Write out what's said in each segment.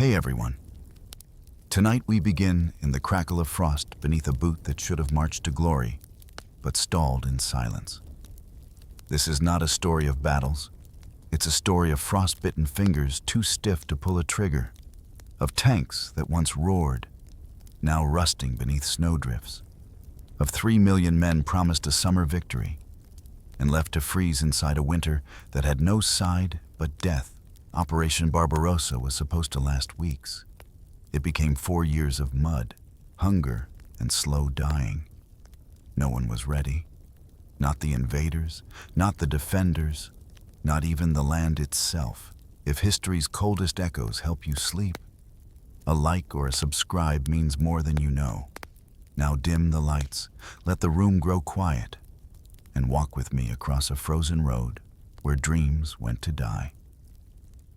Hey everyone. Tonight we begin in the crackle of frost beneath a boot that should have marched to glory, but stalled in silence. This is not a story of battles. It's a story of frostbitten fingers too stiff to pull a trigger, of tanks that once roared, now rusting beneath snowdrifts, of 3 million men promised a summer victory and left to freeze inside a winter that had no side but death. Operation Barbarossa was supposed to last weeks. It became 4 years of mud, hunger, and slow dying. No one was ready. Not the invaders, not the defenders, not even the land itself. If history's coldest echoes help you sleep, a like or a subscribe means more than you know. Now dim the lights, let the room grow quiet, and walk with me across a frozen road where dreams went to die.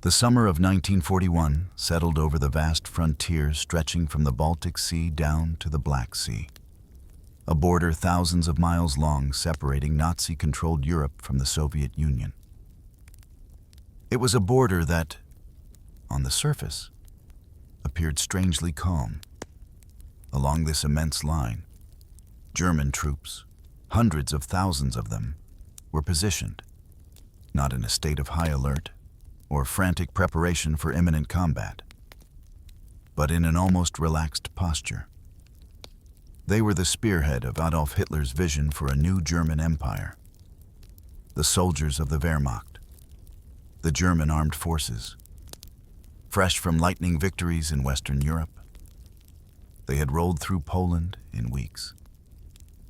The summer of 1941 settled over the vast frontier stretching from the Baltic Sea down to the Black Sea, a border thousands of miles long separating Nazi-controlled Europe from the Soviet Union. It was a border that, on the surface, appeared strangely calm. Along this immense line, German troops, hundreds of thousands of them, were positioned, not in a state of high alert or frantic preparation for imminent combat, but in an almost relaxed posture. They were the spearhead of Adolf Hitler's vision for a new German empire. The soldiers of the Wehrmacht, the German armed forces, fresh from lightning victories in Western Europe. They had rolled through Poland in weeks,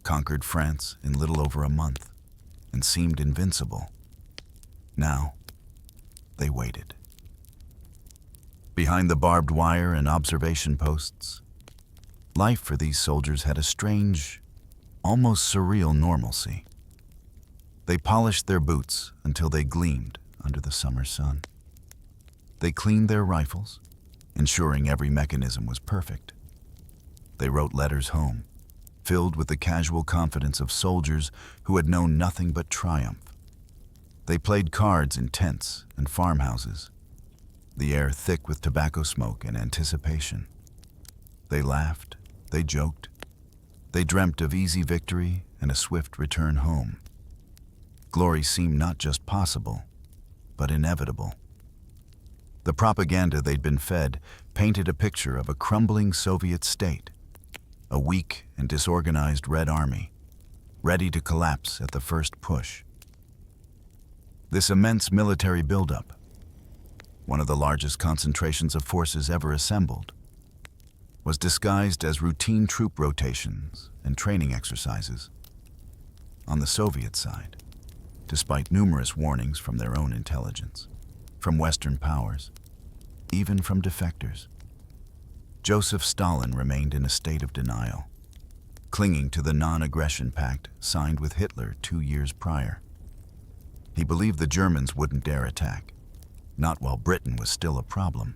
conquered France in little over a month, and seemed invincible. Now, they waited. Behind the barbed wire and observation posts, life for these soldiers had a strange, almost surreal normalcy. They polished their boots until they gleamed under the summer sun. They cleaned their rifles, ensuring every mechanism was perfect. They wrote letters home, filled with the casual confidence of soldiers who had known nothing but triumph. They played cards in tents and farmhouses, the air thick with tobacco smoke and anticipation. They laughed, they joked, they dreamt of easy victory and a swift return home. Glory seemed not just possible, but inevitable. The propaganda they'd been fed painted a picture of a crumbling Soviet state, a weak and disorganized Red Army, ready to collapse at the first push. This immense military buildup, one of the largest concentrations of forces ever assembled, was disguised as routine troop rotations and training exercises. On the Soviet side, despite numerous warnings from their own intelligence, from Western powers, even from defectors, Joseph Stalin remained in a state of denial, clinging to the non-aggression pact signed with Hitler 2 years prior. He believed the Germans wouldn't dare attack, not while Britain was still a problem.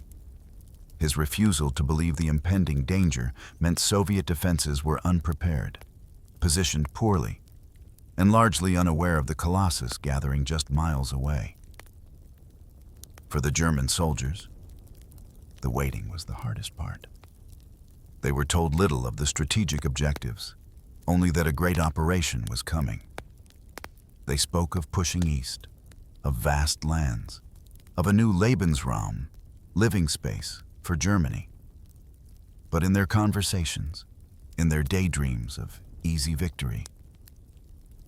His refusal to believe the impending danger meant Soviet defenses were unprepared, positioned poorly, and largely unaware of the colossus gathering just miles away. For the German soldiers, the waiting was the hardest part. They were told little of the strategic objectives, only that a great operation was coming. They spoke of pushing east, of vast lands, of a new Lebensraum, living space, for Germany. But in their conversations, in their daydreams of easy victory,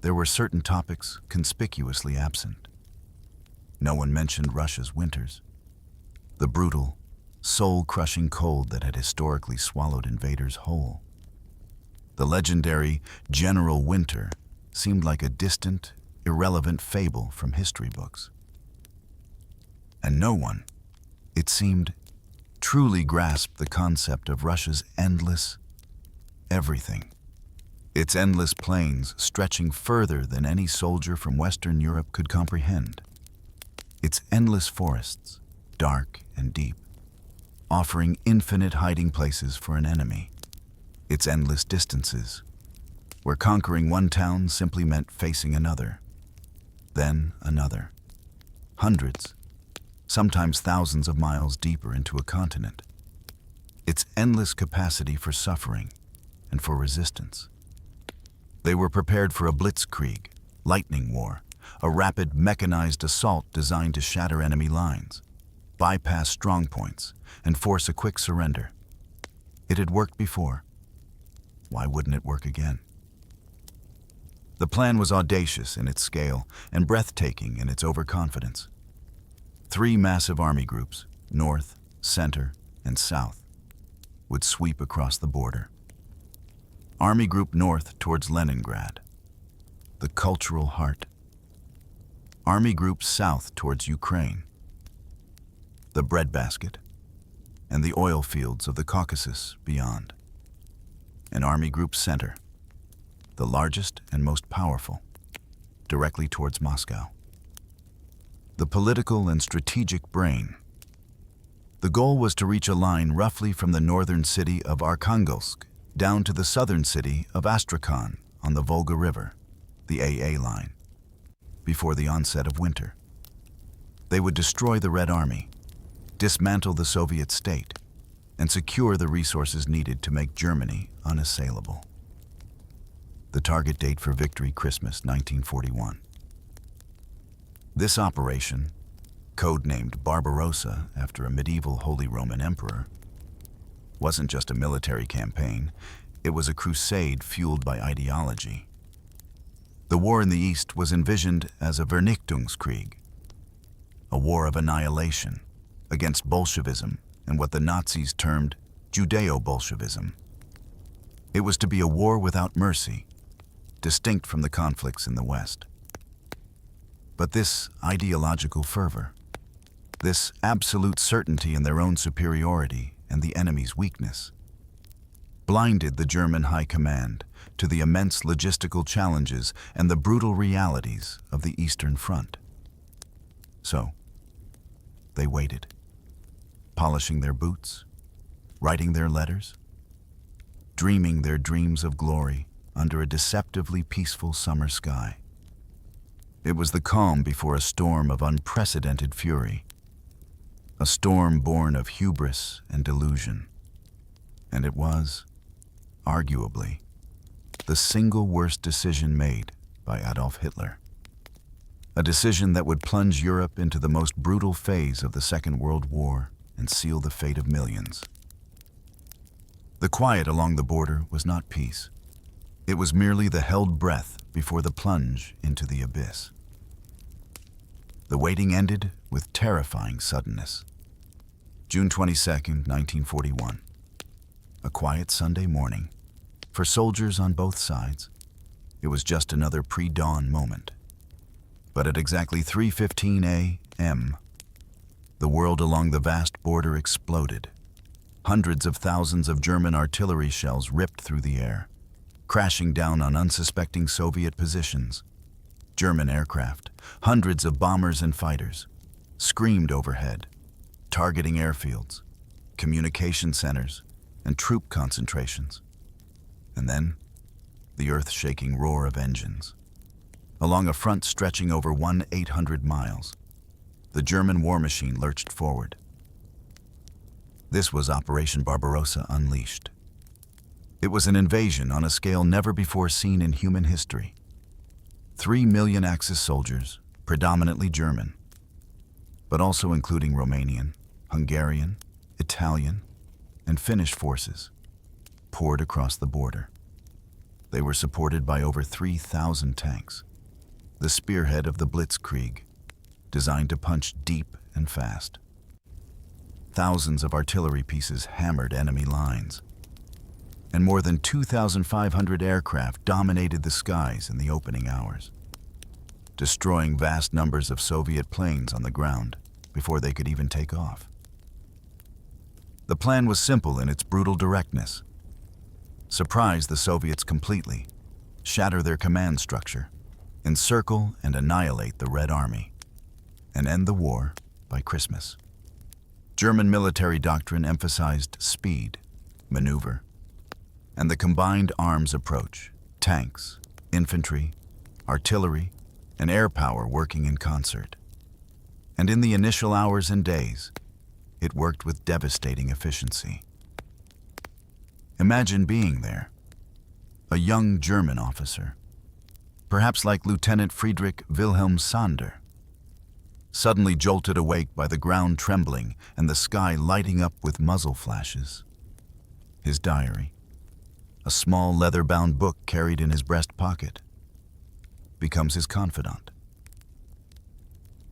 there were certain topics conspicuously absent. No one mentioned Russia's winters, the brutal, soul-crushing cold that had historically swallowed invaders whole. The legendary General Winter seemed like a distant, irrelevant fable from history books. And no one, it seemed, truly grasped the concept of Russia's endless everything. Its endless plains stretching further than any soldier from Western Europe could comprehend. Its endless forests, dark and deep, offering infinite hiding places for an enemy. Its endless distances, where conquering one town simply meant facing another, then another. Hundreds, sometimes thousands of miles deeper into a continent. Its endless capacity for suffering and for resistance. They were prepared for a blitzkrieg, lightning war, a rapid mechanized assault designed to shatter enemy lines, bypass strongpoints, and force a quick surrender. It had worked before. Why wouldn't it work again? The plan was audacious in its scale and breathtaking in its overconfidence. 3 massive army groups, north, center, and south, would sweep across the border. Army Group North towards Leningrad, the cultural heart. Army Group South towards Ukraine, the breadbasket, and the oil fields of the Caucasus beyond. And Army Group Center, the largest and most powerful, directly towards Moscow. The political and strategic brain. The goal was to reach a line roughly from the northern city of Arkhangelsk down to the southern city of Astrakhan on the Volga River, the AA line, before the onset of winter. They would destroy the Red Army, dismantle the Soviet state, and secure the resources needed to make Germany unassailable. The target date for victory, Christmas 1941. This operation, codenamed Barbarossa after a medieval Holy Roman Emperor, wasn't just a military campaign, it was a crusade fueled by ideology. The war in the East was envisioned as a Vernichtungskrieg, a war of annihilation against Bolshevism and what the Nazis termed Judeo-Bolshevism. It was to be a war without mercy, distinct from the conflicts in the West. But this ideological fervor, this absolute certainty in their own superiority and the enemy's weakness, blinded the German high command to the immense logistical challenges and the brutal realities of the Eastern Front. So, they waited, polishing their boots, writing their letters, dreaming their dreams of glory under a deceptively peaceful summer sky. It was the calm before a storm of unprecedented fury, a storm born of hubris and delusion. And it was, arguably, the single worst decision made by Adolf Hitler. A decision that would plunge Europe into the most brutal phase of the Second World War and seal the fate of millions. The quiet along the border was not peace. It was merely the held breath before the plunge into the abyss. The waiting ended with terrifying suddenness. June 22, 1941. A quiet Sunday morning. For soldiers on both sides, it was just another pre-dawn moment. But at exactly 3:15 a.m., the world along the vast border exploded. Hundreds of thousands of German artillery shells ripped through the air, crashing down on unsuspecting Soviet positions. German aircraft, hundreds of bombers and fighters, screamed overhead, targeting airfields, communication centers, and troop concentrations. And then, the earth-shaking roar of engines. Along a front stretching over 1,800 miles, the German war machine lurched forward. This was Operation Barbarossa unleashed. It was an invasion on a scale never before seen in human history. 3 million Axis soldiers, predominantly German, but also including Romanian, Hungarian, Italian, and Finnish forces, poured across the border. They were supported by over 3,000 tanks, the spearhead of the blitzkrieg, designed to punch deep and fast. Thousands of artillery pieces hammered enemy lines, and more than 2,500 aircraft dominated the skies in the opening hours, destroying vast numbers of Soviet planes on the ground before they could even take off. The plan was simple in its brutal directness. Surprise the Soviets completely, shatter their command structure, encircle and annihilate the Red Army, and end the war by Christmas. German military doctrine emphasized speed, maneuver, and the combined arms approach, tanks, infantry, artillery, and air power working in concert. And in the initial hours and days, it worked with devastating efficiency. Imagine being there, a young German officer, perhaps like Lieutenant Friedrich Wilhelm Sander, suddenly jolted awake by the ground trembling and the sky lighting up with muzzle flashes. His diary, a small leather-bound book carried in his breast pocket, becomes his confidant.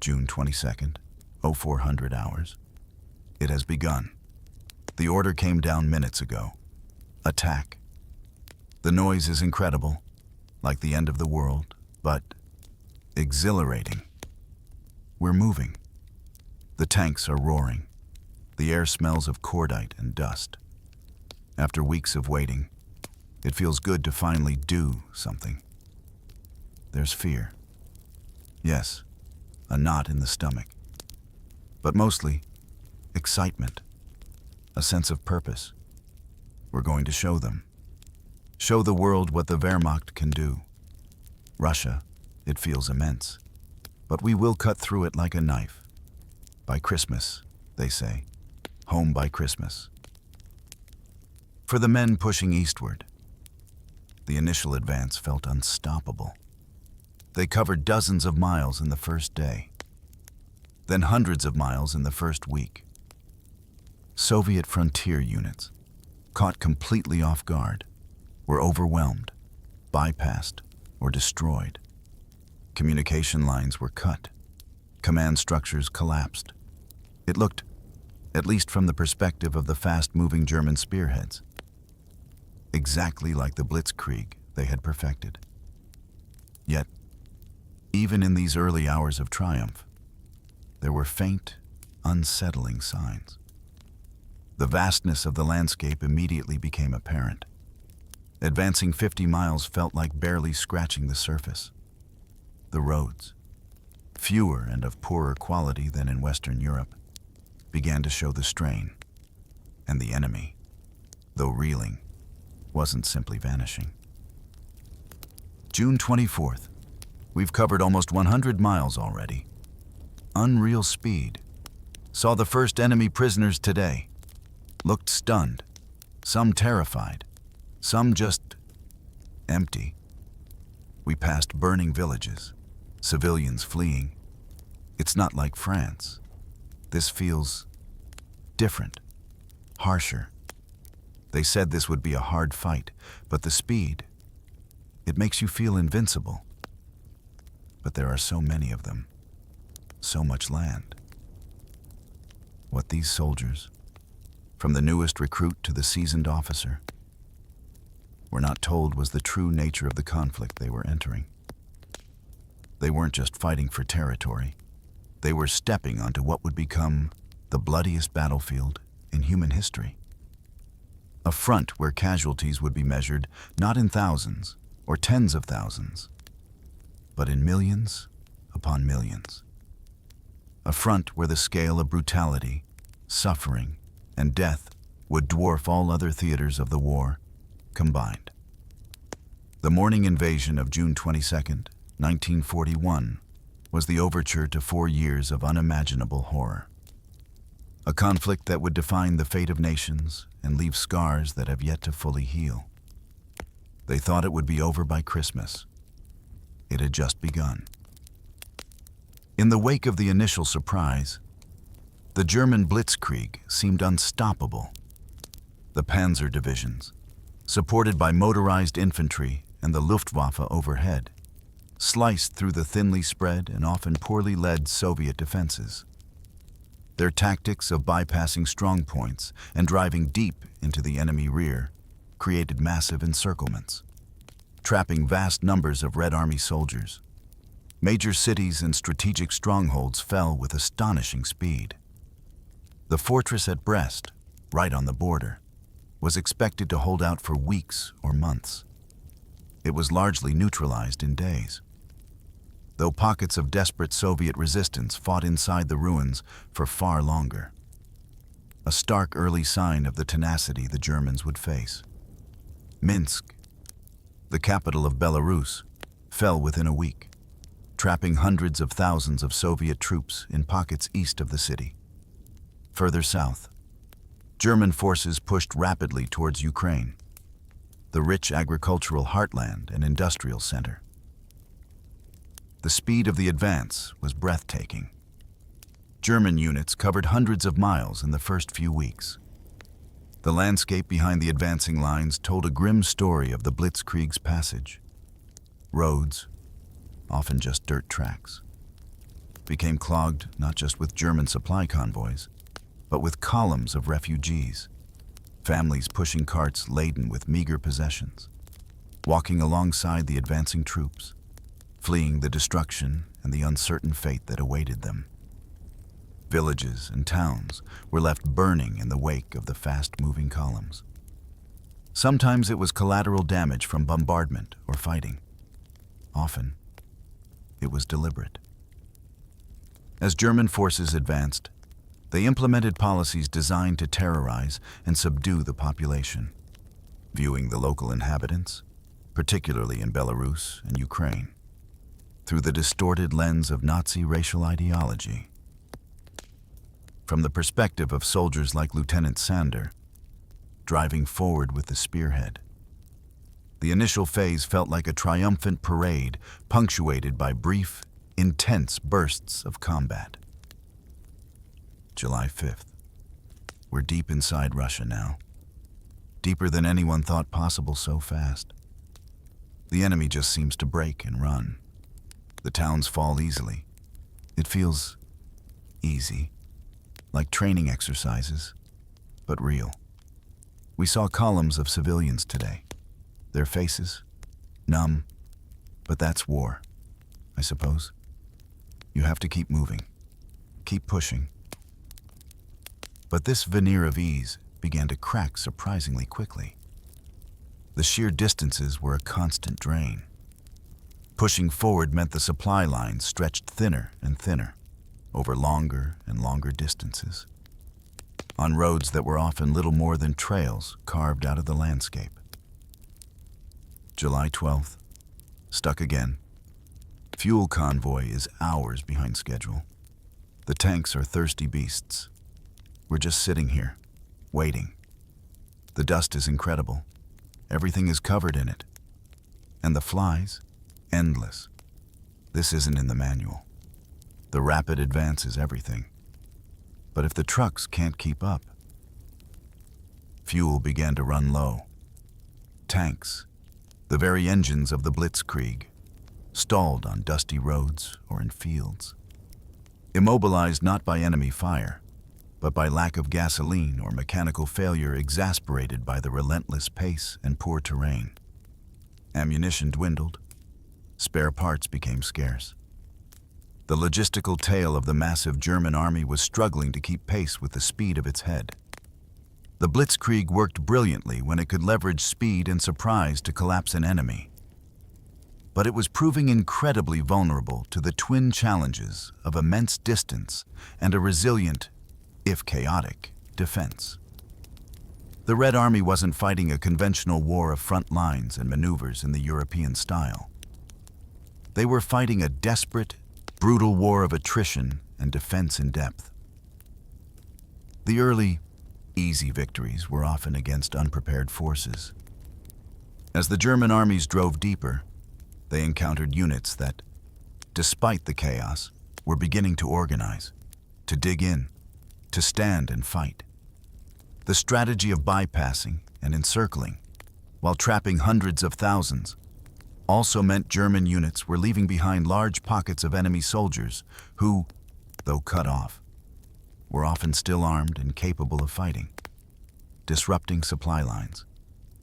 June 22nd, 0400 hours. It has begun. The order came down minutes ago. Attack. The noise is incredible, like the end of the world, but exhilarating. We're moving. The tanks are roaring. The air smells of cordite and dust. After weeks of waiting, it feels good to finally do something. There's fear. Yes, a knot in the stomach. But mostly, excitement. A sense of purpose. We're going to show them. Show the world what the Wehrmacht can do. Russia, it feels immense. But we will cut through it like a knife. By Christmas, they say. Home by Christmas. For the men pushing eastward, the initial advance felt unstoppable. They covered dozens of miles in the first day, then hundreds of miles in the first week. Soviet frontier units, caught completely off guard, were overwhelmed, bypassed, or destroyed. Communication lines were cut. Command structures collapsed. It looked, at least from the perspective of the fast-moving German spearheads, exactly like the blitzkrieg they had perfected. Yet, even in these early hours of triumph, there were faint, unsettling signs. The vastness of the landscape immediately became apparent. Advancing 50 miles felt like barely scratching the surface. The roads, fewer and of poorer quality than in Western Europe, began to show the strain, and the enemy, though reeling, wasn't simply vanishing. June 24th. We've covered almost 100 miles already. Unreal speed. Saw the first enemy prisoners today. Looked stunned. Some terrified. Some just empty. We passed burning villages. Civilians fleeing. It's not like France. This feels different. Harsher. They said this would be a hard fight, but the speed, it makes you feel invincible. But there are so many of them, so much land. What these soldiers, from the newest recruit to the seasoned officer, were not told was the true nature of the conflict they were entering. They weren't just fighting for territory. They were stepping onto what would become the bloodiest battlefield in human history. A front where casualties would be measured not in thousands or tens of thousands, but in millions upon millions. A front where the scale of brutality, suffering, and death would dwarf all other theaters of the war combined. The morning invasion of June 22nd, 1941, was the overture to 4 years of unimaginable horror. A conflict that would define the fate of nations and leave scars that have yet to fully heal. They thought it would be over by Christmas. It had just begun. In the wake of the initial surprise, the German blitzkrieg seemed unstoppable. The panzer divisions, supported by motorized infantry and the Luftwaffe overhead, sliced through the thinly spread and often poorly led Soviet defenses. Their tactics of bypassing strongpoints and driving deep into the enemy rear created massive encirclements, trapping vast numbers of Red Army soldiers. Major cities and strategic strongholds fell with astonishing speed. The fortress at Brest, right on the border, was expected to hold out for weeks or months. It was largely neutralized in days, though pockets of desperate Soviet resistance fought inside the ruins for far longer. A stark early sign of the tenacity the Germans would face. Minsk, the capital of Belarus, fell within a week. trapping hundreds of thousands of Soviet troops in pockets east of the city. Further south, German forces pushed rapidly towards Ukraine, the rich agricultural heartland and industrial center. The speed of the advance was breathtaking. German units covered hundreds of miles in the first few weeks. The landscape behind the advancing lines told a grim story of the Blitzkrieg's passage. Roads, often just dirt tracks, became clogged not just with German supply convoys, but with columns of refugees, families pushing carts laden with meager possessions, walking alongside the advancing troops, fleeing the destruction and the uncertain fate that awaited them. Villages and towns were left burning in the wake of the fast-moving columns. Sometimes it was collateral damage from bombardment or fighting. Often, it was deliberate. As German forces advanced, they implemented policies designed to terrorize and subdue the population, viewing the local inhabitants, particularly in Belarus and Ukraine, through the distorted lens of Nazi racial ideology. From the perspective of soldiers like Lieutenant Sander, driving forward with the spearhead, the initial phase felt like a triumphant parade punctuated by brief, intense bursts of combat. July 5th. We're deep inside Russia now. Deeper than anyone thought possible so fast. The enemy just seems to break and run. The towns fall easily. It feels easy, like training exercises, but real. We saw columns of civilians today. Their faces, numb, but that's war, I suppose. You have to keep moving, keep pushing. But this veneer of ease began to crack surprisingly quickly. The sheer distances were a constant drain. Pushing forward meant the supply lines stretched thinner and thinner, over longer and longer distances, on roads that were often little more than trails carved out of the landscape. July 12th, stuck again. Fuel convoy is hours behind schedule. The tanks are thirsty beasts. We're just sitting here, waiting. The dust is incredible. Everything is covered in it. And the flies, endless. This isn't in the manual. The rapid advance is everything. But if the trucks can't keep up, fuel began to run low. Tanks, the very engines of the Blitzkrieg, stalled on dusty roads or in fields. Immobilized not by enemy fire, but by lack of gasoline or mechanical failure exasperated by the relentless pace and poor terrain. Ammunition dwindled. Spare parts became scarce. The logistical tail of the massive German army was struggling to keep pace with the speed of its head. The Blitzkrieg worked brilliantly when it could leverage speed and surprise to collapse an enemy. But it was proving incredibly vulnerable to the twin challenges of immense distance and a resilient, if chaotic, defense. The Red Army wasn't fighting a conventional war of front lines and maneuvers in the European style. They were fighting a desperate, brutal war of attrition and defense in depth. The early, easy victories were often against unprepared forces. As the German armies drove deeper, they encountered units that, despite the chaos, were beginning to organize, to dig in, to stand and fight. The strategy of bypassing and encircling, while trapping hundreds of thousands, also meant German units were leaving behind large pockets of enemy soldiers who, though cut off, were often still armed and capable of fighting, disrupting supply lines,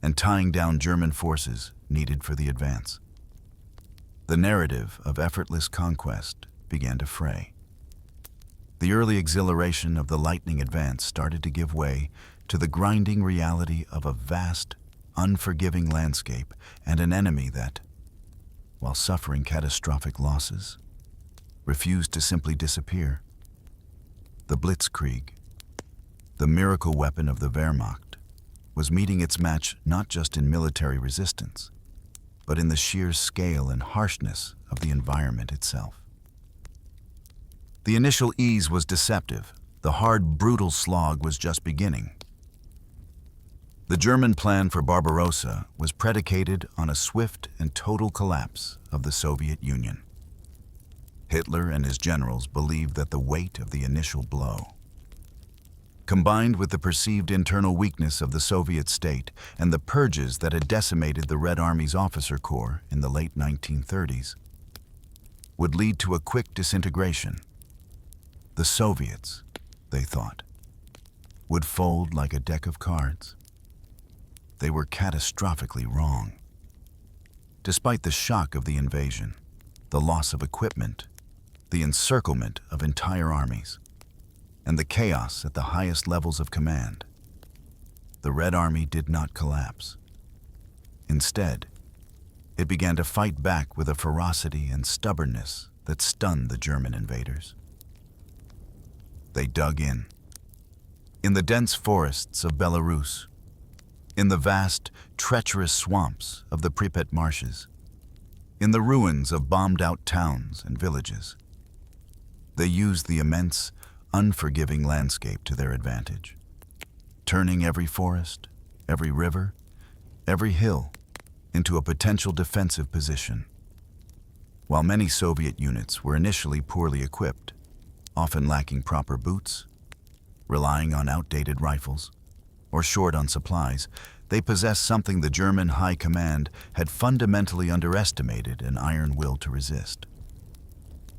and tying down German forces needed for the advance. The narrative of effortless conquest began to fray. The early exhilaration of the lightning advance started to give way to the grinding reality of a vast, unforgiving landscape and an enemy that, while suffering catastrophic losses, refused to simply disappear. The Blitzkrieg, the miracle weapon of the Wehrmacht, was meeting its match not just in military resistance, but in the sheer scale and harshness of the environment itself. The initial ease was deceptive. The hard, brutal slog was just beginning. The German plan for Barbarossa was predicated on a swift and total collapse of the Soviet Union. Hitler and his generals believed that the weight of the initial blow, combined with the perceived internal weakness of the Soviet state and the purges that had decimated the Red Army's officer corps in the late 1930s, would lead to a quick disintegration. The Soviets, they thought, would fold like a deck of cards. They were catastrophically wrong. Despite the shock of the invasion, the loss of equipment, the encirclement of entire armies, and the chaos at the highest levels of command, the Red Army did not collapse. Instead, it began to fight back with a ferocity and stubbornness that stunned the German invaders. They dug in the dense forests of Belarus, in the vast, treacherous swamps of the Pripyat marshes, in the ruins of bombed-out towns and villages. They used the immense, unforgiving landscape to their advantage, turning every forest, every river, every hill into a potential defensive position. While many Soviet units were initially poorly equipped, often lacking proper boots, relying on outdated rifles, or short on supplies, they possessed something the German High Command had fundamentally underestimated: an iron will to resist.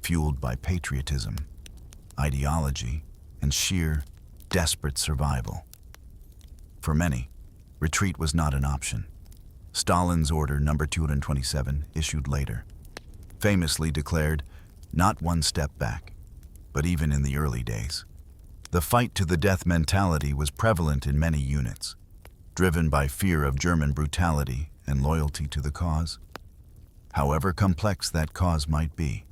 Fueled by patriotism, ideology, and sheer, desperate survival. For many, retreat was not an option. Stalin's Order No. 227, issued later, famously declared, "Not one step back." But even in the early days, the fight-to-the-death mentality was prevalent in many units, driven by fear of German brutality and loyalty to the cause, however complex that cause might be.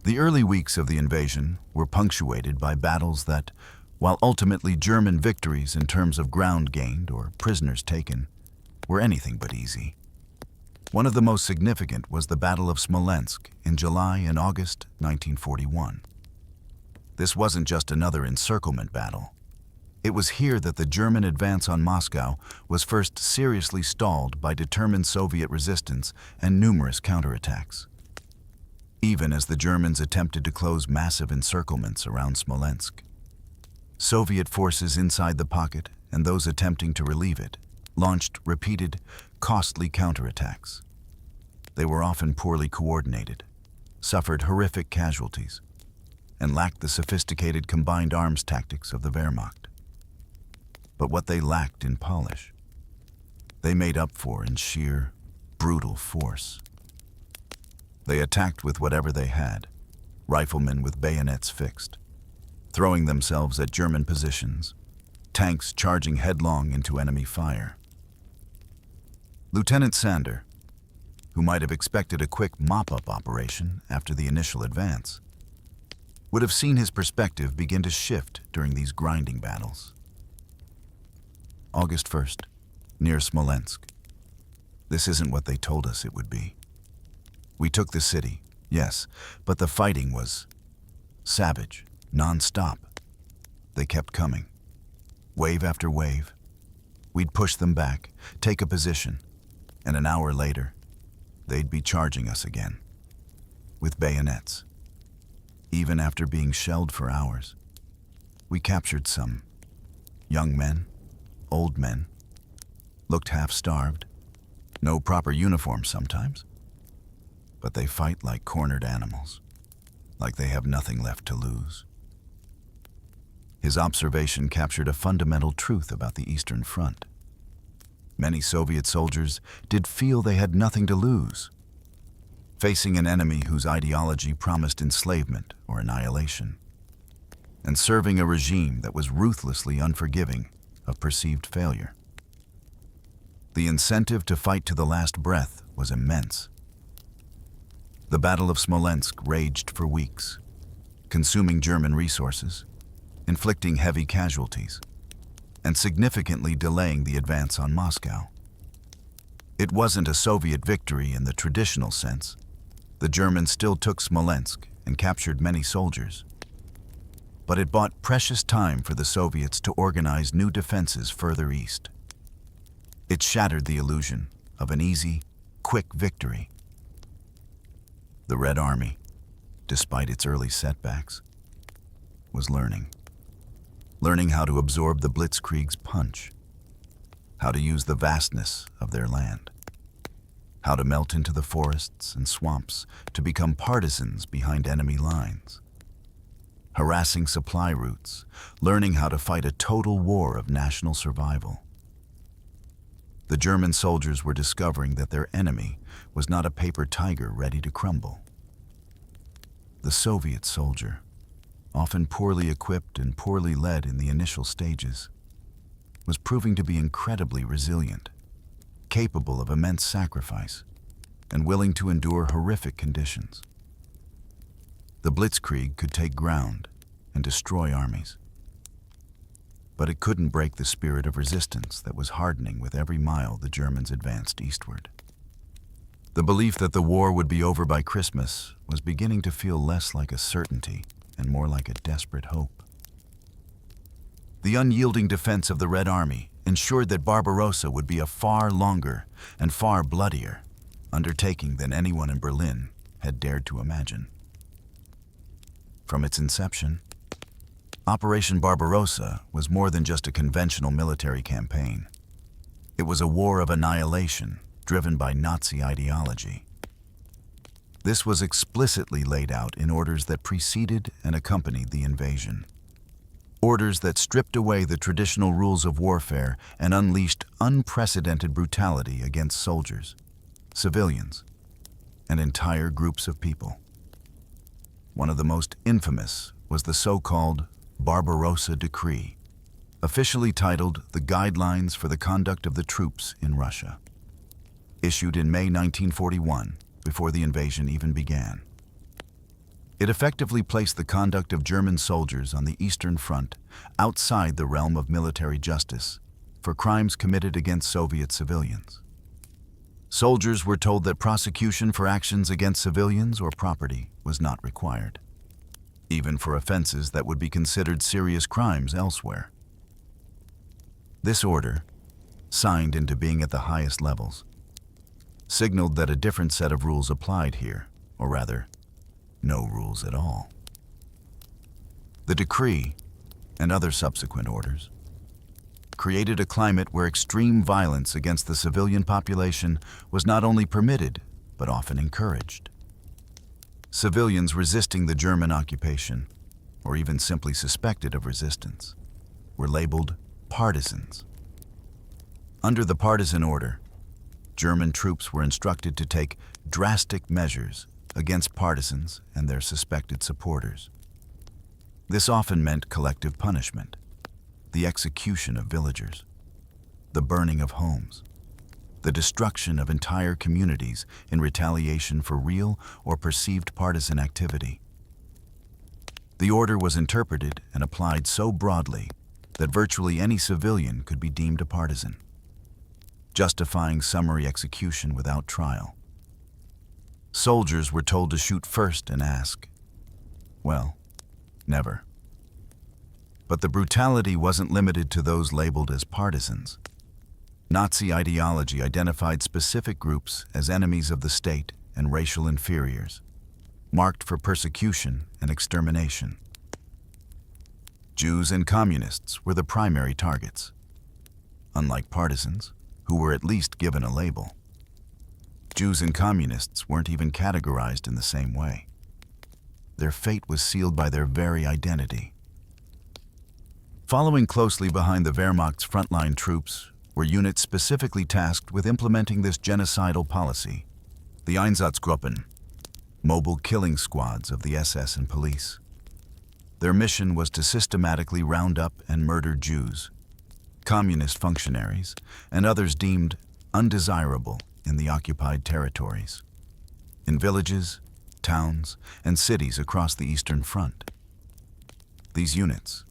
The early weeks of the invasion were punctuated by battles that, while ultimately German victories in terms of ground gained or prisoners taken, were anything but easy. One of the most significant was the Battle of Smolensk in July and August 1941. This wasn't just another encirclement battle. It was here that the German advance on Moscow was first seriously stalled by determined Soviet resistance and numerous counterattacks. Even as the Germans attempted to close massive encirclements around Smolensk, Soviet forces inside the pocket and those attempting to relieve it launched repeated, costly counterattacks. They were often poorly coordinated, suffered horrific casualties, and lacked the sophisticated combined arms tactics of the Wehrmacht. But what they lacked in polish, they made up for in sheer, brutal force. They attacked with whatever they had, riflemen with bayonets fixed, throwing themselves at German positions, tanks charging headlong into enemy fire. Lieutenant Sander, who might have expected a quick mop-up operation after the initial advance, would have seen his perspective begin to shift during these grinding battles. August 1st, near Smolensk. This isn't what they told us it would be. We took the city, yes, but the fighting was savage, non-stop. They kept coming, wave after wave. We'd push them back, take a position, and an hour later, they'd be charging us again, with bayonets. Even after being shelled for hours, we captured some young men, old men, looked half-starved, no proper uniform sometimes, but they fight like cornered animals, like they have nothing left to lose. His observation captured a fundamental truth about the Eastern Front. Many Soviet soldiers did feel they had nothing to lose, facing an enemy whose ideology promised enslavement or annihilation, and serving a regime that was ruthlessly unforgiving of perceived failure. The incentive to fight to the last breath was immense. The Battle of Smolensk raged for weeks, consuming German resources, inflicting heavy casualties, and significantly delaying the advance on Moscow. It wasn't a Soviet victory in the traditional sense. The Germans still took Smolensk and captured many soldiers. But it bought precious time for the Soviets to organize new defenses further east. It shattered the illusion of an easy, quick victory. The Red Army, despite its early setbacks, was learning how to absorb the Blitzkrieg's punch, how to use the vastness of their land, how to melt into the forests and swamps to become partisans behind enemy lines, harassing supply routes, learning how to fight a total war of national survival. The German soldiers were discovering that their enemy was not a paper tiger ready to crumble. The Soviet soldier, often poorly equipped and poorly led in the initial stages, was proving to be incredibly resilient, capable of immense sacrifice, and willing to endure horrific conditions. The Blitzkrieg could take ground and destroy armies, but it couldn't break the spirit of resistance that was hardening with every mile the Germans advanced eastward. The belief that the war would be over by Christmas was beginning to feel less like a certainty and more like a desperate hope. The unyielding defense of the Red Army ensured that Barbarossa would be a far longer and far bloodier undertaking than anyone in Berlin had dared to imagine. From its inception, Operation Barbarossa was more than just a conventional military campaign. It was a war of annihilation driven by Nazi ideology. This was explicitly laid out in orders that preceded and accompanied the invasion. Orders that stripped away the traditional rules of warfare and unleashed unprecedented brutality against soldiers, civilians, and entire groups of people. One of the most infamous was the so-called Barbarossa Decree, officially titled the Guidelines for the Conduct of the Troops in Russia, issued in May 1941, before the invasion even began. It effectively placed the conduct of German soldiers on the Eastern Front outside the realm of military justice for crimes committed against Soviet civilians. Soldiers were told that prosecution for actions against civilians or property was not required, even for offenses that would be considered serious crimes elsewhere. This order, signed into being at the highest levels, signaled that a different set of rules applied here, or rather, no rules at all. The decree, and other subsequent orders, created a climate where extreme violence against the civilian population was not only permitted, but often encouraged. Civilians resisting the German occupation, or even simply suspected of resistance, were labeled partisans. Under the partisan order, German troops were instructed to take drastic measures against partisans and their suspected supporters. This often meant collective punishment, the execution of villagers, the burning of homes, the destruction of entire communities in retaliation for real or perceived partisan activity. The order was interpreted and applied so broadly that virtually any civilian could be deemed a partisan, justifying summary execution without trial. Soldiers were told to shoot first and ask, well, never. But the brutality wasn't limited to those labeled as partisans. Nazi ideology identified specific groups as enemies of the state and racial inferiors, marked for persecution and extermination. Jews and communists were the primary targets. Unlike partisans, who were at least given a label, Jews and communists weren't even categorized in the same way. Their fate was sealed by their very identity. Following closely behind the Wehrmacht's frontline troops were units specifically tasked with implementing this genocidal policy, the Einsatzgruppen, mobile killing squads of the SS and police. Their mission was to systematically round up and murder Jews, communist functionaries, and others deemed undesirable in the occupied territories, in villages, towns, and cities across the Eastern Front. These units,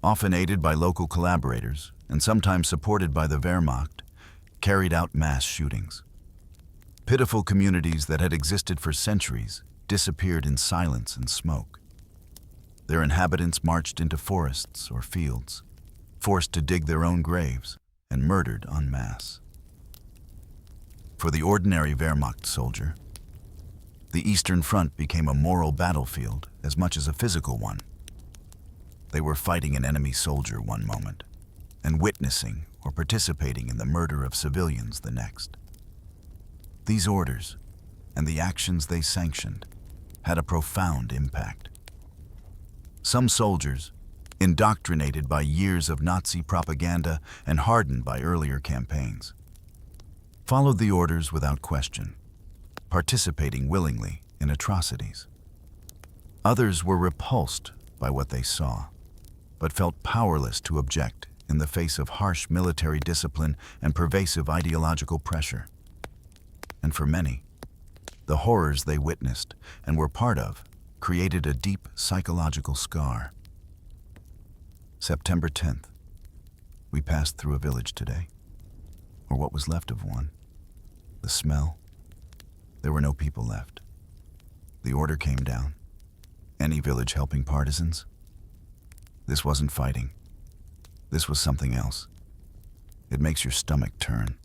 often aided by local collaborators and sometimes supported by the Wehrmacht, carried out mass shootings. Pitiful communities that had existed for centuries disappeared in silence and smoke. Their inhabitants marched into forests or fields, forced to dig their own graves, and murdered en masse. For the ordinary Wehrmacht soldier, the Eastern Front became a moral battlefield as much as a physical one. They were fighting an enemy soldier one moment, and witnessing or participating in the murder of civilians the next. These orders, and the actions they sanctioned, had a profound impact. Some soldiers, indoctrinated by years of Nazi propaganda and hardened by earlier campaigns, followed the orders without question, participating willingly in atrocities. Others were repulsed by what they saw, but felt powerless to object in the face of harsh military discipline and pervasive ideological pressure. And for many, the horrors they witnessed and were part of created a deep psychological scar. September 10th. We passed through a village today, or what was left of one. The smell. There were no people left. The order came down. Any village helping partisans? This wasn't fighting. This was something else. It makes your stomach turn.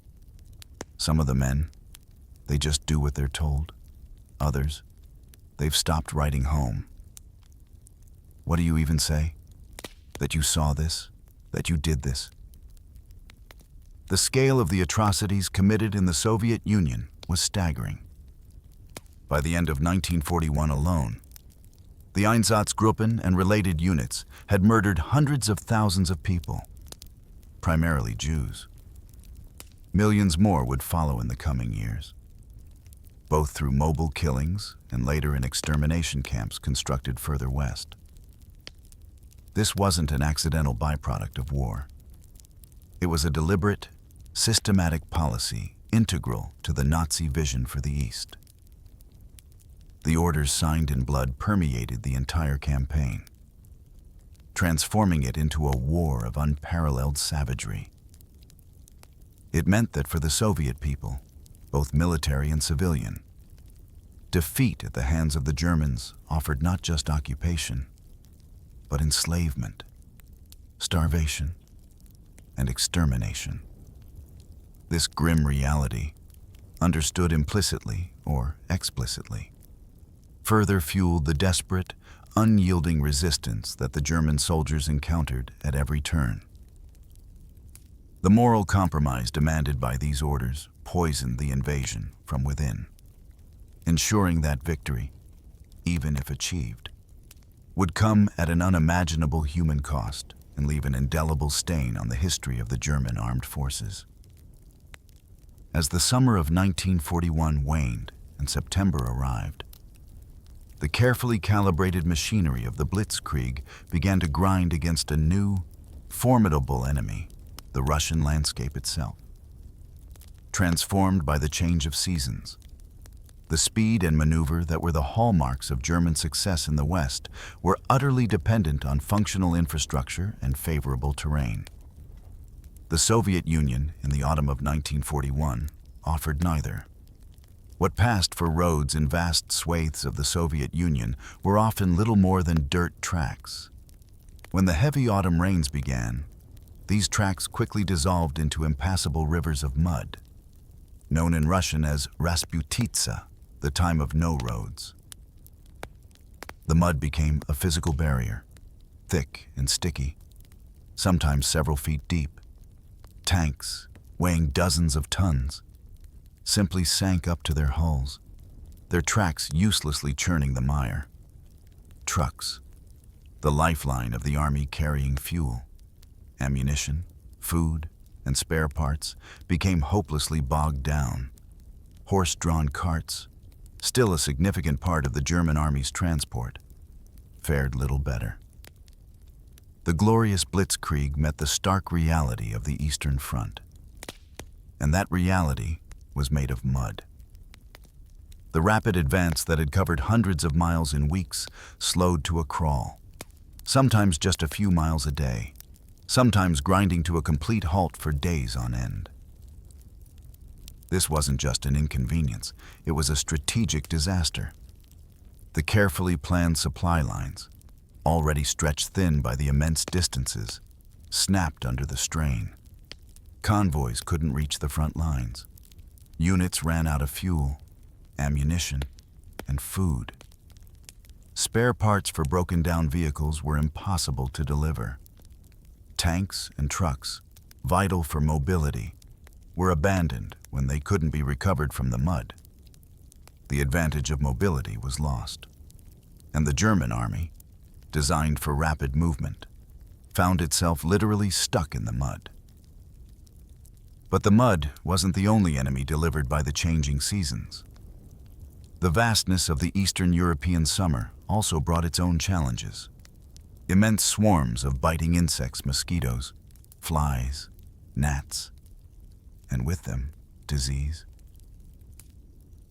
Some of the men, they just do what they're told. Others, they've stopped writing home. What do you even say? That you saw this? That you did this? The scale of the atrocities committed in the Soviet Union was staggering. By the end of 1941 alone, the Einsatzgruppen and related units had murdered hundreds of thousands of people, primarily Jews. Millions more would follow in the coming years, both through mobile killings and later in extermination camps constructed further west. This wasn't an accidental byproduct of war. It was a deliberate, systematic policy integral to the Nazi vision for the East. The orders signed in blood permeated the entire campaign, transforming it into a war of unparalleled savagery. It meant that for the Soviet people, both military and civilian, defeat at the hands of the Germans offered not just occupation, but enslavement, starvation, and extermination. This grim reality, understood implicitly or explicitly, further fueled the desperate, unyielding resistance that the German soldiers encountered at every turn. The moral compromise demanded by these orders poisoned the invasion from within, ensuring that victory, even if achieved, would come at an unimaginable human cost and leave an indelible stain on the history of the German armed forces. As the summer of 1941 waned and September arrived, the carefully calibrated machinery of the Blitzkrieg began to grind against a new, formidable enemy, the Russian landscape itself. Transformed by the change of seasons, the speed and maneuver that were the hallmarks of German success in the West were utterly dependent on functional infrastructure and favorable terrain. The Soviet Union, in the autumn of 1941, offered neither. What passed for roads in vast swathes of the Soviet Union were often little more than dirt tracks. When the heavy autumn rains began, these tracks quickly dissolved into impassable rivers of mud, known in Russian as Rasputitsa, the time of no roads. The mud became a physical barrier, thick and sticky, sometimes several feet deep. Tanks, weighing dozens of tons, simply sank up to their hulls, their tracks uselessly churning the mire. Trucks, the lifeline of the army carrying fuel, ammunition, food, and spare parts, became hopelessly bogged down. Horse-drawn carts, still a significant part of the German army's transport, fared little better. The glorious Blitzkrieg met the stark reality of the Eastern Front, and that reality was made of mud. The rapid advance that had covered hundreds of miles in weeks slowed to a crawl, sometimes just a few miles a day, sometimes grinding to a complete halt for days on end. This wasn't just an inconvenience, it was a strategic disaster. The carefully planned supply lines, already stretched thin by the immense distances, snapped under the strain. Convoys couldn't reach the front lines. Units ran out of fuel, ammunition, and food. Spare parts for broken-down vehicles were impossible to deliver. Tanks and trucks, vital for mobility, were abandoned when they couldn't be recovered from the mud. The advantage of mobility was lost, and the German army, designed for rapid movement, found itself literally stuck in the mud. But the mud wasn't the only enemy delivered by the changing seasons. The vastness of the Eastern European summer also brought its own challenges. Immense swarms of biting insects, mosquitoes, flies, gnats, and with them, disease.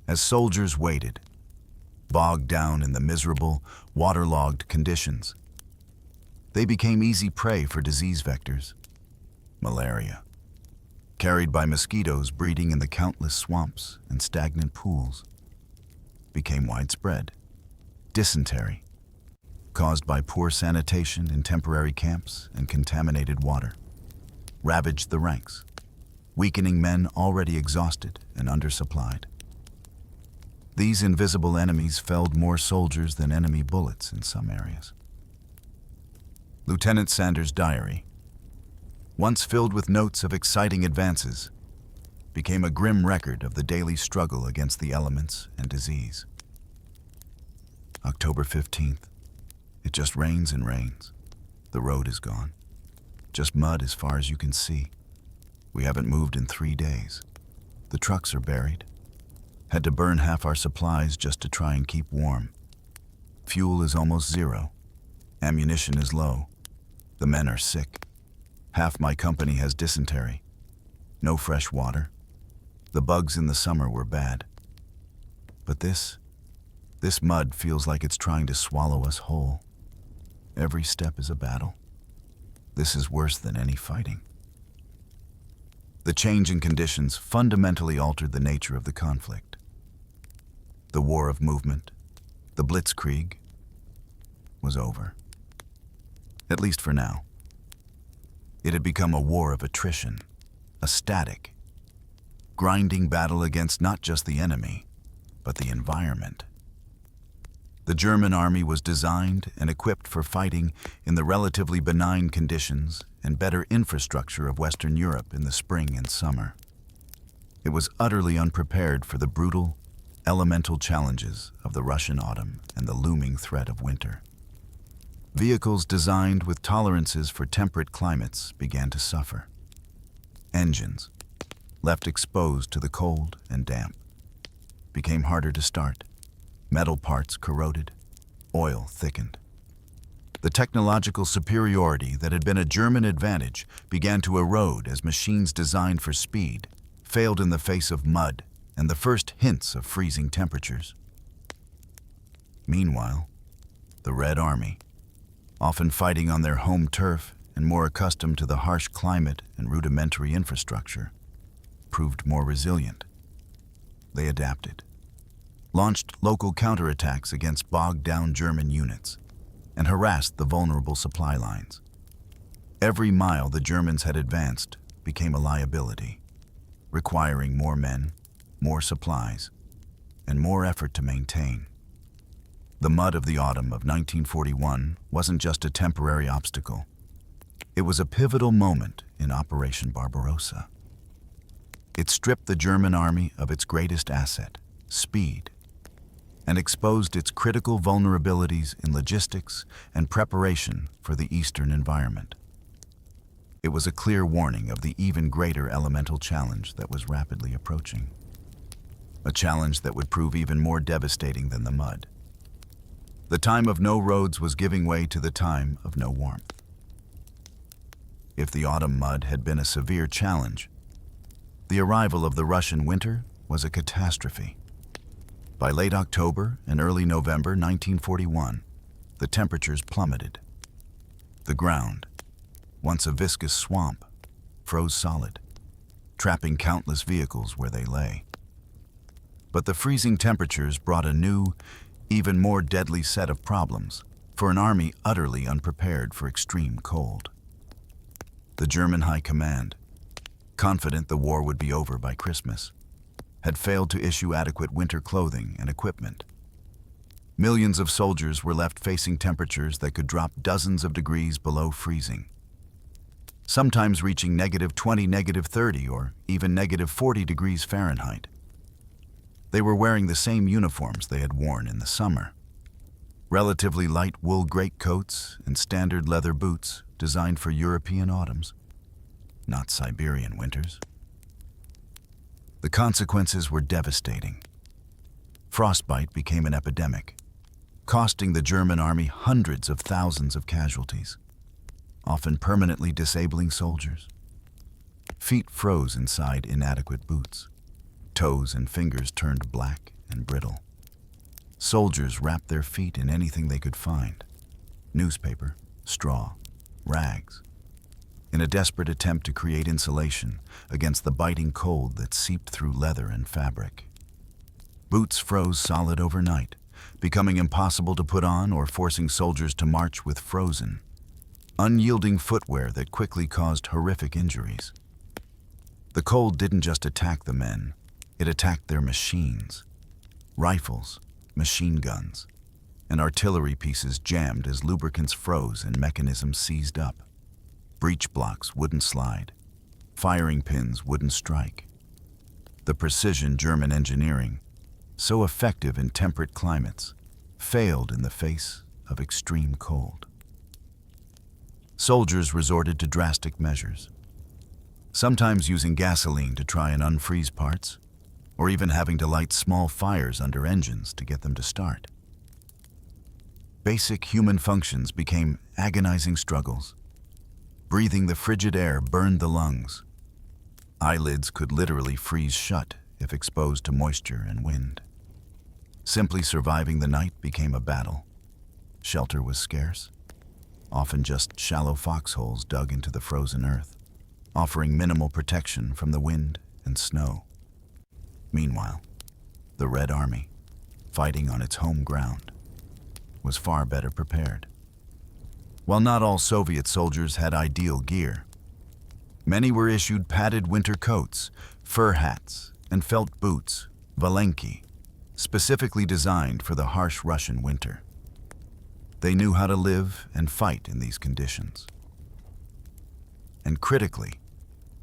As soldiers waited, bogged down in the miserable, waterlogged conditions, they became easy prey for disease vectors. Malaria, carried by mosquitoes breeding in the countless swamps and stagnant pools, became widespread. Dysentery, caused by poor sanitation in temporary camps and contaminated water, ravaged the ranks, weakening men already exhausted and undersupplied. These invisible enemies felled more soldiers than enemy bullets in some areas. Lieutenant Sanders' diary, once filled with notes of exciting advances, became a grim record of the daily struggle against the elements and disease. October 15th. It just rains and rains. The road is gone. Just mud as far as you can see. We haven't moved in 3 days. The trucks are buried. Had to burn half our supplies just to try and keep warm. Fuel is almost zero. Ammunition is low. The men are sick. Half my company has dysentery. No fresh water. The bugs in the summer were bad. But this mud feels like it's trying to swallow us whole. Every step is a battle. This is worse than any fighting. The change in conditions fundamentally altered the nature of the conflict. The war of movement, the blitzkrieg, was over. At least for now. It had become a war of attrition, a static, grinding battle against not just the enemy, but the environment. The German army was designed and equipped for fighting in the relatively benign conditions and better infrastructure of Western Europe in the spring and summer. It was utterly unprepared for the brutal, elemental challenges of the Russian autumn and the looming threat of winter. Vehicles designed with tolerances for temperate climates began to suffer. Engines, left exposed to the cold and damp, became harder to start. Metal parts corroded, oil thickened. The technological superiority that had been a German advantage began to erode as machines designed for speed failed in the face of mud and the first hints of freezing temperatures. Meanwhile, the Red Army, often fighting on their home turf and more accustomed to the harsh climate and rudimentary infrastructure, proved more resilient. They adapted, launched local counterattacks against bogged-down German units, and harassed the vulnerable supply lines. Every mile the Germans had advanced became a liability, requiring more men, more supplies, and more effort to maintain. The mud of the autumn of 1941 wasn't just a temporary obstacle. It was a pivotal moment in Operation Barbarossa. It stripped the German army of its greatest asset, speed, and exposed its critical vulnerabilities in logistics and preparation for the eastern environment. It was a clear warning of the even greater elemental challenge that was rapidly approaching. A challenge that would prove even more devastating than the mud. The time of no roads was giving way to the time of no warmth. If the autumn mud had been a severe challenge, the arrival of the Russian winter was a catastrophe. By late October and early November 1941, the temperatures plummeted. The ground, once a viscous swamp, froze solid. trapping countless vehicles where they lay. But the freezing temperatures brought a new, even more deadly set of problems for an army utterly unprepared for extreme cold. The German High Command, confident the war would be over by Christmas, had failed to issue adequate winter clothing and equipment. Millions of soldiers were left facing temperatures that could drop dozens of degrees below freezing, sometimes reaching -20, -30, or even -40 degrees Fahrenheit. They were wearing the same uniforms they had worn in the summer, relatively light wool greatcoats and standard leather boots designed for European autumns, not Siberian winters. The consequences were devastating. Frostbite became an epidemic, costing the German army hundreds of thousands of casualties, often permanently disabling soldiers. Feet froze inside inadequate boots. Toes and fingers turned black and brittle. Soldiers wrapped their feet in anything they could find: newspaper, straw, rags, in a desperate attempt to create insulation against the biting cold that seeped through leather and fabric. Boots froze solid overnight, becoming impossible to put on or forcing soldiers to march with frozen, unyielding footwear that quickly caused horrific injuries. The cold didn't just attack the men, it attacked their machines. Rifles, machine guns, and artillery pieces jammed as lubricants froze and mechanisms seized up. Breech blocks wouldn't slide. Firing pins wouldn't strike. The precision German engineering, so effective in temperate climates, failed in the face of extreme cold. Soldiers resorted to drastic measures, sometimes using gasoline to try and unfreeze parts, or even having to light small fires under engines to get them to start. Basic human functions became agonizing struggles. Breathing the frigid air burned the lungs. Eyelids could literally freeze shut if exposed to moisture and wind. Simply surviving the night became a battle. Shelter was scarce, often just shallow foxholes dug into the frozen earth, offering minimal protection from the wind and snow. Meanwhile, the Red Army, fighting on its home ground, was far better prepared. While not all Soviet soldiers had ideal gear, many were issued padded winter coats, fur hats, and felt boots, valenki, specifically designed for the harsh Russian winter. They knew how to live and fight in these conditions. And critically,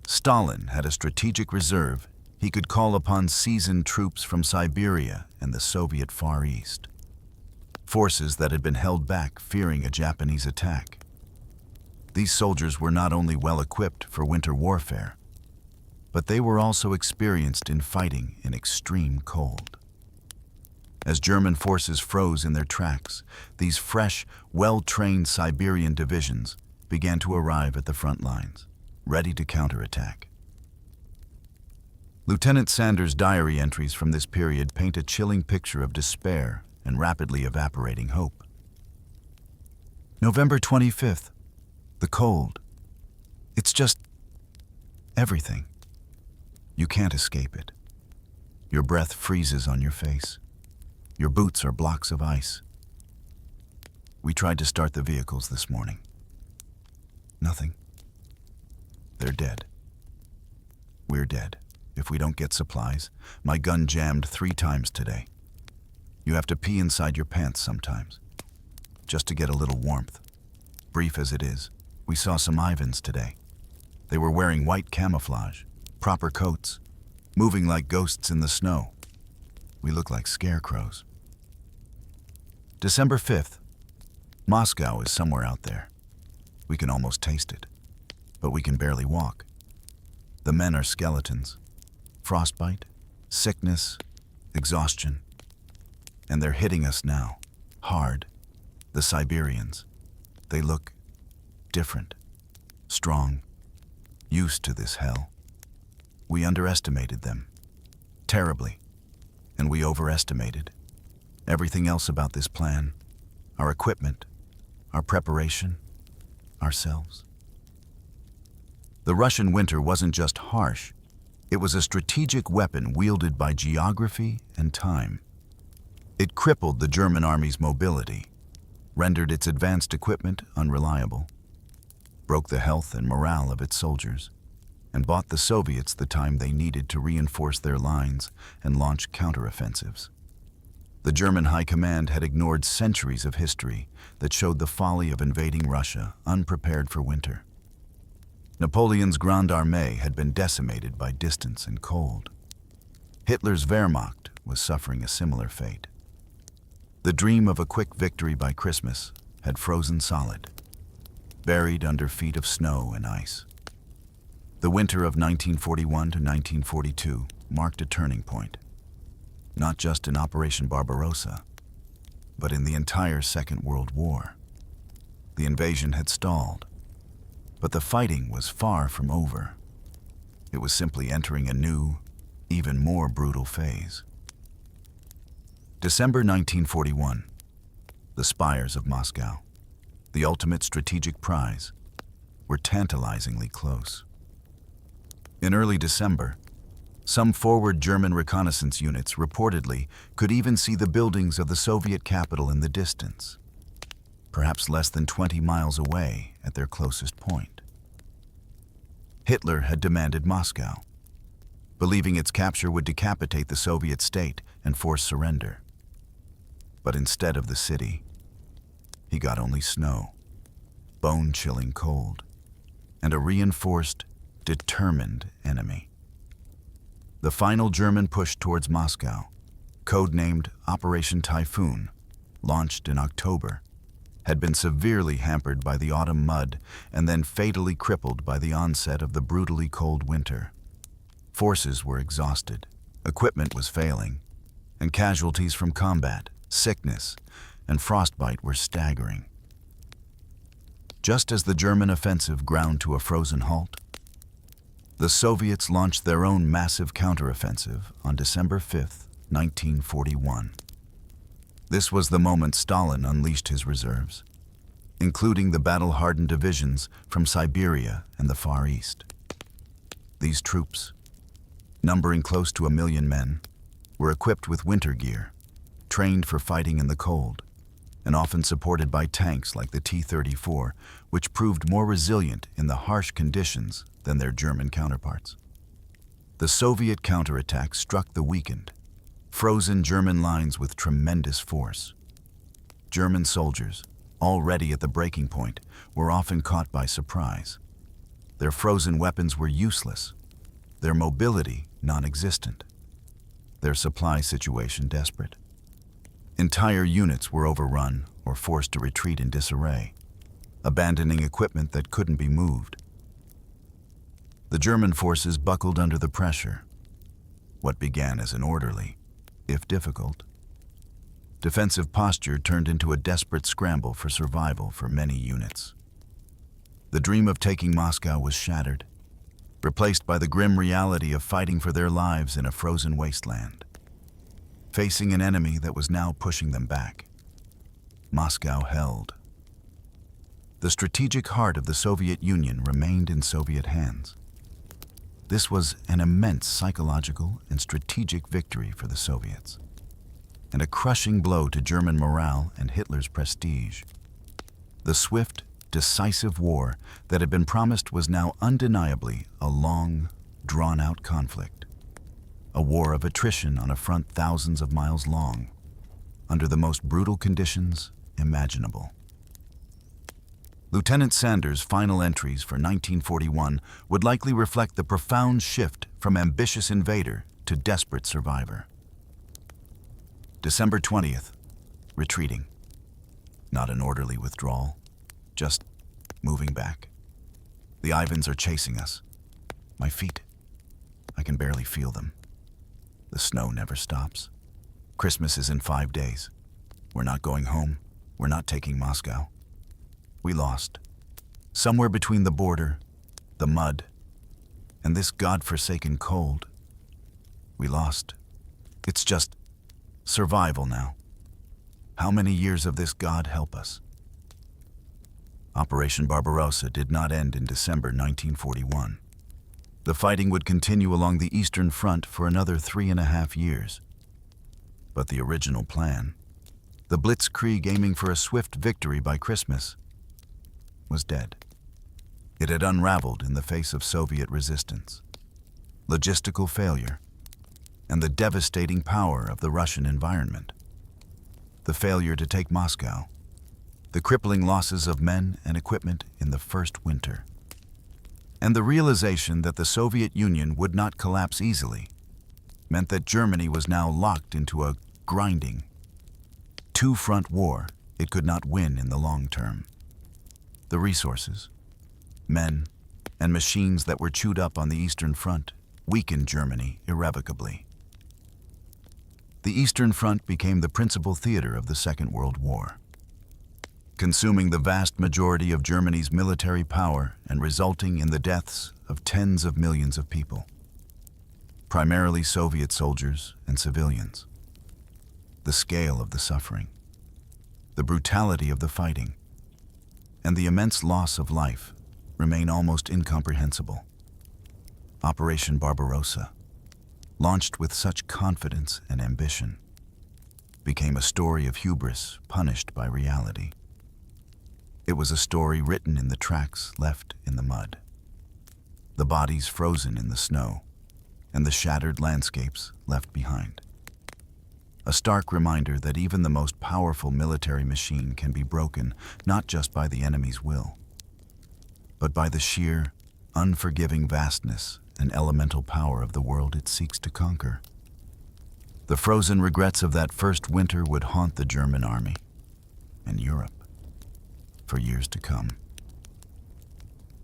Stalin had a strategic reserve he could call upon seasoned troops from Siberia and the Soviet Far East, forces that had been held back fearing a Japanese attack. These soldiers were not only well equipped for winter warfare, but they were also experienced in fighting in extreme cold. As German forces froze in their tracks, these fresh, well-trained Siberian divisions began to arrive at the front lines, ready to counterattack. Lieutenant Sanders' diary entries from this period paint a chilling picture of despair and rapidly evaporating hope. November 25th, the cold. It's just everything. You can't escape it. Your breath freezes on your face. Your boots are blocks of ice. We tried to start the vehicles this morning. Nothing. They're dead. We're dead. If we don't get supplies, my gun jammed 3 times today. You have to pee inside your pants sometimes, just to get a little warmth. Brief as it is, we saw some Ivans today. They were wearing white camouflage, proper coats, moving like ghosts in the snow. We look like scarecrows. December 5th. Moscow is somewhere out there. We can almost taste it, but we can barely walk. The men are skeletons. Frostbite, sickness, exhaustion. And they're hitting us now, hard. The Siberians. They look different, strong, used to this hell. We underestimated them, terribly, and we overestimated everything else about this plan, our equipment, our preparation, ourselves. The Russian winter wasn't just harsh, It was a strategic weapon wielded by geography and time. It crippled the German army's mobility, rendered its advanced equipment unreliable, broke the health and morale of its soldiers, and bought the Soviets the time they needed to reinforce their lines and launch counteroffensives. The German High Command had ignored centuries of history that showed the folly of invading Russia unprepared for winter. Napoleon's Grande Armée had been decimated by distance and cold. Hitler's Wehrmacht was suffering a similar fate. The dream of a quick victory by Christmas had frozen solid, buried under feet of snow and ice. The winter of 1941 to 1942 marked a turning point, not just in Operation Barbarossa, but in the entire Second World War. The invasion had stalled, but the fighting was far from over. It was simply entering a new, even more brutal phase. December 1941, the spires of Moscow, the ultimate strategic prize, were tantalizingly close. In early December, some forward German reconnaissance units reportedly could even see the buildings of the Soviet capital in the distance, perhaps less than 20 miles away at their closest point. Hitler had demanded Moscow, believing its capture would decapitate the Soviet state and force surrender. But instead of the city, he got only snow, bone-chilling cold, and a reinforced, determined enemy. The final German push towards Moscow, codenamed Operation Typhoon, launched in October, had been severely hampered by the autumn mud and then fatally crippled by the onset of the brutally cold winter. Forces were exhausted, equipment was failing, and casualties from combat, sickness, and frostbite were staggering. Just as the German offensive ground to a frozen halt, the Soviets launched their own massive counteroffensive on December 5, 1941. This was the moment Stalin unleashed his reserves, including the battle-hardened divisions from Siberia and the Far East. These troops, numbering close to 1 million men, were equipped with winter gear, trained for fighting in the cold, and often supported by tanks like the T-34, which proved more resilient in the harsh conditions than their German counterparts. The Soviet counterattack struck the weakened, frozen German lines with tremendous force. German soldiers, already at the breaking point, were often caught by surprise. Their frozen weapons were useless, their mobility non-existent, their supply situation desperate. Entire units were overrun or forced to retreat in disarray, abandoning equipment that couldn't be moved. The German forces buckled under the pressure. What began as an orderly, if difficult, defensive posture turned into a desperate scramble for survival for many units. The dream of taking Moscow was shattered, replaced by the grim reality of fighting for their lives in a frozen wasteland, facing an enemy that was now pushing them back. Moscow held. The strategic heart of the Soviet Union remained in Soviet hands. This was an immense psychological and strategic victory for the Soviets, and a crushing blow to German morale and Hitler's prestige. The swift, decisive war that had been promised was now undeniably a long, drawn-out conflict. A war of attrition on a front thousands of miles long, under the most brutal conditions imaginable. Lieutenant Sanders' final entries for 1941 would likely reflect the profound shift from ambitious invader to desperate survivor. December 20th, retreating. Not an orderly withdrawal, just moving back. The Ivans are chasing us. My feet, I can barely feel them. The snow never stops. Christmas is in 5 days. We're not going home. We're not taking Moscow. We lost. Somewhere between the border, the mud, and this God-forsaken cold. We lost. It's just survival now. How many years of this, God help us? Operation Barbarossa did not end in December 1941. The fighting would continue along the Eastern Front for another 3.5 years. But the original plan, the blitzkrieg aiming for a swift victory by Christmas, was dead. It had unraveled in the face of Soviet resistance, logistical failure, and the devastating power of the Russian environment. The failure to take Moscow, the crippling losses of men and equipment in the first winter, and the realization that the Soviet Union would not collapse easily meant that Germany was now locked into a grinding, two-front war it could not win in the long term. The resources, men, and machines that were chewed up on the Eastern Front weakened Germany irrevocably. The Eastern Front became the principal theater of the Second World War, consuming the vast majority of Germany's military power and resulting in the deaths of tens of millions of people, primarily Soviet soldiers and civilians. The scale of the suffering, the brutality of the fighting, and the immense loss of life remain almost incomprehensible. Operation Barbarossa, launched with such confidence and ambition, became a story of hubris punished by reality. It was a story written in the tracks left in the mud, the bodies frozen in the snow, and the shattered landscapes left behind. A stark reminder that even the most powerful military machine can be broken not just by the enemy's will, but by the sheer, unforgiving vastness and elemental power of the world it seeks to conquer. The frozen regrets of that first winter would haunt the German army and Europe for years to come.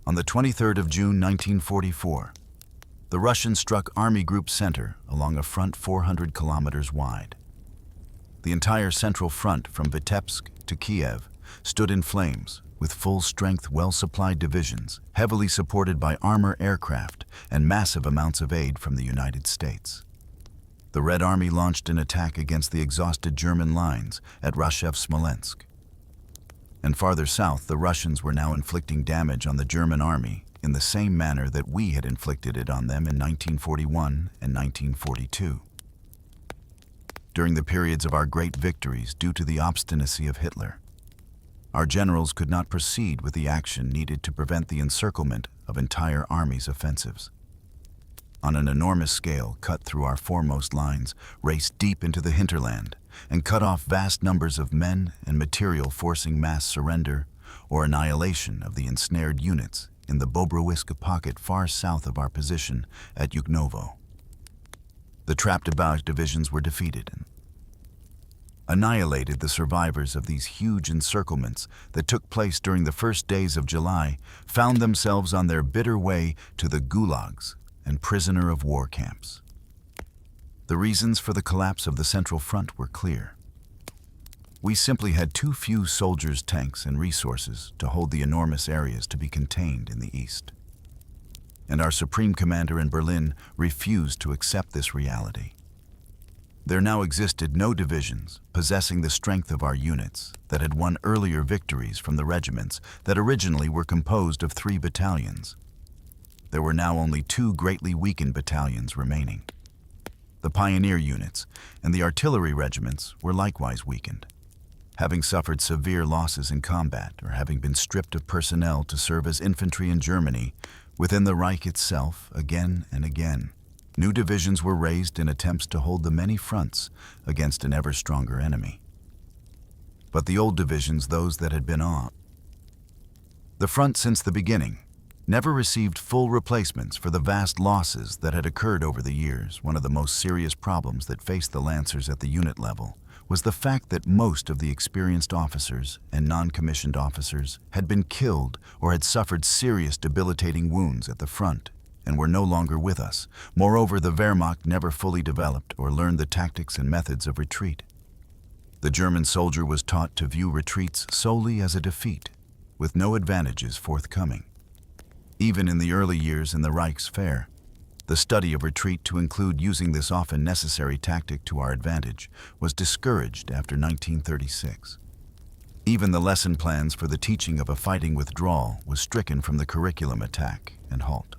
On the 23rd of June 1944, the Russians struck Army Group Center along a front 400 kilometers wide. The entire Central Front from Vitebsk to Kiev stood in flames, with full-strength, well-supplied divisions, heavily supported by armor aircraft and massive amounts of aid from the United States. The Red Army launched an attack against the exhausted German lines at Rashev-Smolensk. And farther south, the Russians were now inflicting damage on the German army in the same manner that we had inflicted it on them in 1941 and 1942. During the periods of our great victories due to the obstinacy of Hitler, our generals could not proceed with the action needed to prevent the encirclement of entire armies' offensives. On an enormous scale, cut through our foremost lines, raced deep into the hinterland, and cut off vast numbers of men and material, forcing mass surrender or annihilation of the ensnared units in the Bobrowiska pocket far south of our position at Yuknovo. The trapped Abauch divisions were defeated and annihilated. The survivors of these huge encirclements that took place during the first days of July found themselves on their bitter way to the gulags and prisoner of war camps. The reasons for the collapse of the Central Front were clear. We simply had too few soldiers, tanks, and resources to hold the enormous areas to be contained in the East. And our Supreme Commander in Berlin refused to accept this reality. There now existed no divisions possessing the strength of our units that had won earlier victories from the regiments that originally were composed of 3 battalions. There were now only 2 greatly weakened battalions remaining. The pioneer units and the artillery regiments were likewise weakened, having suffered severe losses in combat or having been stripped of personnel to serve as infantry in Germany within the Reich itself again and again. New divisions were raised in attempts to hold the many fronts against an ever stronger enemy. But the old divisions, those that had been on the front since the beginning, never received full replacements for the vast losses that had occurred over the years. One of the most serious problems that faced the Lancers at the unit level was the fact that most of the experienced officers and non-commissioned officers had been killed or had suffered serious debilitating wounds at the front and were no longer with us. Moreover, the Wehrmacht never fully developed or learned the tactics and methods of retreat. The German soldier was taught to view retreats solely as a defeat, with no advantages forthcoming. Even in the early years in the Reichswehr, the study of retreat to include using this often necessary tactic to our advantage was discouraged after 1936. Even the lesson plans for the teaching of a fighting withdrawal was stricken from the curriculum. Attack and halt.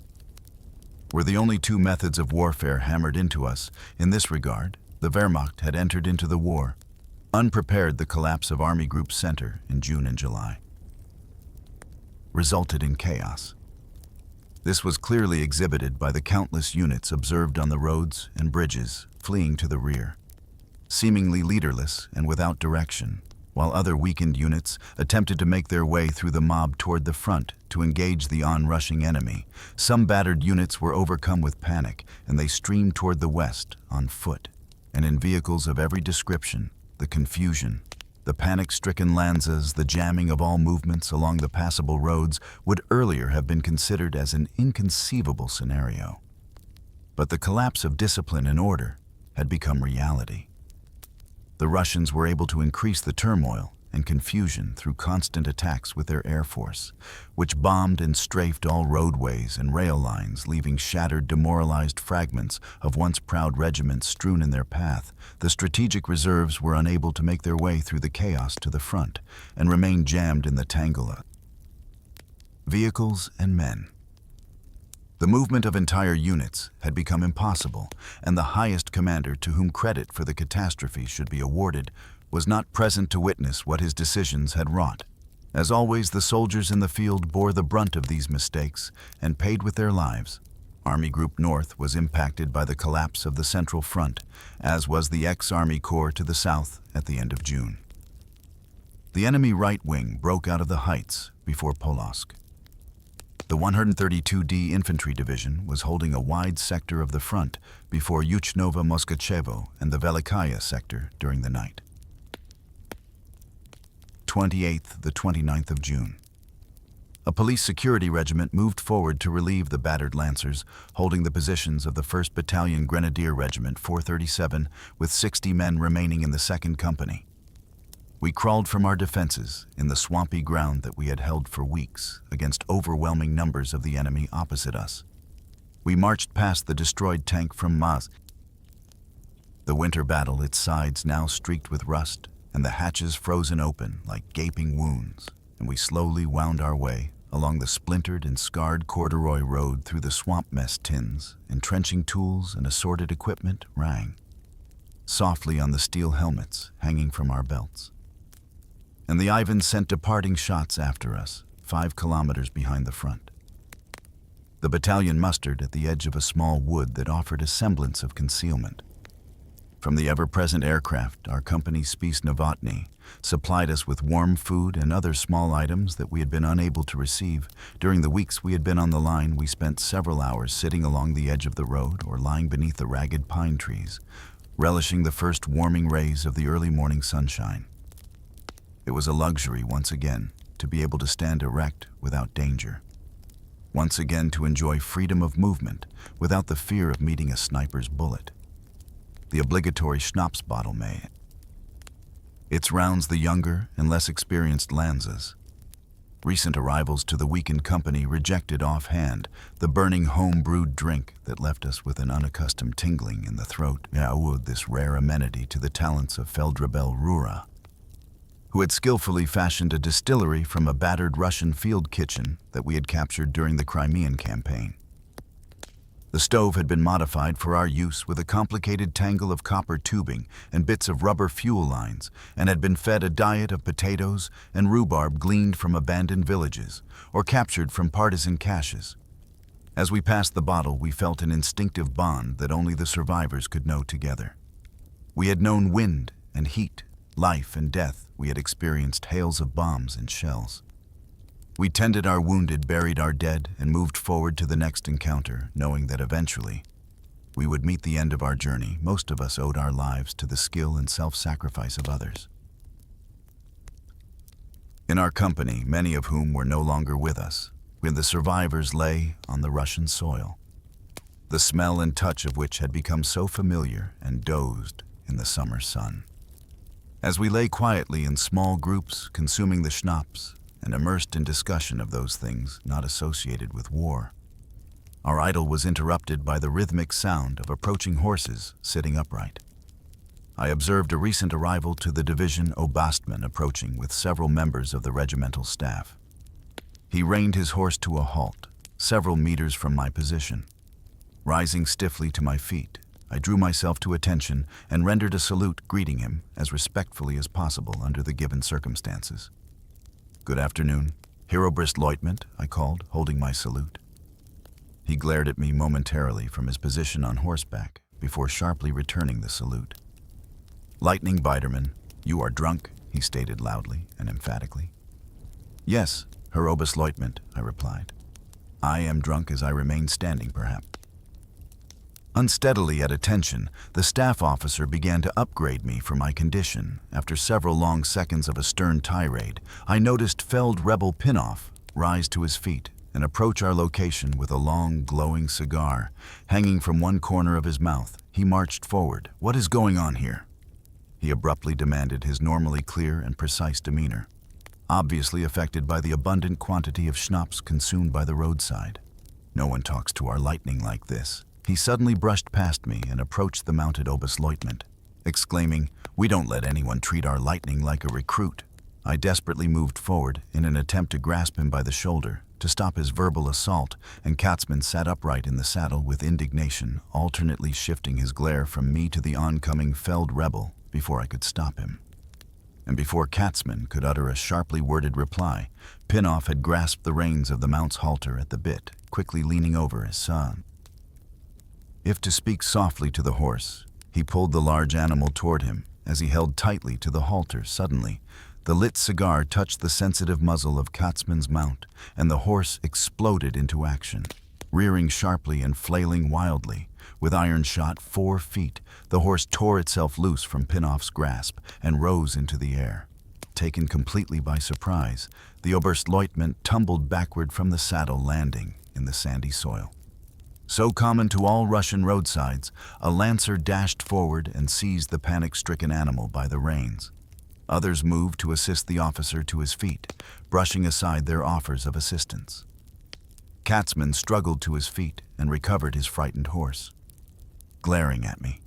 were the only two methods of warfare hammered into us. In this regard, the Wehrmacht had entered into the war, unprepared. The collapse of Army Group Center in June and July resulted in chaos. This was clearly exhibited by the countless units observed on the roads and bridges, fleeing to the rear, seemingly leaderless and without direction, while other weakened units attempted to make their way through the mob toward the front to engage the onrushing enemy. Some battered units were overcome with panic, and they streamed toward the west on foot and in vehicles of every description. The confusion, the panic-stricken lanzas, the jamming of all movements along the passable roads would earlier have been considered as an inconceivable scenario. But the collapse of discipline and order had become reality. The Russians were able to increase the turmoil and confusion through constant attacks with their air force, which bombed and strafed all roadways and rail lines, leaving shattered, demoralized fragments of once proud regiments strewn in their path. The strategic reserves were unable to make their way through the chaos to the front and remained jammed in the tangle of vehicles and men. The movement of entire units had become impossible, and the highest commander to whom credit for the catastrophe should be awarded was not present to witness what his decisions had wrought. As always, the soldiers in the field bore the brunt of these mistakes and paid with their lives. Army Group North was impacted by the collapse of the Central Front, as was the ex-Army Corps to the south at the end of June. The enemy right wing broke out of the heights before Polotsk. The 132d Infantry Division was holding a wide sector of the front before Yuchnovo-Moskachevo and the Velikaya sector during the night. 28th, the 29th of June. A police security regiment moved forward to relieve the battered Lancers, holding the positions of the 1st Battalion Grenadier Regiment 437, with 60 men remaining in the 2nd Company. We crawled from our defenses in the swampy ground that we had held for weeks against overwhelming numbers of the enemy opposite us. We marched past the destroyed tank from Maz. The winter battle, its sides now streaked with rust, and the hatches frozen open like gaping wounds, and we slowly wound our way along the splintered and scarred corduroy road through the swamp mess tins. Entrenching tools and assorted equipment rang softly on the steel helmets hanging from our belts. And the Ivans sent departing shots after us, 5 kilometers behind the front. The battalion mustered at the edge of a small wood that offered a semblance of concealment. From the ever-present aircraft, our company's Spice Novotny supplied us with warm food and other small items that we had been unable to receive. During the weeks we had been on the line, we spent several hours sitting along the edge of the road or lying beneath the ragged pine trees, relishing the first warming rays of the early morning sunshine. It was a luxury once again to be able to stand erect without danger. Once again to enjoy freedom of movement without the fear of meeting a sniper's bullet. The obligatory schnapps bottle may. Its rounds the younger and less experienced Lanzas. Recent arrivals to the weakened company rejected offhand the burning home-brewed drink that left us with an unaccustomed tingling in the throat. Owed this rare amenity to the talents of Feldrabel Rura, who had skillfully fashioned a distillery from a battered Russian field kitchen that we had captured during the Crimean campaign. The stove had been modified for our use with a complicated tangle of copper tubing and bits of rubber fuel lines, and had been fed a diet of potatoes and rhubarb gleaned from abandoned villages or captured from partisan caches. As we passed the bottle, we felt an instinctive bond that only the survivors could know together. We had known wind and heat, life and death. We had experienced hails of bombs and shells. We tended our wounded, buried our dead, and moved forward to the next encounter, knowing that eventually we would meet the end of our journey. Most of us owed our lives to the skill and self-sacrifice of others. In our company, many of whom were no longer with us, when the survivors lay on the Russian soil, the smell and touch of which had become so familiar, and dozed in the summer sun. As we lay quietly in small groups, consuming the schnapps, and immersed in discussion of those things not associated with war, our idyll was interrupted by the rhythmic sound of approaching horses sitting upright. I observed a recent arrival to the division Obastman approaching with several members of the regimental staff. He reined his horse to a halt, several meters from my position. Rising stiffly to my feet, I drew myself to attention and rendered a salute, greeting him as respectfully as possible under the given circumstances. "Good afternoon, Herobrist-Leutnant," I called, holding my salute. He glared at me momentarily from his position on horseback before sharply returning the salute. "Lightning Biderman, you are drunk," he stated loudly and emphatically. "Yes, Herobrist-Leutnant," I replied. "I am drunk as I remain standing, perhaps." Unsteadily at attention, the staff officer began to upgrade me for my condition. After several long seconds of a stern tirade, I noticed felled rebel Pinoff rise to his feet and approach our location with a long, glowing cigar. Hanging from one corner of his mouth, he marched forward. "What is going on here?" he abruptly demanded, his normally clear and precise demeanor, obviously affected by the abundant quantity of schnapps consumed by the roadside. "No one talks to our lightning like this." He suddenly brushed past me and approached the mounted Oberstleutnant, exclaiming, "We don't let anyone treat our lightning like a recruit." I desperately moved forward in an attempt to grasp him by the shoulder, to stop his verbal assault, and Katzman sat upright in the saddle with indignation, alternately shifting his glare from me to the oncoming felled rebel before I could stop him. And before Katzman could utter a sharply worded reply, Pinoff had grasped the reins of the mount's halter at the bit, quickly leaning over his son. If to speak softly to the horse, he pulled the large animal toward him as he held tightly to the halter. Suddenly, the lit cigar touched the sensitive muzzle of Katzman's mount, and the horse exploded into action. Rearing sharply and flailing wildly, with iron shot 4 feet, the horse tore itself loose from Pinoff's grasp and rose into the air. Taken completely by surprise, the Oberstleutnant tumbled backward from the saddle, landing in the sandy soil. So common to all Russian roadsides, a lancer dashed forward and seized the panic-stricken animal by the reins. Others moved to assist the officer to his feet, brushing aside their offers of assistance. Katzman struggled to his feet and recovered his frightened horse, glaring at me.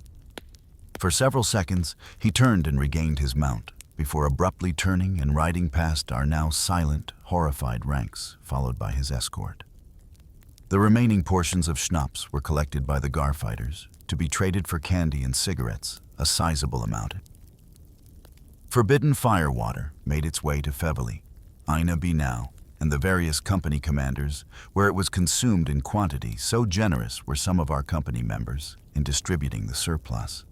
For several seconds, he turned and regained his mount, before abruptly turning and riding past our now silent, horrified ranks, followed by his escort. The remaining portions of schnapps were collected by the Gar fighters to be traded for candy and cigarettes, a sizable amount. Forbidden firewater made its way to Feveli, Ina Binau, and the various company commanders, where it was consumed in quantity. So generous were some of our company members in distributing the surplus,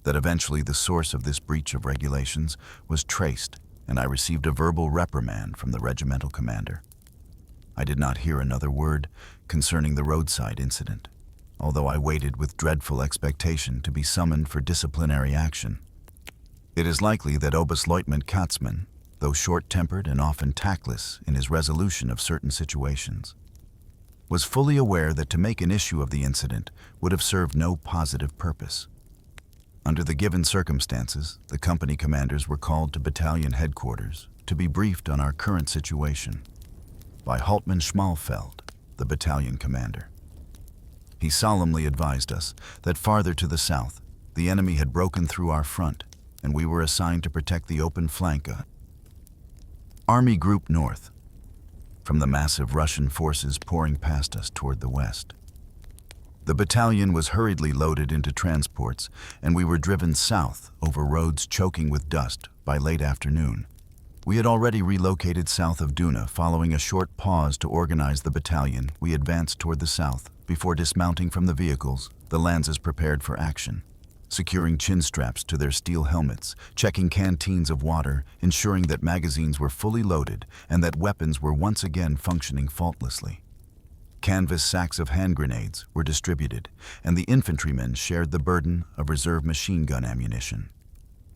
that eventually the source of this breach of regulations was traced, and I received a verbal reprimand from the regimental commander. I did not hear another word concerning the roadside incident, although I waited with dreadful expectation to be summoned for disciplinary action. It is likely that Oberstleutnant Katzman, though short-tempered and often tactless in his resolution of certain situations, was fully aware that to make an issue of the incident would have served no positive purpose. Under the given circumstances, the company commanders were called to battalion headquarters to be briefed on our current situation by Hauptmann Schmalfeld, the battalion commander. He solemnly advised us that farther to the south, the enemy had broken through our front, and we were assigned to protect the open flank of Army Group North from the massive Russian forces pouring past us toward the west. The battalion was hurriedly loaded into transports, and we were driven south over roads choking with dust by late afternoon. We had already relocated south of Duna. Following a short pause to organize the battalion, we advanced toward the south. Before dismounting from the vehicles, the Lancers prepared for action, securing chin straps to their steel helmets, checking canteens of water, ensuring that magazines were fully loaded and that weapons were once again functioning faultlessly. Canvas sacks of hand grenades were distributed, and the infantrymen shared the burden of reserve machine gun ammunition.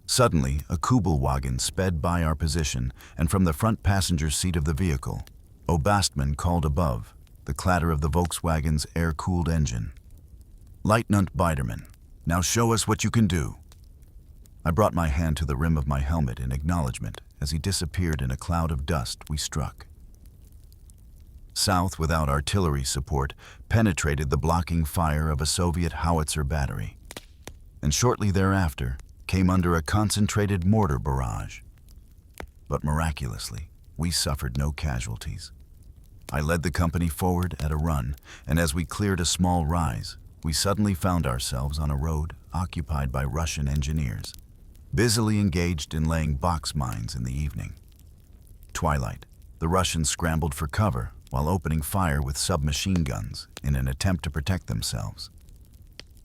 Suddenly, a Kubelwagen sped by our position, and from the front passenger seat of the vehicle, Oberstmann called above the clatter of the Volkswagen's air-cooled engine, "Leutnant Biderman, now show us what you can do." I brought my hand to the rim of my helmet in acknowledgement as he disappeared in a cloud of dust we struck. South, without artillery support, penetrated the blocking fire of a Soviet howitzer battery, and shortly thereafter came under a concentrated mortar barrage. But miraculously, we suffered no casualties. I led the company forward at a run, and as we cleared a small rise, we suddenly found ourselves on a road occupied by Russian engineers, busily engaged in laying box mines in the evening. Twilight, the Russians scrambled for cover while opening fire with submachine guns in an attempt to protect themselves.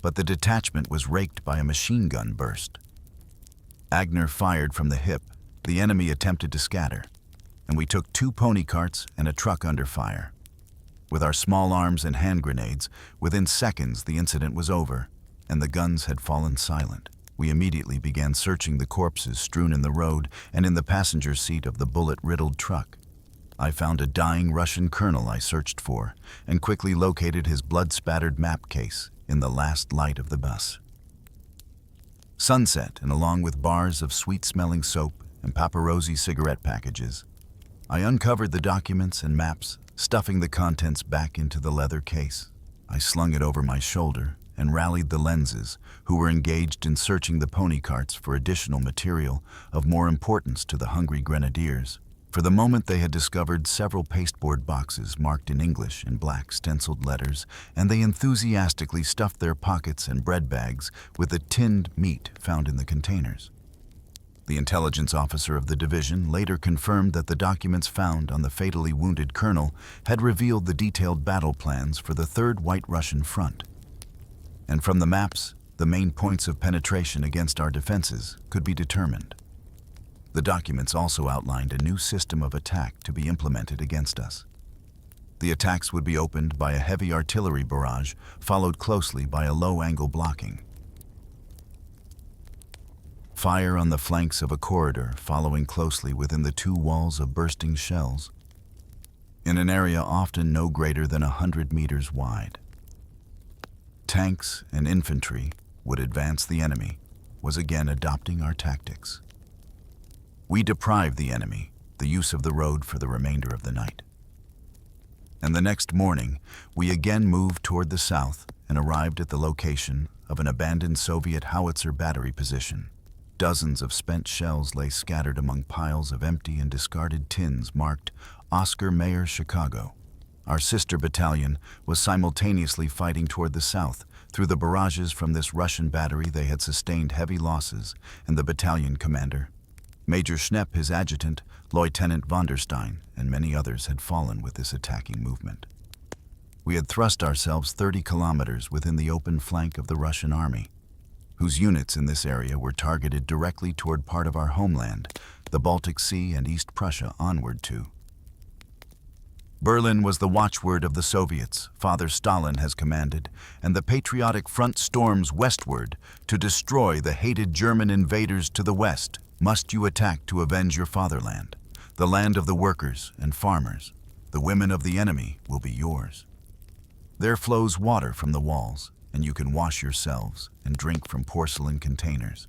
But the detachment was raked by a machine gun burst. Agner fired from the hip. The enemy attempted to scatter, and we took 2 pony carts and a truck under fire. With our small arms and hand grenades, within seconds the incident was over, and the guns had fallen silent. We immediately began searching the corpses strewn in the road and in the passenger seat of the bullet-riddled truck. I found a dying Russian colonel I searched for, and quickly located his blood-spattered map case in the last light of the bus. Sunset, and along with bars of sweet-smelling soap and paparazzi cigarette packages, I uncovered the documents and maps, stuffing the contents back into the leather case. I slung it over my shoulder and rallied the lenses, who were engaged in searching the pony carts for additional material of more importance to the hungry grenadiers. For the moment they had discovered several pasteboard boxes marked in English in black stenciled letters, and they enthusiastically stuffed their pockets and bread bags with the tinned meat found in the containers. The intelligence officer of the division later confirmed that the documents found on the fatally wounded colonel had revealed the detailed battle plans for the Third White Russian Front. And from the maps, the main points of penetration against our defenses could be determined. The documents also outlined a new system of attack to be implemented against us. The attacks would be opened by a heavy artillery barrage, followed closely by a low-angle blocking. Fire on the flanks of a corridor following closely within the 2 walls of bursting shells, in an area often no greater than 100 meters wide. Tanks and infantry would advance the enemy, was again adopting our tactics. We deprived the enemy the use of the road for the remainder of the night. And the next morning, we again moved toward the south and arrived at the location of an abandoned Soviet howitzer battery position. Dozens of spent shells lay scattered among piles of empty and discarded tins marked Oscar Mayer, Chicago. Our sister battalion was simultaneously fighting toward the south. Through the barrages from this Russian battery, they had sustained heavy losses, and the battalion commander, Major Schnepp, his adjutant, Lieutenant von der Stein, and many others had fallen with this attacking movement. We had thrust ourselves 30 kilometers within the open flank of the Russian army, whose units in this area were targeted directly toward part of our homeland, the Baltic Sea and East Prussia onward to. Berlin was the watchword of the Soviets, Father Stalin has commanded, and the patriotic front storms westward to destroy the hated German invaders to the west. Must you attack to avenge your fatherland, the land of the workers and farmers. The women of the enemy will be yours. There flows water from the walls, and you can wash yourselves and drink from porcelain containers.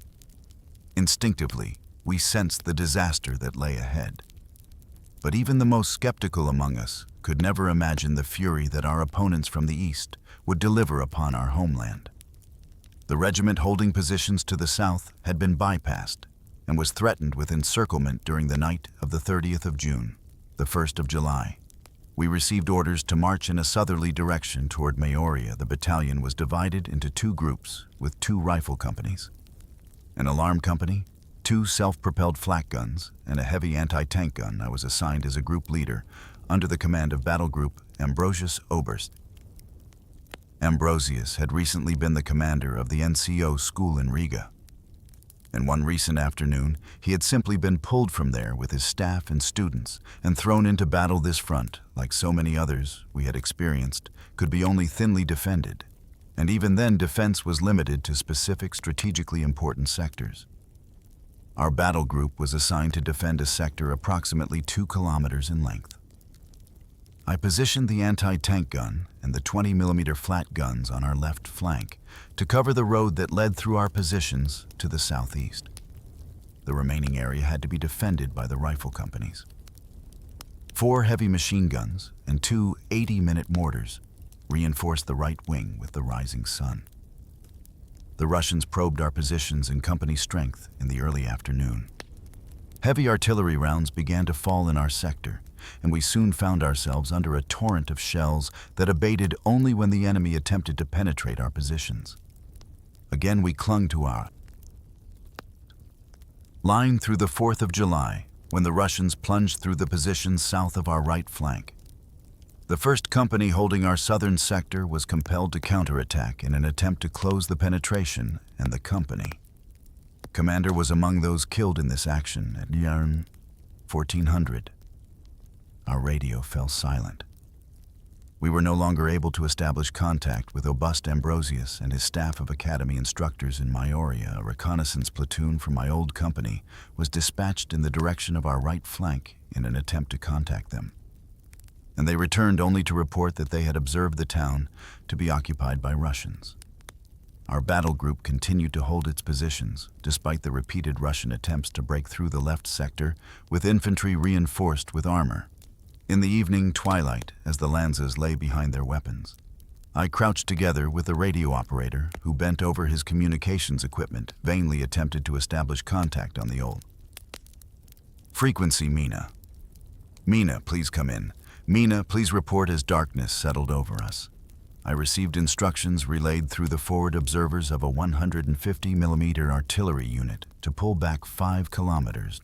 Instinctively, we sensed the disaster that lay ahead. But even the most skeptical among us could never imagine the fury that our opponents from the east would deliver upon our homeland. The regiment holding positions to the south had been bypassed and was threatened with encirclement during the night of the 30th of June, the 1st of July. We received orders to march in a southerly direction toward Mayoria. The battalion was divided into 2 groups with 2 rifle companies, an alarm company, 2 self-propelled flak guns, and a heavy anti-tank gun. I was assigned as a group leader under the command of Battle Group Ambrosius Oberst. Ambrosius had recently been the commander of the NCO school in Riga. And one recent afternoon, he had simply been pulled from there with his staff and students and thrown into battle. This front, like so many others we had experienced, could be only thinly defended, and even then defense was limited to specific strategically important sectors. Our battle group was assigned to defend a sector approximately 2 kilometers in length. I positioned the anti-tank gun and the 20mm flat guns on our left flank to cover the road that led through our positions to the southeast. The remaining area had to be defended by the rifle companies. 4 heavy machine guns and 2 80-minute mortars reinforced the right wing with the rising sun. The Russians probed our positions in company strength in the early afternoon. Heavy artillery rounds began to fall in our sector, and we soon found ourselves under a torrent of shells that abated only when the enemy attempted to penetrate our positions. Again, we clung to our line through the 4th of July, when the Russians plunged through the positions south of our right flank. The 1st Company holding our southern sector was compelled to counterattack in an attempt to close the penetration, and the company commander was among those killed in this action at 1400. Our radio fell silent. We were no longer able to establish contact with Obust Ambrosius and his staff of academy instructors in Myoria. A reconnaissance platoon from my old company was dispatched in the direction of our right flank in an attempt to contact them, and they returned only to report that they had observed the town to be occupied by Russians. Our battle group continued to hold its positions, despite the repeated Russian attempts to break through the left sector, with infantry reinforced with armor. In the evening twilight, as the Lancers lay behind their weapons, I crouched together with the radio operator, who bent over his communications equipment, vainly attempted to establish contact on the old frequency. Mina. Mina, please come in. Mina, please report as darkness settled over us. I received instructions relayed through the forward observers of a 150mm artillery unit to pull back 5 kilometers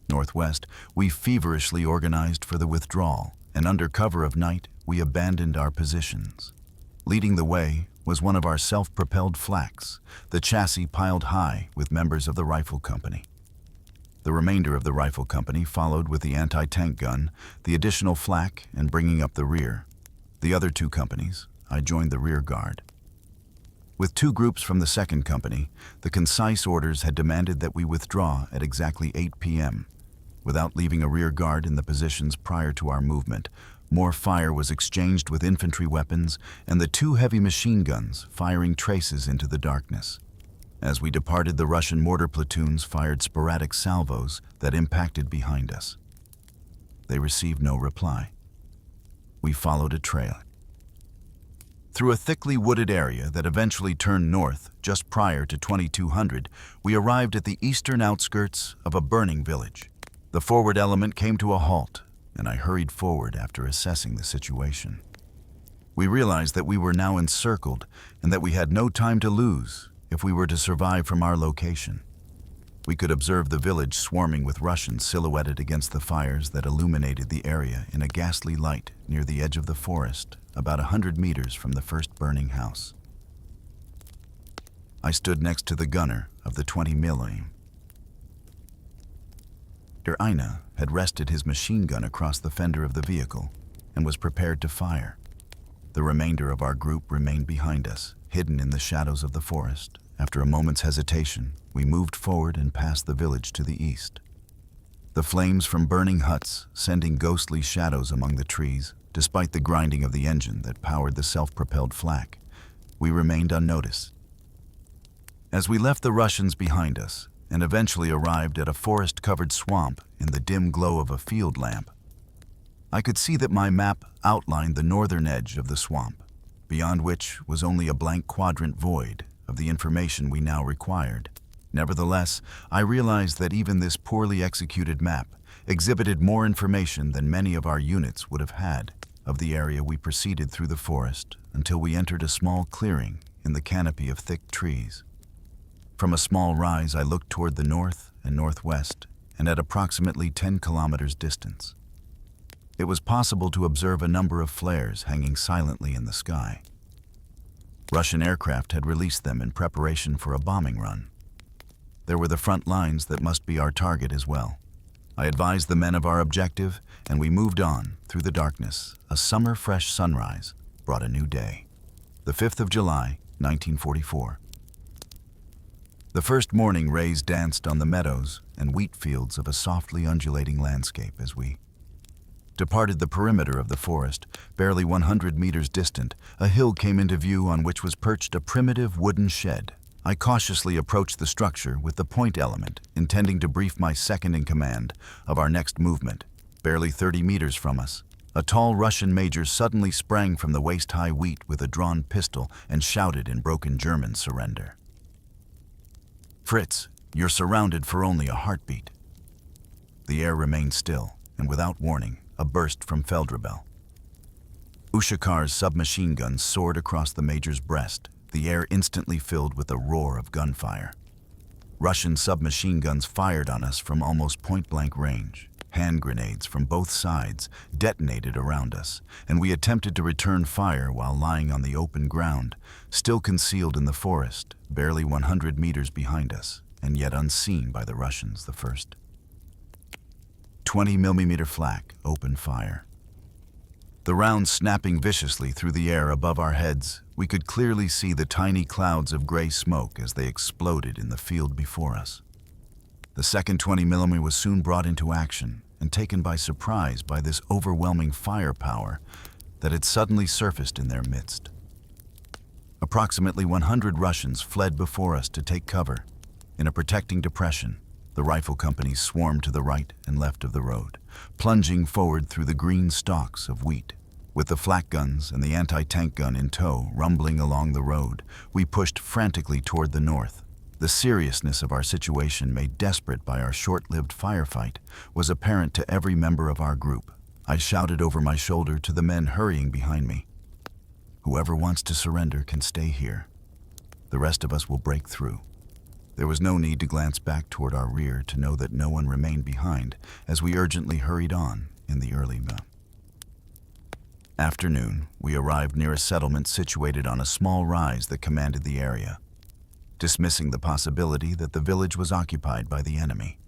northwest. We feverishly organized for the withdrawal, and under cover of night, we abandoned our positions. Leading the way was one of our self-propelled flaks, the chassis piled high with members of the rifle company. The remainder of the rifle company followed with the anti-tank gun, the additional flak, and bringing up the rear. The other 2 companies, I joined the rear guard. With 2 groups from the 2nd Company, the concise orders had demanded that we withdraw at exactly 8 p.m. Without leaving a rear guard in the positions prior to our movement, more fire was exchanged with infantry weapons and the 2 heavy machine guns firing traces into the darkness. As we departed, the Russian mortar platoons fired sporadic salvos that impacted behind us. They received no reply. We followed a trail through a thickly wooded area that eventually turned north. Just prior to 2200, we arrived at the eastern outskirts of a burning village. The forward element came to a halt, and I hurried forward after assessing the situation. We realized that we were now encircled and that we had no time to lose if we were to survive from our location. We could observe the village swarming with Russians silhouetted against the fires that illuminated the area in a ghastly light near the edge of the forest, about 100 meters from the first burning house. I stood next to the gunner of the 20mm. Ina had rested his machine gun across the fender of the vehicle and was prepared to fire. The remainder of our group remained behind us, hidden in the shadows of the forest. After a moment's hesitation, we moved forward and passed the village to the east. The flames from burning huts sending ghostly shadows among the trees, despite the grinding of the engine that powered the self-propelled flak. We remained unnoticed. As we left the Russians behind us and eventually arrived at a forest-covered swamp in the dim glow of a field lamp, I could see that my map outlined the northern edge of the swamp, beyond which was only a blank quadrant void of the information we now required. Nevertheless, I realized that even this poorly executed map exhibited more information than many of our units would have had of the area. We proceeded through the forest until we entered a small clearing in the canopy of thick trees. From a small rise, I looked toward the north and northwest, and at approximately 10 kilometers distance, it was possible to observe a number of flares hanging silently in the sky. Russian aircraft had released them in preparation for a bombing run. There were the front lines that must be our target as well. I advised the men of our objective, and we moved on through the darkness. A summer fresh sunrise brought a new day. The 5th of July, 1944. The first morning rays danced on the meadows and wheat fields of a softly undulating landscape as we departed the perimeter of the forest. Barely 100 meters distant, a hill came into view on which was perched a primitive wooden shed. I cautiously approached the structure with the point element, intending to brief my second-in-command of our next movement. Barely 30 meters from us, a tall Russian major suddenly sprang from the waist-high wheat with a drawn pistol and shouted in broken German, "Surrender. Fritz, you're surrounded for only a heartbeat." The air remained still, and without warning, a burst from Feldrebel. Ushakar's submachine gun soared across the major's breast, the air instantly filled with a roar of gunfire. Russian submachine guns fired on us from almost point-blank range. Hand grenades from both sides detonated around us, and we attempted to return fire while lying on the open ground, still concealed in the forest, barely 100 meters behind us, and yet unseen by the Russians the first. 20mm flak, open fire. The rounds snapping viciously through the air above our heads, we could clearly see the tiny clouds of gray smoke as they exploded in the field before us. The second 20mm was soon brought into action and taken by surprise by this overwhelming firepower that had suddenly surfaced in their midst. Approximately 100 Russians fled before us to take cover. In a protecting depression, the rifle companies swarmed to the right and left of the road, plunging forward through the green stalks of wheat. With the flak guns and the anti-tank gun in tow rumbling along the road, we pushed frantically toward the north. The seriousness of our situation, made desperate by our short-lived firefight, was apparent to every member of our group. I shouted over my shoulder to the men hurrying behind me. "Whoever wants to surrender can stay here. The rest of us will break through." There was no need to glance back toward our rear to know that no one remained behind as we urgently hurried on in the early afternoon. We arrived near a settlement situated on a small rise that commanded the area, dismissing the possibility that the village was occupied by the enemy.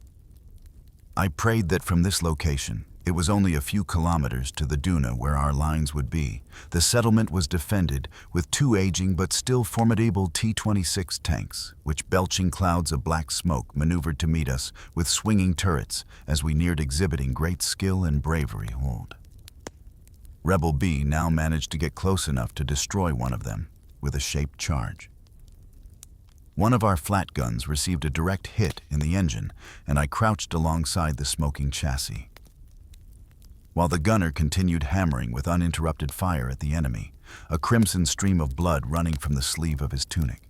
I prayed that from this location, it was only a few kilometers to the Duna where our lines would be. The settlement was defended with 2 aging but still formidable T-26 tanks, which belching clouds of black smoke maneuvered to meet us with swinging turrets as we neared, exhibiting great skill and bravery. Rebel B now managed to get close enough to destroy one of them with a shaped charge. One of our flat guns received a direct hit in the engine, and I crouched alongside the smoking chassis, while the gunner continued hammering with uninterrupted fire at the enemy, a crimson stream of blood running from the sleeve of his tunic.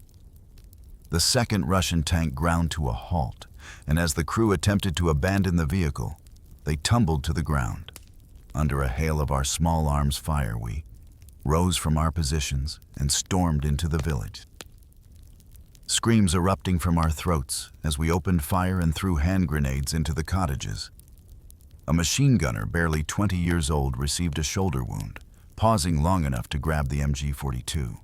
The second Russian tank ground to a halt, and as the crew attempted to abandon the vehicle, they tumbled to the ground. Under a hail of our small arms fire, we rose from our positions and stormed into the village, screams erupting from our throats as we opened fire and threw hand grenades into the cottages. A machine gunner, barely 20 years old, received a shoulder wound, pausing long enough to grab the MG-42.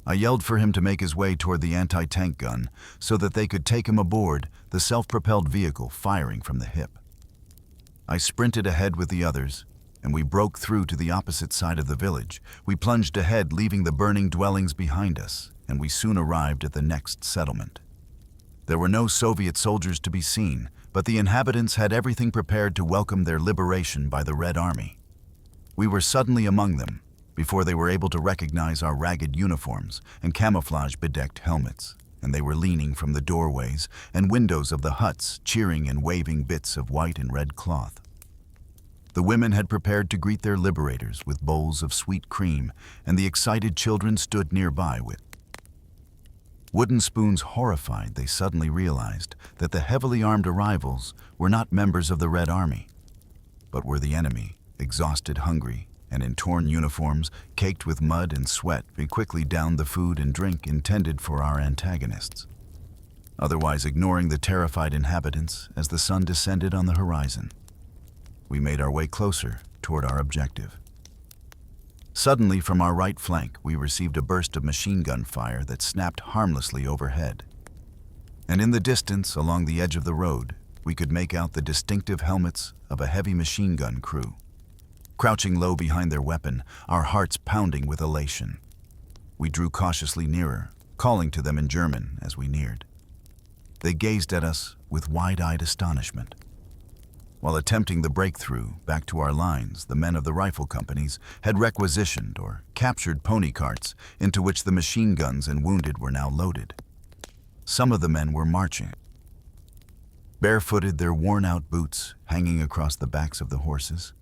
I yelled for him to make his way toward the anti-tank gun so that they could take him aboard the self-propelled vehicle firing from the hip. I sprinted ahead with the others, and we broke through to the opposite side of the village. We plunged ahead, leaving the burning dwellings behind us, and we soon arrived at the next settlement. There were no Soviet soldiers to be seen, but the inhabitants had everything prepared to welcome their liberation by the Red Army. We were suddenly among them, before they were able to recognize our ragged uniforms and camouflage-bedecked helmets, and they were leaning from the doorways and windows of the huts, cheering and waving bits of white and red cloth. The women had prepared to greet their liberators with bowls of sweet cream, and the excited children stood nearby with wooden spoons. Horrified, they suddenly realized that the heavily armed arrivals were not members of the Red Army, but were the enemy, exhausted, hungry, and in torn uniforms, caked with mud and sweat. We quickly downed the food and drink intended for our antagonists, otherwise ignoring the terrified inhabitants as the sun descended on the horizon. We made our way closer toward our objective. Suddenly, from our right flank, we received a burst of machine gun fire that snapped harmlessly overhead. And in the distance, along the edge of the road, we could make out the distinctive helmets of a heavy machine gun crew, crouching low behind their weapon, our hearts pounding with elation. We drew cautiously nearer, calling to them in German as we neared. They gazed at us with wide-eyed astonishment. While attempting the breakthrough back to our lines, the men of the rifle companies had requisitioned or captured pony carts into which the machine guns and wounded were now loaded. Some of the men were marching, barefooted, their worn-out boots hanging across the backs of the horses.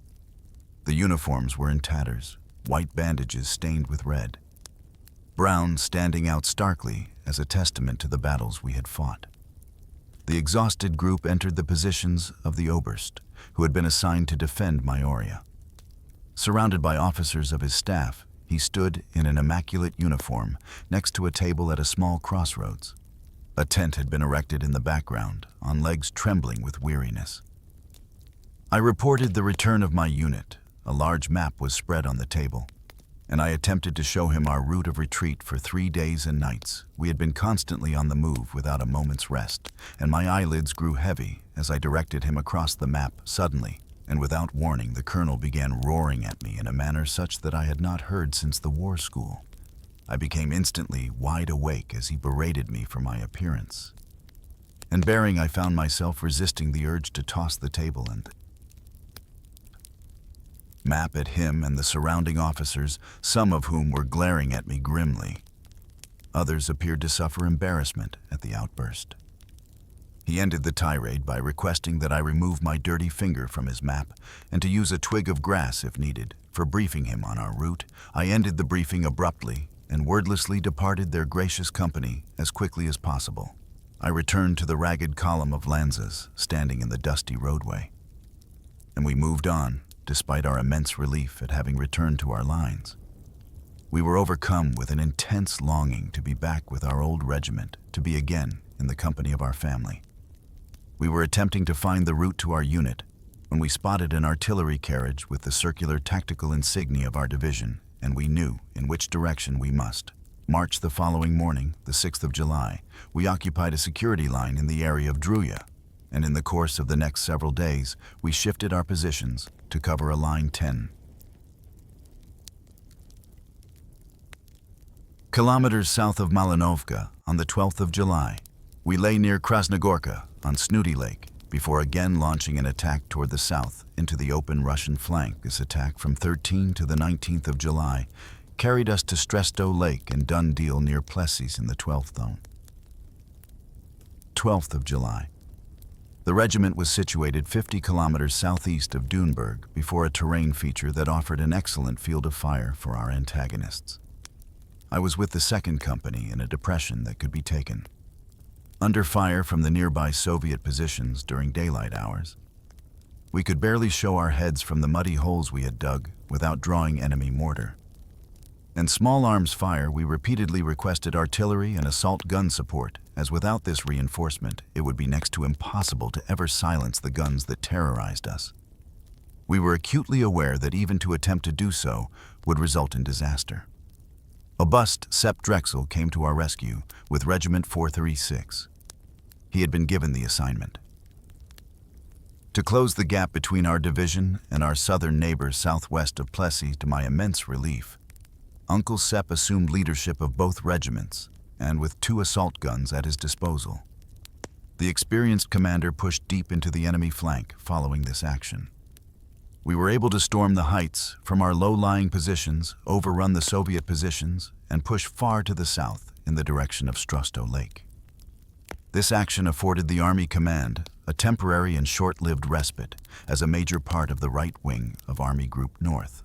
The uniforms were in tatters, white bandages stained with red, brown standing out starkly as a testament to the battles we had fought. The exhausted group entered the positions of the Oberst, who had been assigned to defend Maioria. Surrounded by officers of his staff, he stood in an immaculate uniform next to a table at a small crossroads. A tent had been erected in the background, on legs trembling with weariness. I reported the return of my unit. A large map was spread on the table, and I attempted to show him our route of retreat for 3 days and nights. We had been constantly on the move without a moment's rest, and my eyelids grew heavy as I directed him across the map. Suddenly, and without warning, the colonel began roaring at me in a manner such that I had not heard since the war school. I became instantly wide awake as he berated me for my appearance. And bearing, I found myself resisting the urge to toss the table and map at him and the surrounding officers, some of whom were glaring at me grimly. Others appeared to suffer embarrassment at the outburst. He ended the tirade by requesting that I remove my dirty finger from his map and to use a twig of grass if needed. For briefing him on our route, I ended the briefing abruptly and wordlessly departed their gracious company as quickly as possible. I returned to the ragged column of lanzas standing in the dusty roadway, and we moved on, despite our immense relief at having returned to our lines. We were overcome with an intense longing to be back with our old regiment, to be again in the company of our family. We were attempting to find the route to our unit when we spotted an artillery carriage with the circular tactical insignia of our division, and we knew in which direction we must march. The following morning, the 6th of July, we occupied a security line in the area of Druya, and in the course of the next several days, we shifted our positions to cover a line 10 kilometers south of Malinovka. On the 12th of July, we lay near Krasnogorka on Snooty Lake before again launching an attack toward the south into the open Russian flank. This attack from 13th to the 19th of July carried us to Stresto Lake and Done Deal near Plessis in the 12th zone. 12th of July. The regiment was situated 50 kilometers southeast of Duneburg before a terrain feature that offered an excellent field of fire for our antagonists. I was with the 2nd Company in a depression that could be taken. Under fire from the nearby Soviet positions during daylight hours, we could barely show our heads from the muddy holes we had dug without drawing enemy mortar. And small arms fire, we repeatedly requested artillery and assault gun support, as without this reinforcement, it would be next to impossible to ever silence the guns that terrorized us. We were acutely aware that even to attempt to do so would result in disaster. August Sepp Drexel came to our rescue with Regiment 436. He had been given the assignment to close the gap between our division and our southern neighbors southwest of Plessy. To my immense relief, Uncle Sepp assumed leadership of both regiments, and with 2 assault guns at his disposal. The experienced commander pushed deep into the enemy flank following this action. We were able to storm the heights from our low-lying positions, overrun the Soviet positions, and push far to the south in the direction of Stresto Lake. This action afforded the Army Command a temporary and short-lived respite as a major part of the right wing of Army Group North,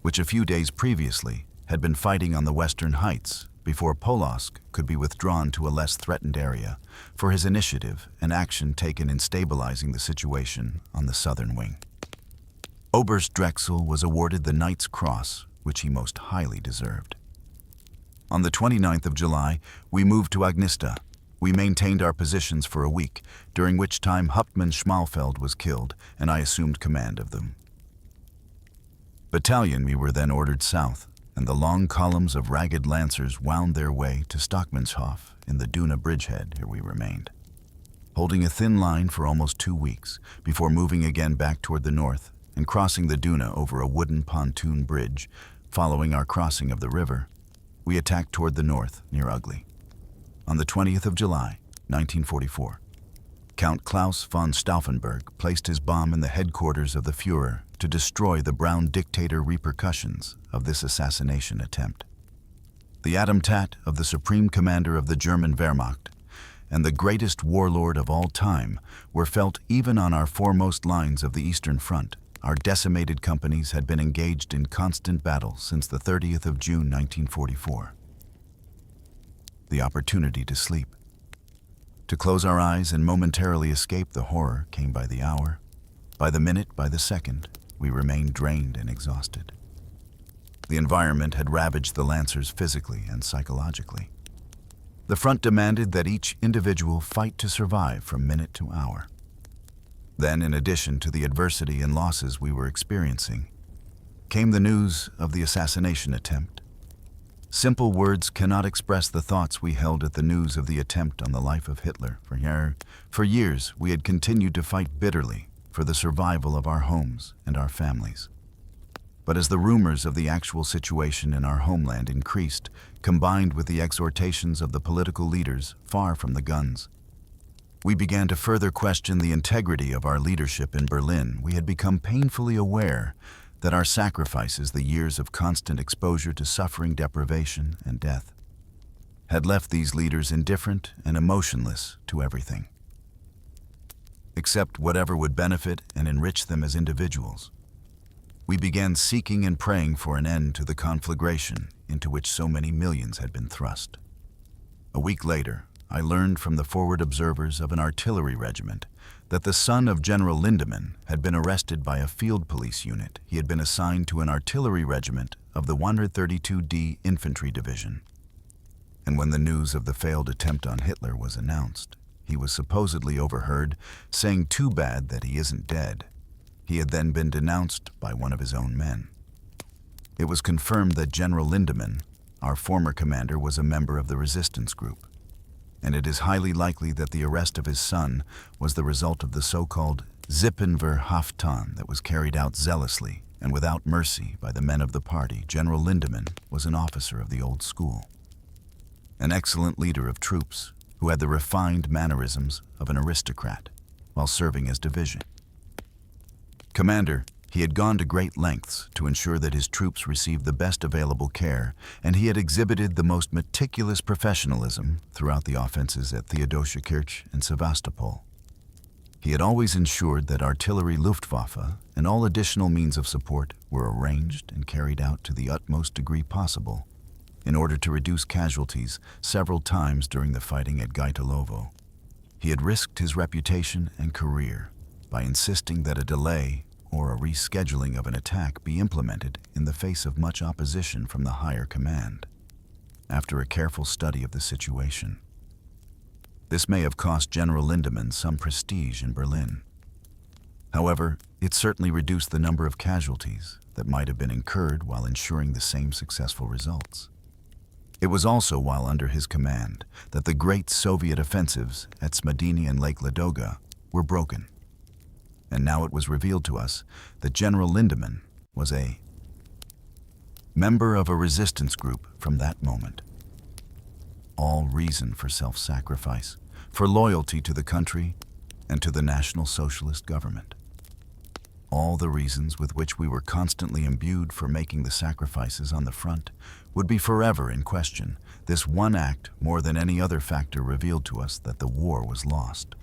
which a few days previously had been fighting on the western heights before Polosk could be withdrawn to a less threatened area for his initiative and action taken in stabilizing the situation on the southern wing. Oberst Drexel was awarded the Knight's Cross, which he most highly deserved. On the 29th of July, we moved to Agnista. We maintained our positions for a week, during which time Hauptmann Schmalfeld was killed, and I assumed command of them. Battalion, we were then ordered south, and the long columns of ragged lancers wound their way to Stockmannshof in the Duna bridgehead. Here we remained, holding a thin line for almost 2 weeks before moving again back toward the north and crossing the Duna over a wooden pontoon bridge. Following our crossing of the river, we attacked toward the north near Ugly. On the 20th of July, 1944, Count Klaus von Stauffenberg placed his bomb in the headquarters of the Führer to destroy the brown dictator. Repercussions of this assassination attempt, the attentat of the supreme commander of the German Wehrmacht and the greatest warlord of all time, were felt even on our foremost lines of the Eastern Front. Our decimated companies had been engaged in constant battle since the 30th of June 1944. The opportunity to sleep, to close our eyes and momentarily escape the horror, came by the hour. By the minute, by the second, we remained drained and exhausted. The environment had ravaged the Lancers physically and psychologically. The front demanded that each individual fight to survive from minute to hour. Then, in addition to the adversity and losses we were experiencing, came the news of the assassination attempt. Simple words cannot express the thoughts we held at the news of the attempt on the life of Hitler. For years, we had continued to fight bitterly for the survival of our homes and our families. But as the rumors of the actual situation in our homeland increased, combined with the exhortations of the political leaders far from the guns, we began to further question the integrity of our leadership in Berlin. We had become painfully aware that our sacrifices, the years of constant exposure to suffering, deprivation, and death, had left these leaders indifferent and emotionless to everything, except whatever would benefit and enrich them as individuals. We began seeking and praying for an end to the conflagration into which so many millions had been thrust. A week later, I learned from the forward observers of an artillery regiment that the son of General Lindemann had been arrested by a field police unit. He had been assigned to an artillery regiment of the 132d Infantry Division. And when the news of the failed attempt on Hitler was announced, he was supposedly overheard saying, "Too bad that he isn't dead." He had then been denounced by one of his own men. It was confirmed that General Lindemann, our former commander, was a member of the resistance group, and it is highly likely that the arrest of his son was the result of the so-called Sippenverhaftung that was carried out zealously and without mercy by the men of the party. General Lindemann was an officer of the old school, an excellent leader of troops who had the refined mannerisms of an aristocrat while serving as division commander. He had gone to great lengths to ensure that his troops received the best available care, and he had exhibited the most meticulous professionalism throughout the offenses at Theodosia-Kirch and Sevastopol. He had always ensured that artillery, Luftwaffe, and all additional means of support were arranged and carried out to the utmost degree possible in order to reduce casualties several times during the fighting at Gaitalovo. He had risked his reputation and career by insisting that a delay or a rescheduling of an attack be implemented in the face of much opposition from the higher command. After a careful study of the situation, this may have cost General Lindemann some prestige in Berlin. However, it certainly reduced the number of casualties that might have been incurred while ensuring the same successful results. It was also while under his command that the great Soviet offensives at Smedini and Lake Ladoga were broken. And now it was revealed to us that General Lindemann was a member of a resistance group from that moment. All reason for self-sacrifice, for loyalty to the country and to the National Socialist government. All the reasons with which we were constantly imbued for making the sacrifices on the front would be forever in question. This one act, more than any other factor, revealed to us that the war was lost.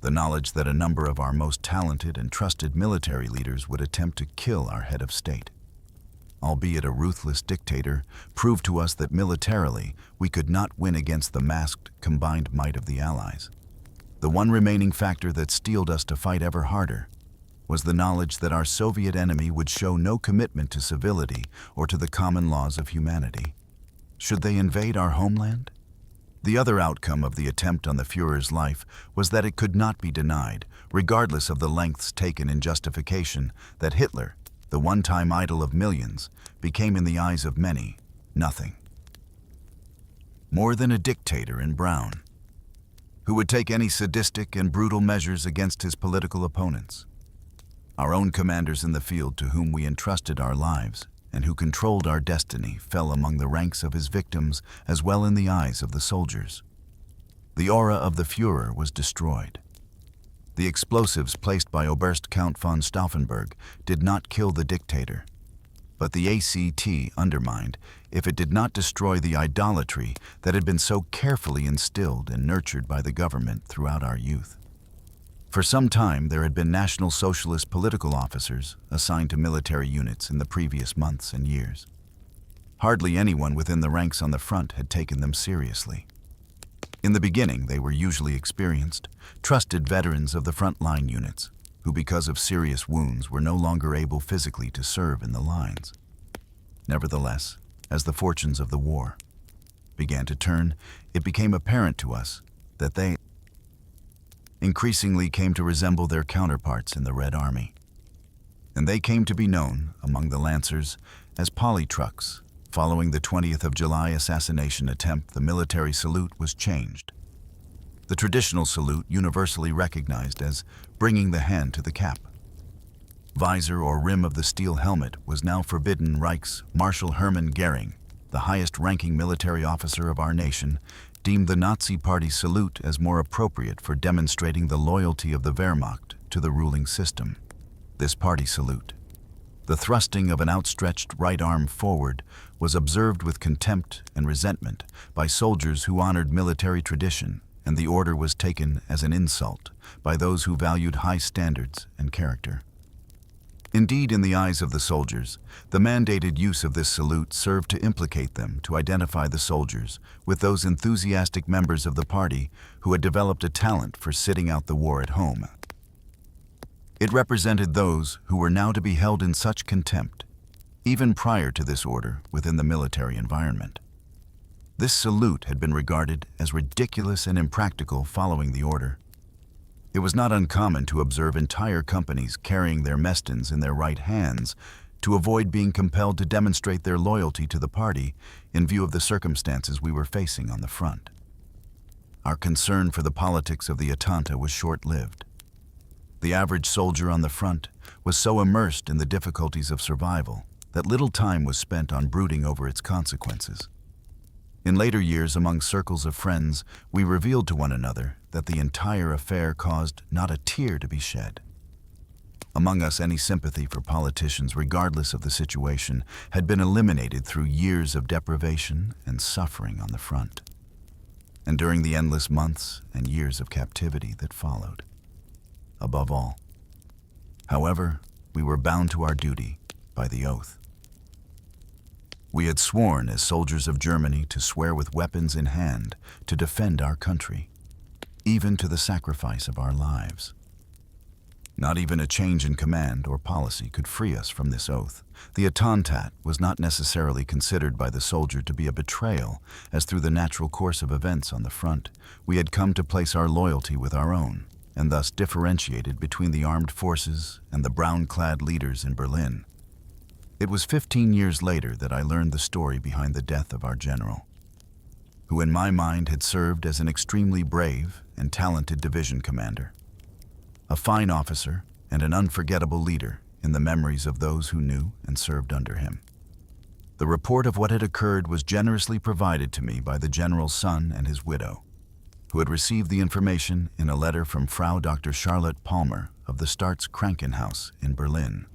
The knowledge that a number of our most talented and trusted military leaders would attempt to kill our head of state, albeit a ruthless dictator, proved to us that militarily we could not win against the masked, combined might of the Allies. The one remaining factor that steeled us to fight ever harder was the knowledge that our Soviet enemy would show no commitment to civility or to the common laws of humanity. Should they invade our homeland? The other outcome of the attempt on the Führer's life was that it could not be denied, regardless of the lengths taken in justification, that Hitler, the one-time idol of millions, became in the eyes of many nothing more than a dictator in brown, who would take any sadistic and brutal measures against his political opponents. Our own commanders in the field, to whom we entrusted our lives and who controlled our destiny, fell among the ranks of his victims as well in the eyes of the soldiers. The aura of the Führer was destroyed. The explosives placed by Oberst Count von Stauffenberg did not kill the dictator, but the ACT undermined, if it did not destroy, the idolatry that had been so carefully instilled and nurtured by the government throughout our youth. For some time, there had been National Socialist political officers assigned to military units in the previous months and years. Hardly anyone within the ranks on the front had taken them seriously. In the beginning, they were usually experienced, trusted veterans of the frontline units, who because of serious wounds were no longer able physically to serve in the lines. Nevertheless, as the fortunes of the war began to turn, it became apparent to us that they increasingly came to resemble their counterparts in the Red Army. And they came to be known, among the Lancers, as polytrucks. Following the 20th of July assassination attempt, the military salute was changed. The traditional salute, universally recognized as bringing the hand to the cap. Visor or rim of the steel helmet was now forbidden. Reichsmarschall Hermann Goering, the highest-ranking military officer of our nation, deemed the Nazi Party salute as more appropriate for demonstrating the loyalty of the Wehrmacht to the ruling system. This party salute, the thrusting of an outstretched right arm forward, was observed with contempt and resentment by soldiers who honored military tradition, and the order was taken as an insult by those who valued high standards and character. Indeed, in the eyes of the soldiers, the mandated use of this salute served to implicate them, to identify the soldiers with those enthusiastic members of the party who had developed a talent for sitting out the war at home. It represented those who were now to be held in such contempt, even prior to this order within the military environment. This salute had been regarded as ridiculous and impractical following the order. It was not uncommon to observe entire companies carrying their mestins in their right hands to avoid being compelled to demonstrate their loyalty to the party in view of the circumstances we were facing on the front. Our concern for the politics of the Entente was short-lived. The average soldier on the front was so immersed in the difficulties of survival that little time was spent on brooding over its consequences. In later years, among circles of friends, we revealed to one another that the entire affair caused not a tear to be shed. Among us, any sympathy for politicians, regardless of the situation, had been eliminated through years of deprivation and suffering on the front, and during the endless months and years of captivity that followed. Above all, however, we were bound to our duty by the oath. We had sworn as soldiers of Germany to swear with weapons in hand to defend our country, even to the sacrifice of our lives. Not even a change in command or policy could free us from this oath. The Attentat was not necessarily considered by the soldier to be a betrayal, as through the natural course of events on the front, we had come to place our loyalty with our own, and thus differentiated between the armed forces and the brown-clad leaders in Berlin. It was 15 years later that I learned the story behind the death of our general, who in my mind had served as an extremely brave and talented division commander, a fine officer and an unforgettable leader in the memories of those who knew and served under him. The report of what had occurred was generously provided to me by the general's son and his widow, who had received the information in a letter from Frau Dr. Charlotte Palmer of the Starz Krankenhaus in Berlin.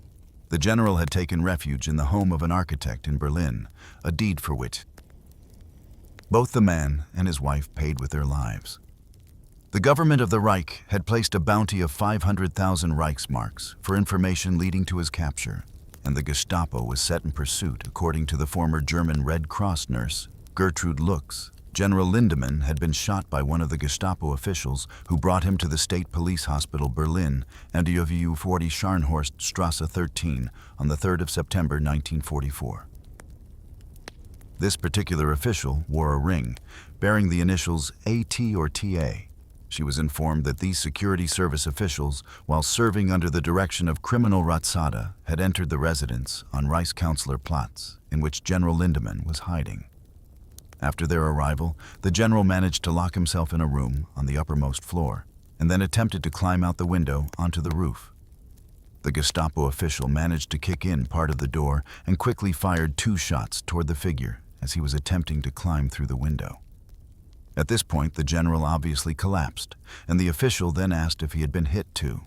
The general had taken refuge in the home of an architect in Berlin, a deed for which both the man and his wife paid with their lives. The government of the Reich had placed a bounty of 500,000 Reichsmarks for information leading to his capture, and the Gestapo was set in pursuit. According to the former German Red Cross nurse, Gertrude Lux, General Lindemann had been shot by one of the Gestapo officials who brought him to the State Police Hospital Berlin and UVU 40 Scharnhorst Strasse 13 on the 3rd of September 1944. This particular official wore a ring bearing the initials AT or TA. She was informed that these security service officials, while serving under the direction of Criminal Ratsada, had entered the residence on Reichskanzlerplatz in which General Lindemann was hiding. After their arrival, the general managed to lock himself in a room on the uppermost floor and then attempted to climb out the window onto the roof. The Gestapo official managed to kick in part of the door and quickly fired 2 shots toward the figure as he was attempting to climb through the window. At this point, the general obviously collapsed, and the official then asked if he had been hit too,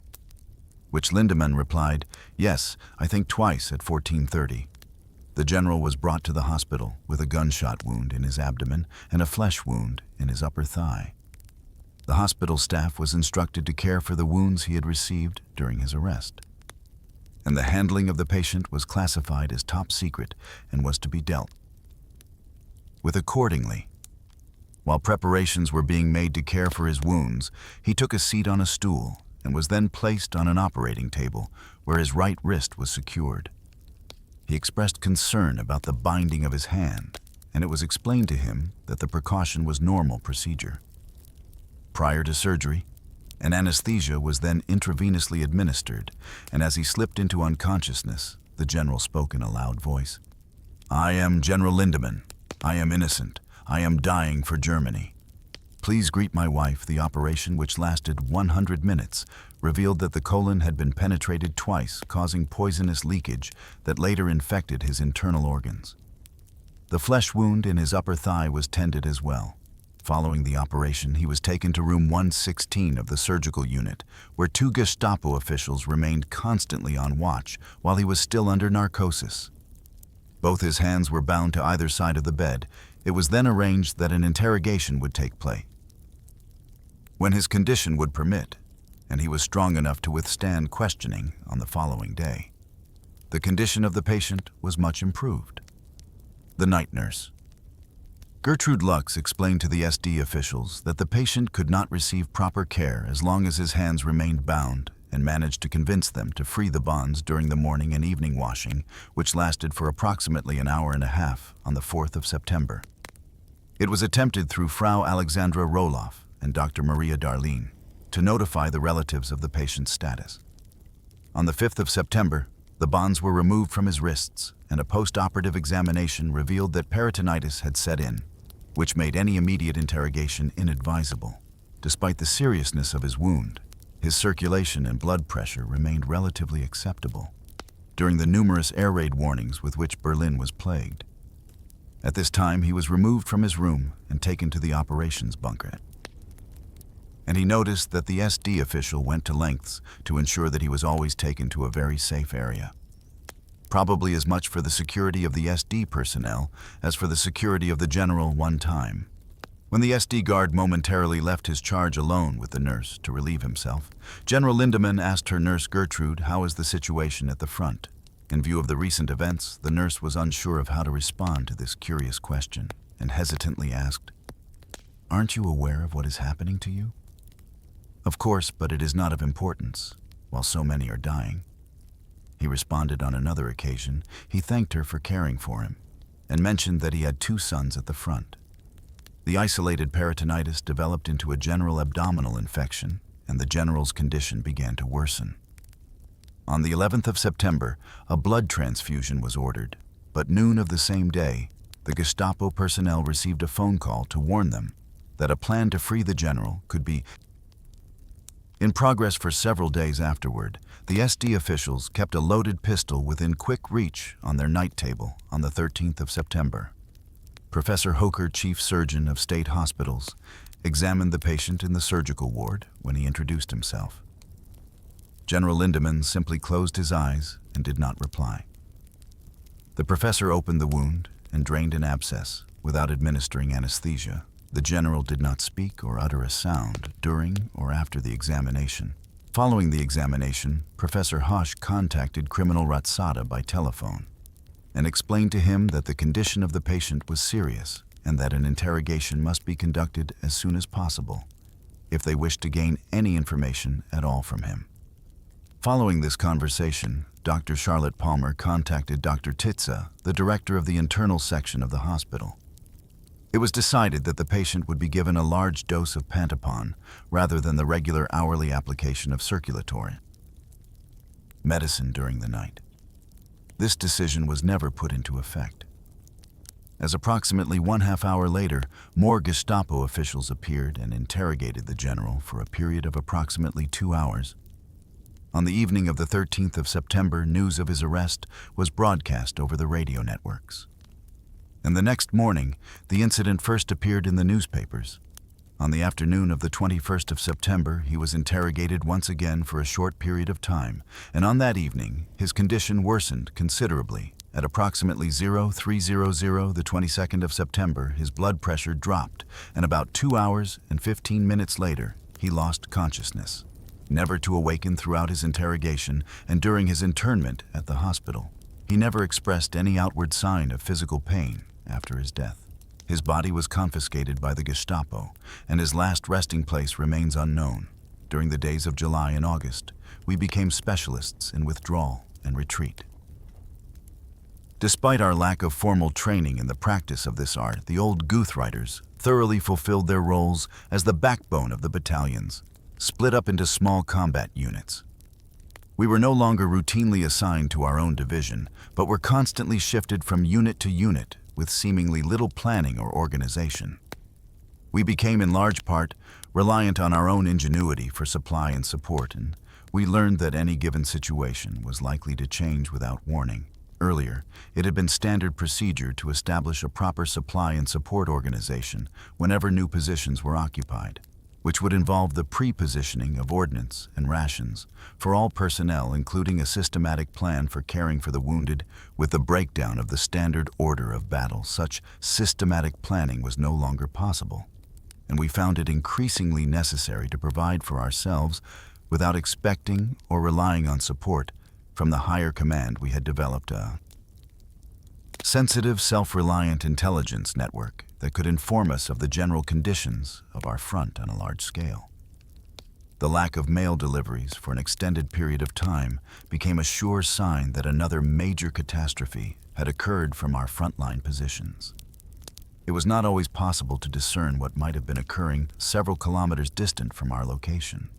which Lindemann replied, "Yes, I think twice at 14:30. The general was brought to the hospital with a gunshot wound in his abdomen and a flesh wound in his upper thigh. The hospital staff was instructed to care for the wounds he had received during his arrest, and the handling of the patient was classified as top secret and was to be dealt with accordingly. While preparations were being made to care for his wounds, he took a seat on a stool and was then placed on an operating table where his right wrist was secured. He expressed concern about the binding of his hand, and it was explained to him that the precaution was normal procedure. Prior to surgery, an anesthesia was then intravenously administered, and as he slipped into unconsciousness, the general spoke in a loud voice. "I am General Lindemann. I am innocent. I am dying for Germany. Please greet my wife." The operation, which lasted 100 minutes, revealed that the colon had been penetrated twice, causing poisonous leakage that later infected his internal organs. The flesh wound in his upper thigh was tended as well. Following the operation, he was taken to room 116 of the surgical unit, where 2 Gestapo officials remained constantly on watch while he was still under narcosis. Both his hands were bound to either side of the bed. It was then arranged that an interrogation would take place. When his condition would permit, and he was strong enough to withstand questioning on the following day, the condition of the patient was much improved. The night nurse. Gertrude Lux explained to the SD officials that the patient could not receive proper care as long as his hands remained bound, and managed to convince them to free the bonds during the morning and evening washing, which lasted for approximately an hour and a half on the 4th of September. It was attempted through Frau Alexandra Roloff and Dr. Maria Darlene to notify the relatives of the patient's status. On the 5th of September, the bonds were removed from his wrists, and a post-operative examination revealed that peritonitis had set in, which made any immediate interrogation inadvisable. Despite the seriousness of his wound, his circulation and blood pressure remained relatively acceptable during the numerous air raid warnings with which Berlin was plagued. At this time, he was removed from his room and taken to the operations bunker. And he noticed that the SD official went to lengths to ensure that he was always taken to a very safe area. Probably as much for the security of the SD personnel as for the security of the general one time. When the SD guard momentarily left his charge alone with the nurse to relieve himself, General Lindemann asked her nurse Gertrude how is the situation at the front. In view of the recent events, the nurse was unsure of how to respond to this curious question and hesitantly asked, "Aren't you aware of what is happening to you?" "Of course, but it is not of importance, while so many are dying." He responded on another occasion. He thanked her for caring for him and mentioned that he had 2 sons at the front. The isolated peritonitis developed into a general abdominal infection, and the general's condition began to worsen. On the 11th of September, a blood transfusion was ordered, but noon of the same day, the Gestapo personnel received a phone call to warn them that a plan to free the general could be in progress. For several days afterward, the SD officials kept a loaded pistol within quick reach on their night table on the 13th of September. Professor Hoker, chief surgeon of state hospitals, examined the patient in the surgical ward when he introduced himself. General Lindemann simply closed his eyes and did not reply. The professor opened the wound and drained an abscess without administering anesthesia. The general did not speak or utter a sound during or after the examination. Following the examination, Professor Hosch contacted Criminal Ratsada by telephone and explained to him that the condition of the patient was serious and that an interrogation must be conducted as soon as possible if they wished to gain any information at all from him. Following this conversation, Dr. Charlotte Palmer contacted Dr. Titze, the director of the internal section of the hospital. It was decided that the patient would be given a large dose of Pantopon rather than the regular hourly application of circulatory medicine during the night. This decision was never put into effect, as approximately 1/2 hour later, more Gestapo officials appeared and interrogated the general for a period of approximately 2 hours. On the evening of the 13th of September, news of his arrest was broadcast over the radio networks. And the next morning, the incident first appeared in the newspapers. On the afternoon of the 21st of September, he was interrogated once again for a short period of time, and on that evening, his condition worsened considerably. At approximately 0300, the 22nd of September, his blood pressure dropped, and about 2 hours and 15 minutes later, he lost consciousness, never to awaken throughout his interrogation and during his internment at the hospital. He never expressed any outward sign of physical pain after his death. His body was confiscated by the Gestapo, and his last resting place remains unknown. during the days of July and August, we became specialists in withdrawal and retreat. Despite our lack of formal training in the practice of this art, the old Guth riders thoroughly fulfilled their roles as the backbone of the battalions, split up into small combat units. We were no longer routinely assigned to our own division, but were constantly shifted from unit to unit with seemingly little planning or organization. We became in large part reliant on our own ingenuity for supply and support, and we learned that any given situation was likely to change without warning. Earlier, it had been standard procedure to establish a proper supply and support organization whenever new positions were occupied, which would involve the pre-positioning of ordnance and rations for all personnel, including a systematic plan for caring for the wounded. With the breakdown of the standard order of battle, such systematic planning was no longer possible, and we found it increasingly necessary to provide for ourselves without expecting or relying on support from the higher command. We had developed a sensitive, self-reliant intelligence network that could inform us of the general conditions of our front on a large scale. The lack of mail deliveries for an extended period of time became a sure sign that another major catastrophe had occurred from our frontline positions. It was not always possible to discern what might have been occurring several kilometers distant from our location.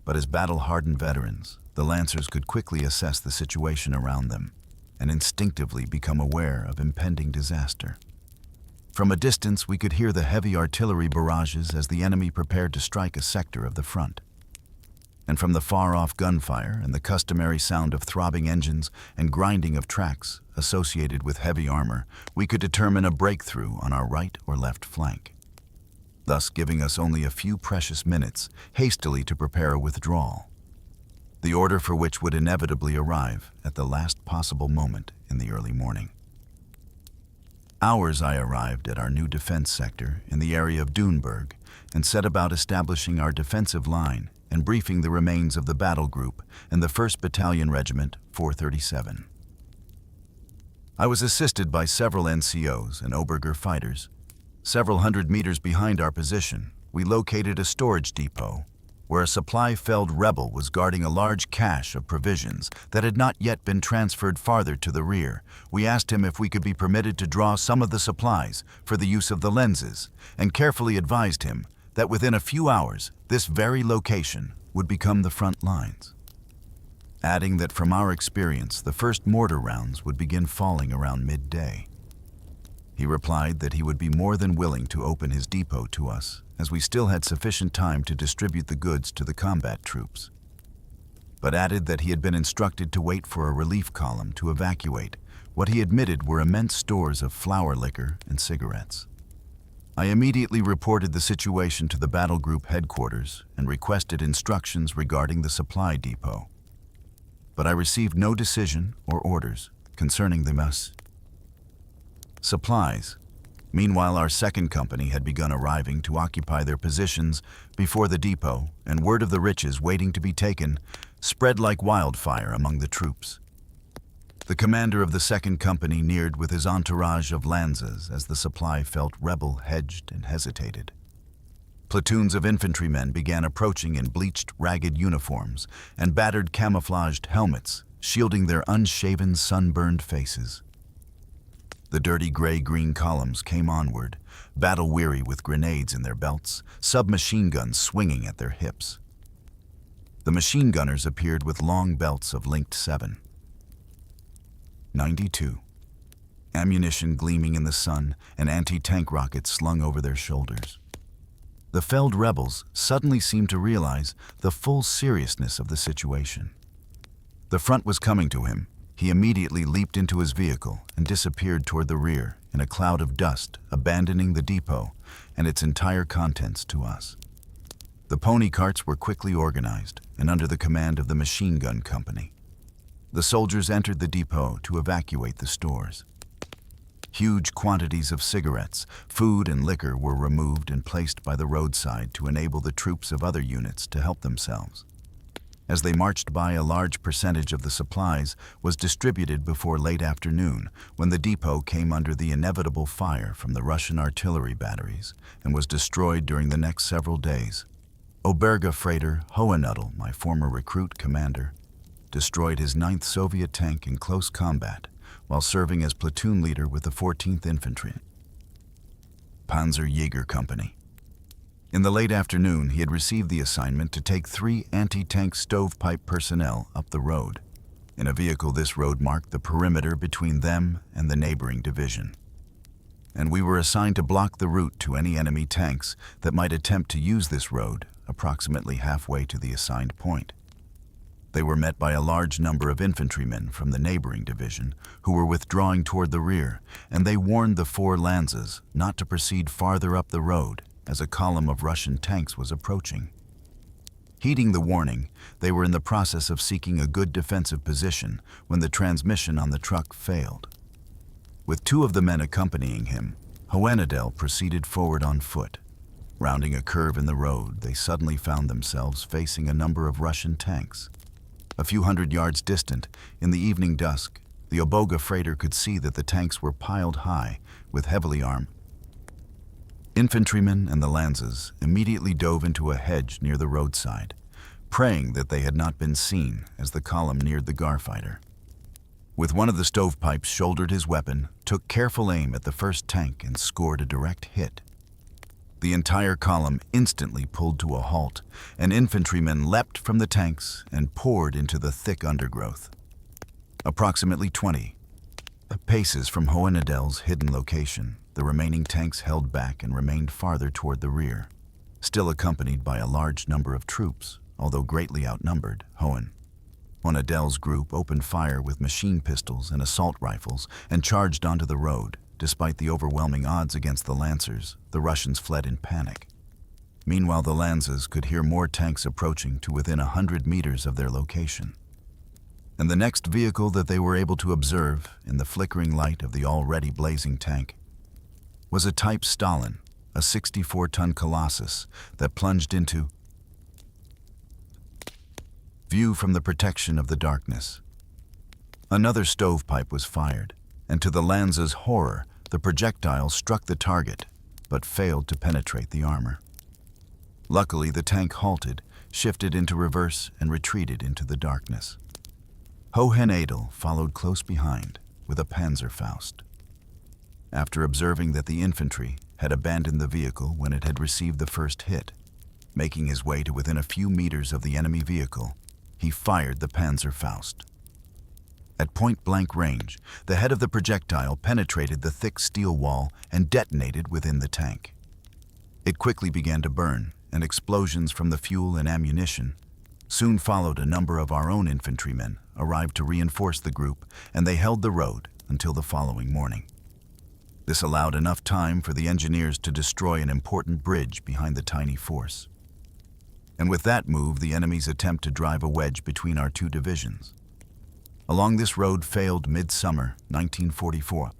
But as battle-hardened veterans, the Lancers could quickly assess the situation around them and instinctively become aware of impending disaster. From a distance, we could hear the heavy artillery barrages as the enemy prepared to strike a sector of the front. And from the far-off gunfire and the customary sound of throbbing engines and grinding of tracks associated with heavy armor, we could determine a breakthrough on our right or left flank, thus giving us only a few precious minutes hastily to prepare a withdrawal, the order for which would inevitably arrive at the last possible moment in the early morning. Hours I arrived at our new defense sector in the area of Duneburg and set about establishing our defensive line and briefing the remains of the battle group and the 1st Battalion Regiment 437. I was assisted by several NCOs and Oberger fighters. Several hundred meters behind our position, we located a storage depot where a supply-felled rebel was guarding a large cache of provisions that had not yet been transferred farther to the rear. We asked him if we could be permitted to draw some of the supplies for the use of the lenses, and carefully advised him that within a few hours, this very location would become the front lines, adding that from our experience, the first mortar rounds would begin falling around midday. He replied that he would be more than willing to open his depot to us, as we still had sufficient time to distribute the goods to the combat troops, but added that he had been instructed to wait for a relief column to evacuate what he admitted were immense stores of flour liquor and cigarettes. I immediately reported the situation to the battle group headquarters and requested instructions regarding the supply depot, but I received no decision or orders concerning the supplies. Meanwhile, our 2nd Company had begun arriving to occupy their positions before the depot, and word of the riches waiting to be taken spread like wildfire among the troops. The commander of the 2nd Company neared with his entourage of lanzas as the supply felt rebel hedged and hesitated. Platoons of infantrymen began approaching in bleached, ragged uniforms and battered camouflaged helmets, shielding their unshaven, sunburned faces. The dirty gray-green columns came onward, battle-weary with grenades in their belts, submachine guns swinging at their hips. The machine gunners appeared with long belts of linked 7.92, ammunition gleaming in the sun, and anti-tank rockets slung over their shoulders. The felled rebels suddenly seemed to realize the full seriousness of the situation. The front was coming to him. He immediately leaped into his vehicle and disappeared toward the rear in a cloud of dust, abandoning the depot and its entire contents to us. The pony carts were quickly organized and under the command of the machine gun company. The soldiers entered the depot to evacuate the stores. Huge quantities of cigarettes, food, and liquor were removed and placed by the roadside to enable the troops of other units to help themselves. As they marched by, a large percentage of the supplies was distributed before late afternoon, when the depot came under the inevitable fire from the Russian artillery batteries and was destroyed during the next several days. Oberga freighter Hohenudel, my former recruit commander, destroyed his 9th Soviet tank in close combat while serving as platoon leader with the 14th Infantry, Panzerjäger Company. In the late afternoon, he had received the assignment to take 3 anti-tank stovepipe personnel up the road. In a vehicle, this road marked the perimeter between them and the neighboring division, and we were assigned to block the route to any enemy tanks that might attempt to use this road approximately halfway to the assigned point. They were met by a large number of infantrymen from the neighboring division who were withdrawing toward the rear, and they warned the 4 Lanzas not to proceed farther up the road as a column of Russian tanks was approaching. Heeding the warning, they were in the process of seeking a good defensive position when the transmission on the truck failed. With 2 of the men accompanying him, Hohenudel proceeded forward on foot. Rounding a curve in the road, they suddenly found themselves facing a number of Russian tanks. A few hundred yards distant, in the evening dusk, the Oberga freighter could see that the tanks were piled high with heavily armed infantrymen, and the Lanzas immediately dove into a hedge near the roadside, praying that they had not been seen as the column neared the Garfighter. With one of the stovepipes shouldered his weapon, took careful aim at the first tank and scored a direct hit. The entire column instantly pulled to a halt, and infantrymen leapt from the tanks and poured into the thick undergrowth. Approximately 20 paces from Hohenudel's hidden location, the remaining tanks held back and remained farther toward the rear, still accompanied by a large number of troops, although greatly outnumbered. Hohenudel's group opened fire with machine pistols and assault rifles and charged onto the road. Despite the overwhelming odds against the Lancers, the Russians fled in panic. Meanwhile, the Lanzas could hear more tanks approaching to within 100 meters of their location. And the next vehicle that they were able to observe, in the flickering light of the already blazing tank, was a Type Stalin, a 64-ton Colossus that plunged into view from the protection of the darkness. Another stovepipe was fired, and to the Lanza's horror, the projectile struck the target, but failed to penetrate the armor. Luckily, the tank halted, shifted into reverse, and retreated into the darkness. Hohenudel followed close behind with a Panzerfaust. After observing that the infantry had abandoned the vehicle when it had received the first hit, making his way to within a few meters of the enemy vehicle, he fired the Panzerfaust. At point-blank range, the head of the projectile penetrated the thick steel wall and detonated within the tank. It quickly began to burn, and explosions from the fuel and ammunition soon followed. A number of our own infantrymen arrived to reinforce the group, and they held the road until the following morning. This allowed enough time for the engineers to destroy an important bridge behind the tiny force. And with that move, the enemy's attempt to drive a wedge between our 2 divisions along this road failed mid-summer 1944.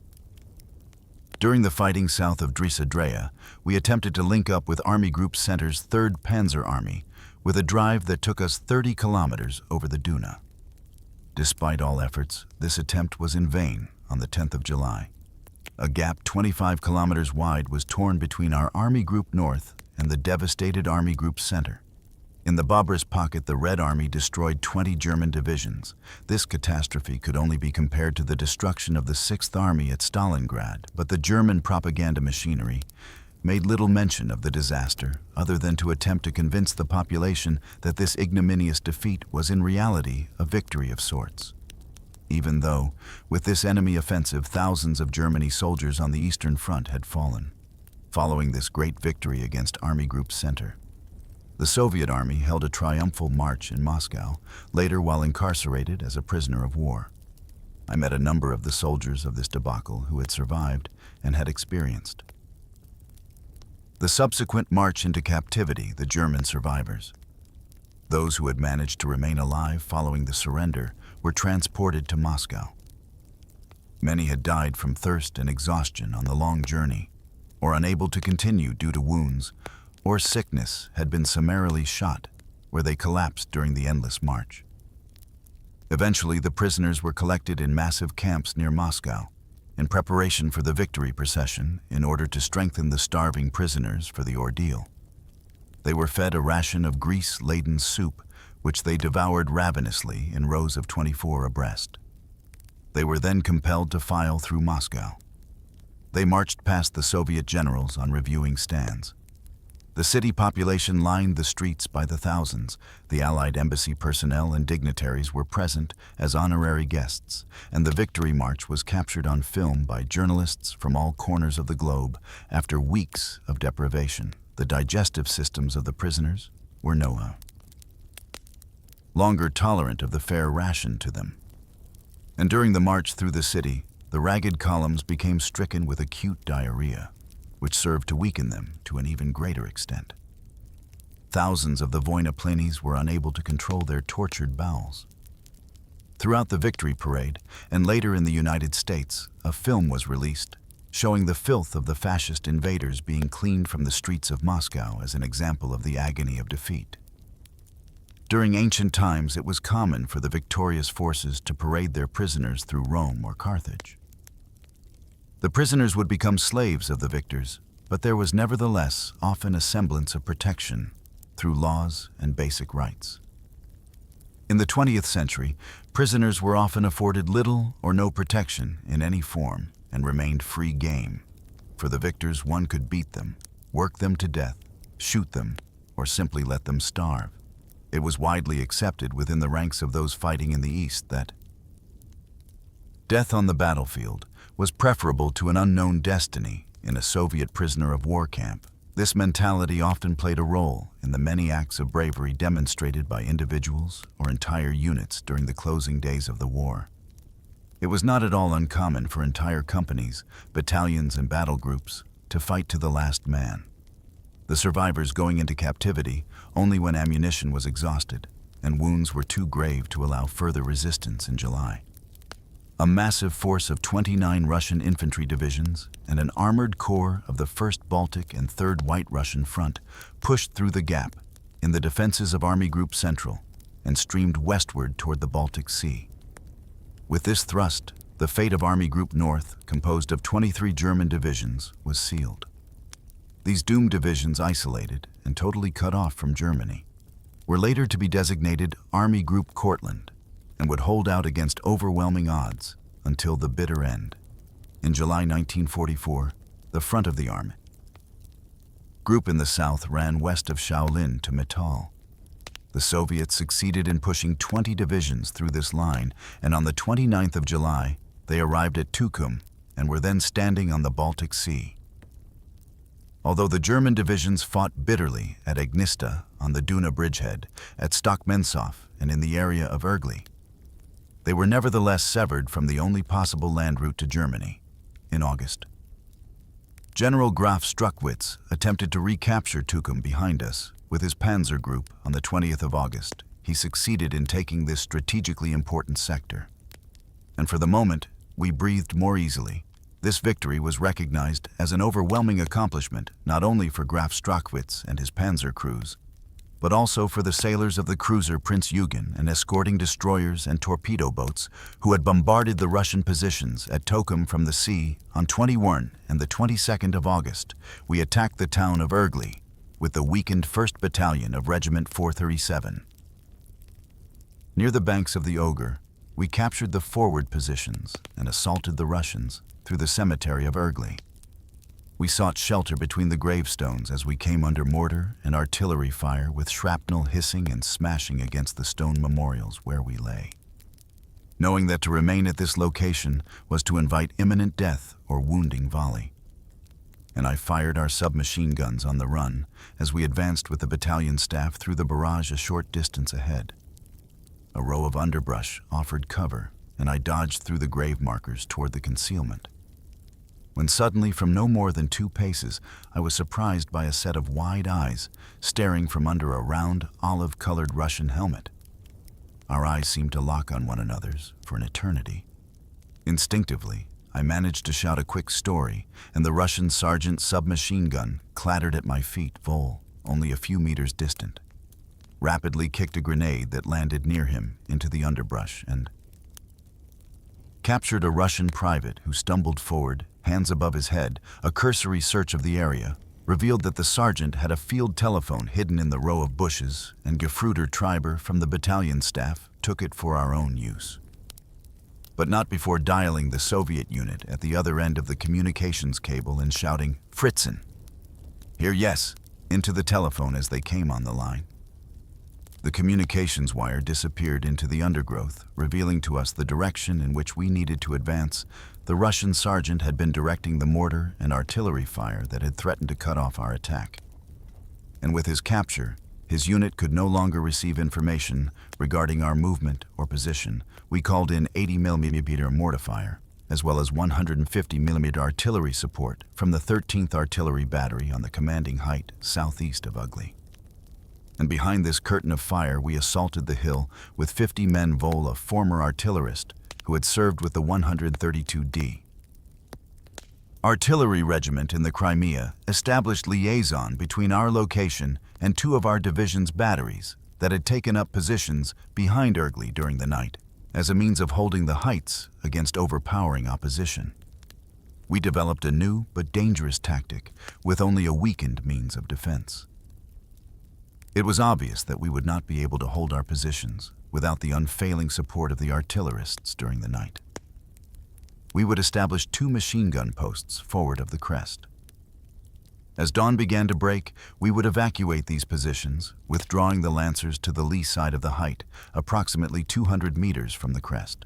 During the fighting south of Drisa, we attempted to link up with Army Group Center's 3rd Panzer Army with a drive that took us 30 kilometers over the Duna. Despite all efforts, this attempt was in vain on the 10th of July. A gap 25 kilometers wide was torn between our Army Group North and the devastated Army Group Center. In the Barbarossa pocket, the Red Army destroyed 20 German divisions. This catastrophe could only be compared to the destruction of the 6th Army at Stalingrad, but the German propaganda machinery made little mention of the disaster other than to attempt to convince the population that this ignominious defeat was in reality a victory of sorts. Even though, with this enemy offensive, thousands of Germany's soldiers on the Eastern Front had fallen. Following this great victory against Army Group Center, the Soviet Army held a triumphal march in Moscow, later while incarcerated as a prisoner of war. I met a number of the soldiers of this debacle who had survived and had experienced the subsequent march into captivity, the German survivors. Those who had managed to remain alive following the surrender were transported to Moscow. Many had died from thirst and exhaustion on the long journey, or unable to continue due to wounds, or sickness had been summarily shot, where they collapsed during the endless march. Eventually, the prisoners were collected in massive camps near Moscow, in preparation for the victory procession in order to strengthen the starving prisoners for the ordeal. They were fed a ration of grease-laden soup, which they devoured ravenously in rows of 24 abreast. They were then compelled to file through Moscow. They marched past the Soviet generals on reviewing stands. The city population lined the streets by the thousands. The Allied embassy personnel and dignitaries were present as honorary guests, and the Victory March was captured on film by journalists from all corners of the globe. After weeks of deprivation, the digestive systems of the prisoners were no longer tolerant of the fare rationed to them. And during the march through the city, the ragged columns became stricken with acute diarrhea, which served to weaken them to an even greater extent. Thousands of the Voinoplanes were unable to control their tortured bowels. Throughout the Victory Parade, and later in the United States, a film was released showing the filth of the fascist invaders being cleaned from the streets of Moscow as an example of the agony of defeat. During ancient times, it was common for the victorious forces to parade their prisoners through Rome or Carthage. The prisoners would become slaves of the victors, but there was nevertheless often a semblance of protection through laws and basic rights. In the 20th century, prisoners were often afforded little or no protection in any form and remained free game. For the victors, one could beat them, work them to death, shoot them, or simply let them starve. It was widely accepted within the ranks of those fighting in the East that death on the battlefield was preferable to an unknown destiny in a Soviet prisoner of war camp. This mentality often played a role in the many acts of bravery demonstrated by individuals or entire units during the closing days of the war. It was not at all uncommon for entire companies, battalions, and battle groups to fight to the last man. The survivors going into captivity only when ammunition was exhausted and wounds were too grave to allow further resistance in July. A massive force of 29 Russian infantry divisions and an armored corps of the 1st Baltic and 3rd White Russian Front pushed through the gap in the defenses of Army Group Central and streamed westward toward the Baltic Sea. With this thrust, the fate of Army Group North, composed of 23 German divisions, was sealed. These doomed divisions, isolated and totally cut off from Germany, were later to be designated Army Group Courland and would hold out against overwhelming odds until the bitter end. In July 1944, the front of the Army Group in the south ran west of Shaolin to Metal. The Soviets succeeded in pushing 20 divisions through this line, and on the 29th of July, they arrived at Tukum and were then standing on the Baltic Sea. Although the German divisions fought bitterly at Agnista on the Duna bridgehead, at Stockmensov, and in the area of Ergli, they were nevertheless severed from the only possible land route to Germany in August. General Graf Struckwitz attempted to recapture Tukum behind us with his Panzer Group on the 20th of August. He succeeded in taking this strategically important sector. And for the moment, we breathed more easily. This victory was recognized as an overwhelming accomplishment not only for Graf Struckwitz and his panzer crews, but also for the sailors of the cruiser Prince Eugen and escorting destroyers and torpedo boats who had bombarded the Russian positions at Tukum from the sea. On 21 and the 22nd of August, we attacked the town of Ergli with the weakened 1st Battalion of Regiment 437. Near the banks of the Oder, we captured the forward positions and assaulted the Russians through the cemetery of Ergli. We sought shelter between the gravestones as we came under mortar and artillery fire with shrapnel hissing and smashing against the stone memorials where we lay, knowing that to remain at this location was to invite imminent death or wounding volley. And I fired our submachine guns on the run as we advanced with the battalion staff through the barrage a short distance ahead. A row of underbrush offered cover, and I dodged through the grave markers toward the concealment. When suddenly, from no more than 2 paces, I was surprised by a set of wide eyes staring from under a round, olive-colored Russian helmet. Our eyes seemed to lock on one another's for an eternity. Instinctively, I managed to shout a quick story, and the Russian sergeant's submachine gun clattered at my feet, Vol, only a few meters distant, rapidly kicked a grenade that landed near him into the underbrush and captured a Russian private who stumbled forward, hands above his head. A cursory search of the area revealed that the sergeant had a field telephone hidden in the row of bushes, and Gefruder Treiber from the battalion staff took it for our own use. But not before dialing the Soviet unit at the other end of the communications cable and shouting, "Fritzen!" "Here, yes," into the telephone as they came on the line. The communications wire disappeared into the undergrowth, revealing to us the direction in which we needed to advance. The Russian sergeant had been directing the mortar and artillery fire that had threatened to cut off our attack. And with his capture, his unit could no longer receive information regarding our movement or position. We called in 80mm mortar fire, as well as 150mm artillery support from the 13th Artillery Battery on the commanding height southeast of Ugly. And behind this curtain of fire, we assaulted the hill with 50 men Vol, a former artillerist who had served with the 132D. Artillery regiment in the Crimea established liaison between our location and two of our division's batteries that had taken up positions behind Ugly during the night as a means of holding the heights against overpowering opposition. We developed a new but dangerous tactic with only a weakened means of defense. It was obvious that we would not be able to hold our positions without the unfailing support of the artillerists during the night. We would establish 2 machine gun posts forward of the crest. As dawn began to break, we would evacuate these positions, withdrawing the lancers to the lee side of the height, approximately 200 meters from the crest.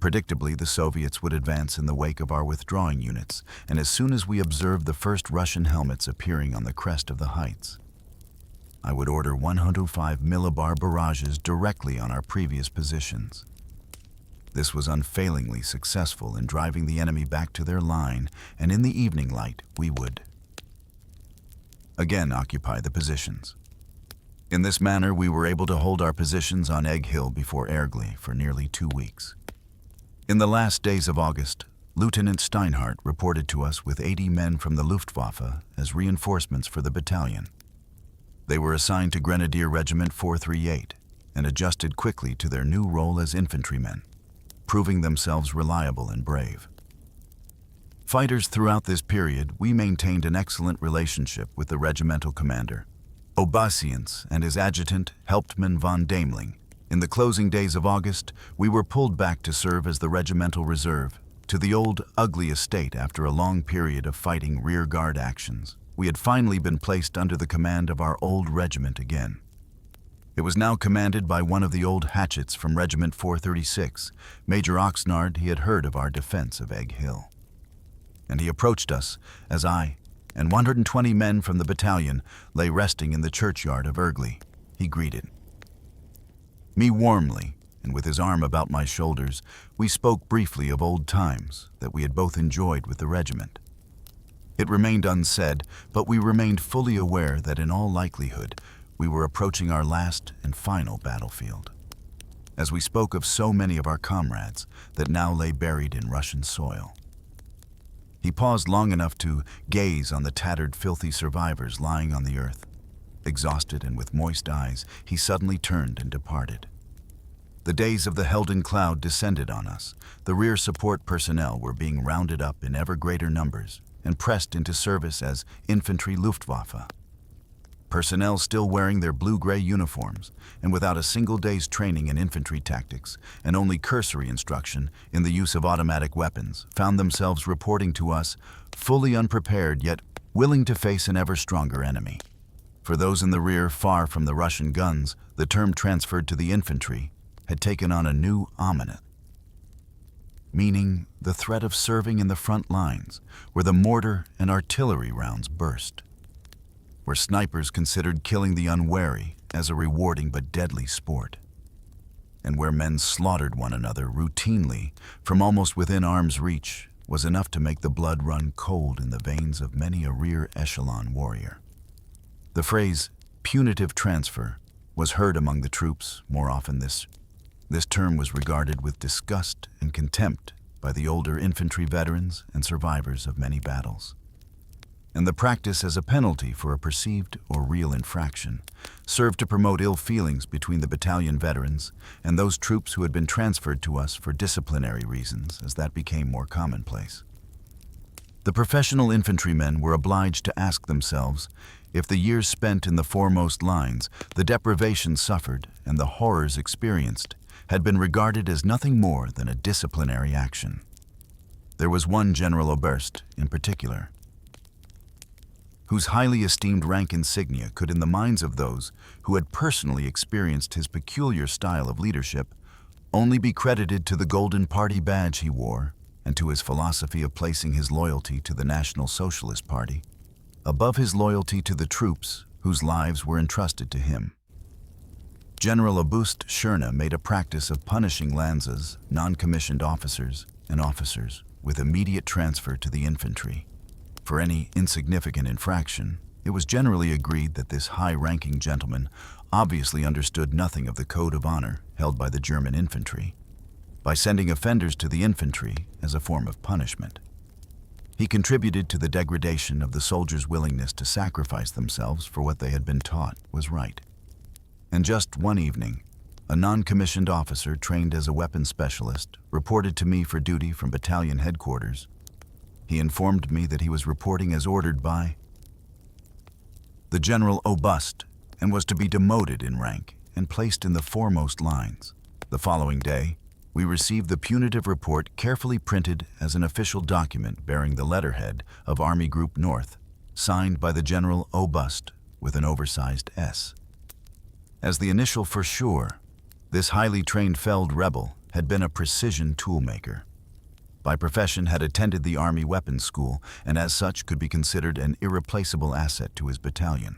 Predictably, the Soviets would advance in the wake of our withdrawing units, and as soon as we observed the first Russian helmets appearing on the crest of the heights, I would order 105 millibar barrages directly on our previous positions. This was unfailingly successful in driving the enemy back to their line, and in the evening light, we would again occupy the positions. In this manner, we were able to hold our positions on Egg Hill before Ergli for nearly 2 weeks. In the last days of August, Lieutenant Steinhardt reported to us with 80 men from the Luftwaffe as reinforcements for the battalion. They were assigned to Grenadier Regiment 438 and adjusted quickly to their new role as infantrymen, proving themselves reliable and brave. Fighters throughout this period, we maintained an excellent relationship with the regimental commander, Obasians, and his adjutant, Hauptmann von Daimling. In the closing days of August, we were pulled back to serve as the regimental reserve to the old, ugly estate after a long period of fighting rear-guard actions. We had finally been placed under the command of our old regiment again. It was now commanded by one of the old hatchets from Regiment 436, Major Oxnard. He had heard of our defense of Egg Hill. And he approached us as I and 120 men from the battalion lay resting in the churchyard of Ergli. He greeted me warmly, and with his arm about my shoulders, we spoke briefly of old times that we had both enjoyed with the regiment. It remained unsaid, but we remained fully aware that in all likelihood we were approaching our last and final battlefield, as we spoke of so many of our comrades that now lay buried in Russian soil. He paused long enough to gaze on the tattered, filthy survivors lying on the earth. Exhausted and with moist eyes, he suddenly turned and departed. The days of the Helden cloud descended on us. The rear support personnel were being rounded up in ever greater numbers and pressed into service as infantry Luftwaffe. Personnel still wearing their blue-gray uniforms and without a single day's training in infantry tactics and only cursory instruction in the use of automatic weapons found themselves reporting to us fully unprepared yet willing to face an ever stronger enemy. For those in the rear far from the Russian guns, the term transferred to the infantry had taken on a new ominous meaning, the threat of serving in the front lines, where the mortar and artillery rounds burst, where snipers considered killing the unwary as a rewarding but deadly sport, and where men slaughtered one another routinely from almost within arm's reach was enough to make the blood run cold in the veins of many a rear echelon warrior. The phrase punitive transfer was heard among the troops more often. This term was regarded with disgust and contempt by the older infantry veterans and survivors of many battles. And the practice as a penalty for a perceived or real infraction served to promote ill feelings between the battalion veterans and those troops who had been transferred to us for disciplinary reasons as that became more commonplace. The professional infantrymen were obliged to ask themselves if the years spent in the foremost lines, the deprivations suffered, and the horrors experienced had been regarded as nothing more than a disciplinary action. There was one General Oberst, in particular, whose highly esteemed rank insignia could, in the minds of those who had personally experienced his peculiar style of leadership, only be credited to the Golden Party badge he wore and to his philosophy of placing his loyalty to the National Socialist Party above his loyalty to the troops whose lives were entrusted to him. General August Schörne made a practice of punishing Lanza's non-commissioned officers and officers with immediate transfer to the infantry. For any insignificant infraction, it was generally agreed that this high-ranking gentleman obviously understood nothing of the code of honor held by the German infantry, by sending offenders to the infantry as a form of punishment. He contributed to the degradation of the soldiers' willingness to sacrifice themselves for what they had been taught was right. And just one evening, a non-commissioned officer trained as a weapons specialist reported to me for duty from battalion headquarters. He informed me that he was reporting as ordered by the General Oberst and was to be demoted in rank and placed in the foremost lines. The following day, we received the punitive report carefully printed as an official document bearing the letterhead of Army Group North, signed by the General Oberst with an oversized S. As the initial for sure, this highly trained Feld rebel had been a precision toolmaker. By profession had attended the Army Weapons School and as such could be considered an irreplaceable asset to his battalion.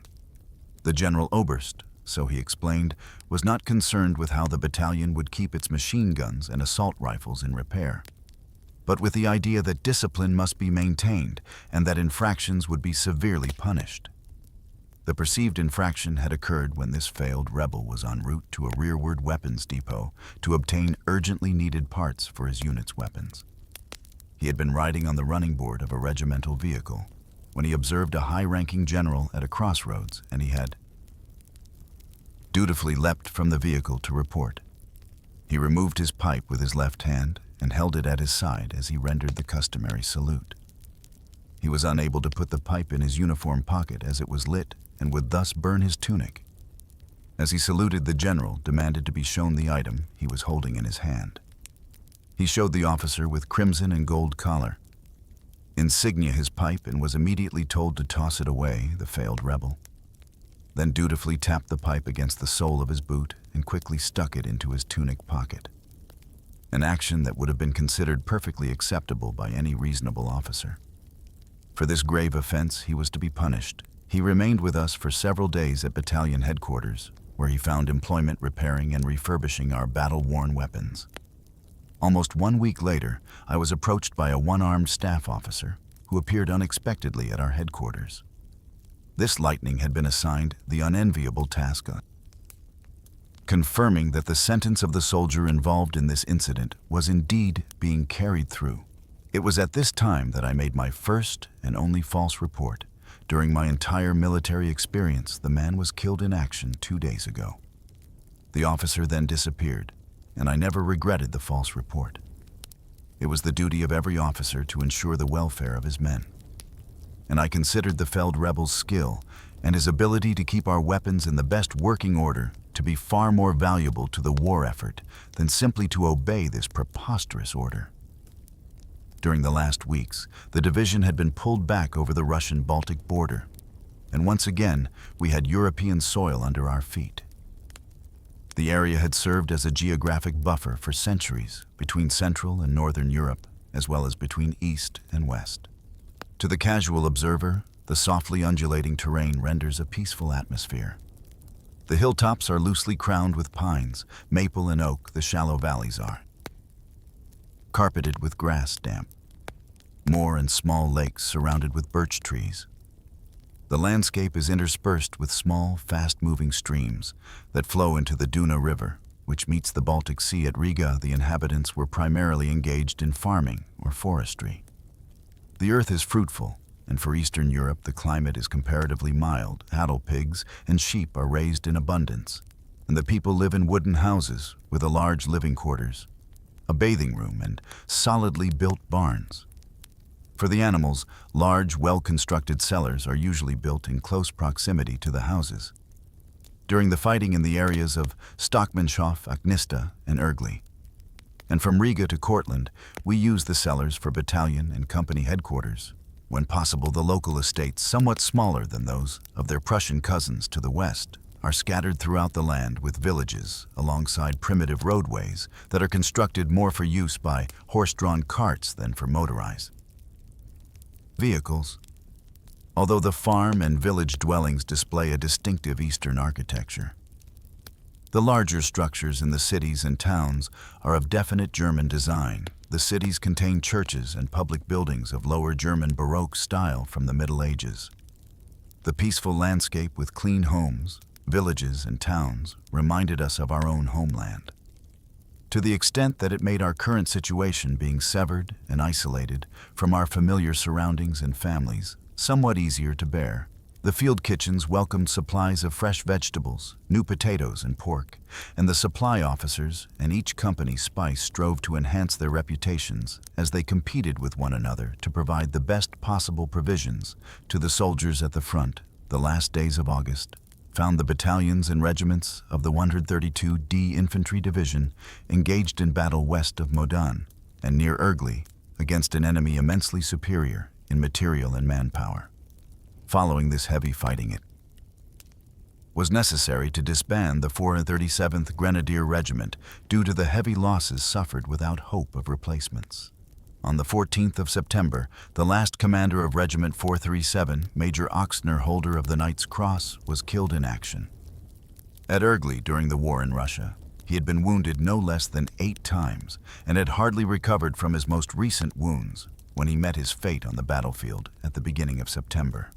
The General Oberst, so he explained, was not concerned with how the battalion would keep its machine guns and assault rifles in repair, but with the idea that discipline must be maintained and that infractions would be severely punished. The perceived infraction had occurred when this failed rebel was en route to a rearward weapons depot to obtain urgently needed parts for his unit's weapons. He had been riding on the running board of a regimental vehicle when he observed a high-ranking general at a crossroads, and he had dutifully leapt from the vehicle to report. He removed his pipe with his left hand and held it at his side as he rendered the customary salute. He was unable to put the pipe in his uniform pocket as it was lit and would thus burn his tunic. As he saluted, the general demanded to be shown the item he was holding in his hand. He showed the officer with crimson and gold collar insignia his pipe and was immediately told to toss it away, the failed rebel. Then dutifully tapped the pipe against the sole of his boot and quickly stuck it into his tunic pocket, an action that would have been considered perfectly acceptable by any reasonable officer. For this grave offense he was to be punished. He remained with us for several days at battalion headquarters, where he found employment repairing and refurbishing our battle-worn weapons. Almost 1 week later, I was approached by a one-armed staff officer who appeared unexpectedly at our headquarters. This lightning had been assigned the unenviable task of confirming that the sentence of the soldier involved in this incident was indeed being carried through. It was at this time that I made my first and only false report. During my entire military experience, the man was killed in action 2 days ago. The officer then disappeared, and I never regretted the false report. It was the duty of every officer to ensure the welfare of his men. And I considered the Feld rebel's skill and his ability to keep our weapons in the best working order to be far more valuable to the war effort than simply to obey this preposterous order. During the last weeks, the division had been pulled back over the Russian-Baltic border, and once again we had European soil under our feet. The area had served as a geographic buffer for centuries between Central and Northern Europe, as well as between East and West. To the casual observer, the softly undulating terrain renders a peaceful atmosphere. The hilltops are loosely crowned with pines, maple and oak. The shallow valleys are carpeted with grass damp. Moor and small lakes surrounded with birch trees. The landscape is interspersed with small, fast-moving streams that flow into the Duna River, which meets the Baltic Sea at Riga. The inhabitants were primarily engaged in farming or forestry. The earth is fruitful, and for Eastern Europe the climate is comparatively mild. Cattle, pigs, and sheep are raised in abundance, and the people live in wooden houses with a large living quarters, a bathing room, and solidly built barns. For the animals, large, well-constructed cellars are usually built in close proximity to the houses. During the fighting in the areas of Stockmannshof, Agnista, and Ergli, and from Riga to Cortland, we use the cellars for battalion and company headquarters. When possible, the local estates, somewhat smaller than those of their Prussian cousins to the west, are scattered throughout the land with villages alongside primitive roadways that are constructed more for use by horse-drawn carts than for motorized vehicles. Although the farm and village dwellings display a distinctive Eastern architecture, the larger structures in the cities and towns are of definite German design. The cities contain churches and public buildings of Lower German Baroque style from the Middle Ages. The peaceful landscape with clean homes, villages, and towns reminded us of our own homeland, to the extent that it made our current situation, being severed and isolated from our familiar surroundings and families, somewhat easier to bear. The field kitchens welcomed supplies of fresh vegetables, new potatoes and pork, and the supply officers and each company spice strove to enhance their reputations as they competed with one another to provide the best possible provisions to the soldiers at the front. The last days of August found the battalions and regiments of the 132d Infantry Division engaged in battle west of Modan and near Ergli against an enemy immensely superior in material and manpower. Following this heavy fighting, it was necessary to disband the 437th Grenadier Regiment due to the heavy losses suffered without hope of replacements. On the 14th of September, the last commander of Regiment 437, Major Oxner, holder of the Knight's Cross, was killed in action. At Ergli during the war in Russia, he had been wounded no less than 8 times and had hardly recovered from his most recent wounds when he met his fate on the battlefield at the beginning of September.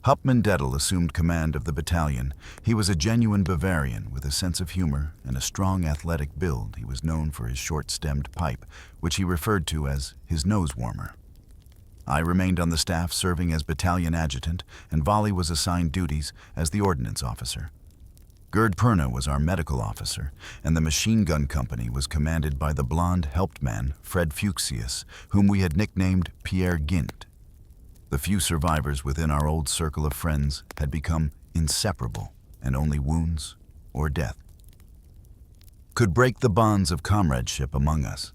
Hauptmann Dettel assumed command of the battalion. He was a genuine Bavarian with a sense of humor and a strong athletic build. He was known for his short-stemmed pipe, which he referred to as his nose warmer. I remained on the staff serving as battalion adjutant, and Volley was assigned duties as the ordnance officer. Gerd Perna was our medical officer, and the machine gun company was commanded by the blonde Hauptmann Fred Fuchsius, whom we had nicknamed Pierre Gint. The few survivors within our old circle of friends had become inseparable, and only wounds or death could break the bonds of comradeship among us.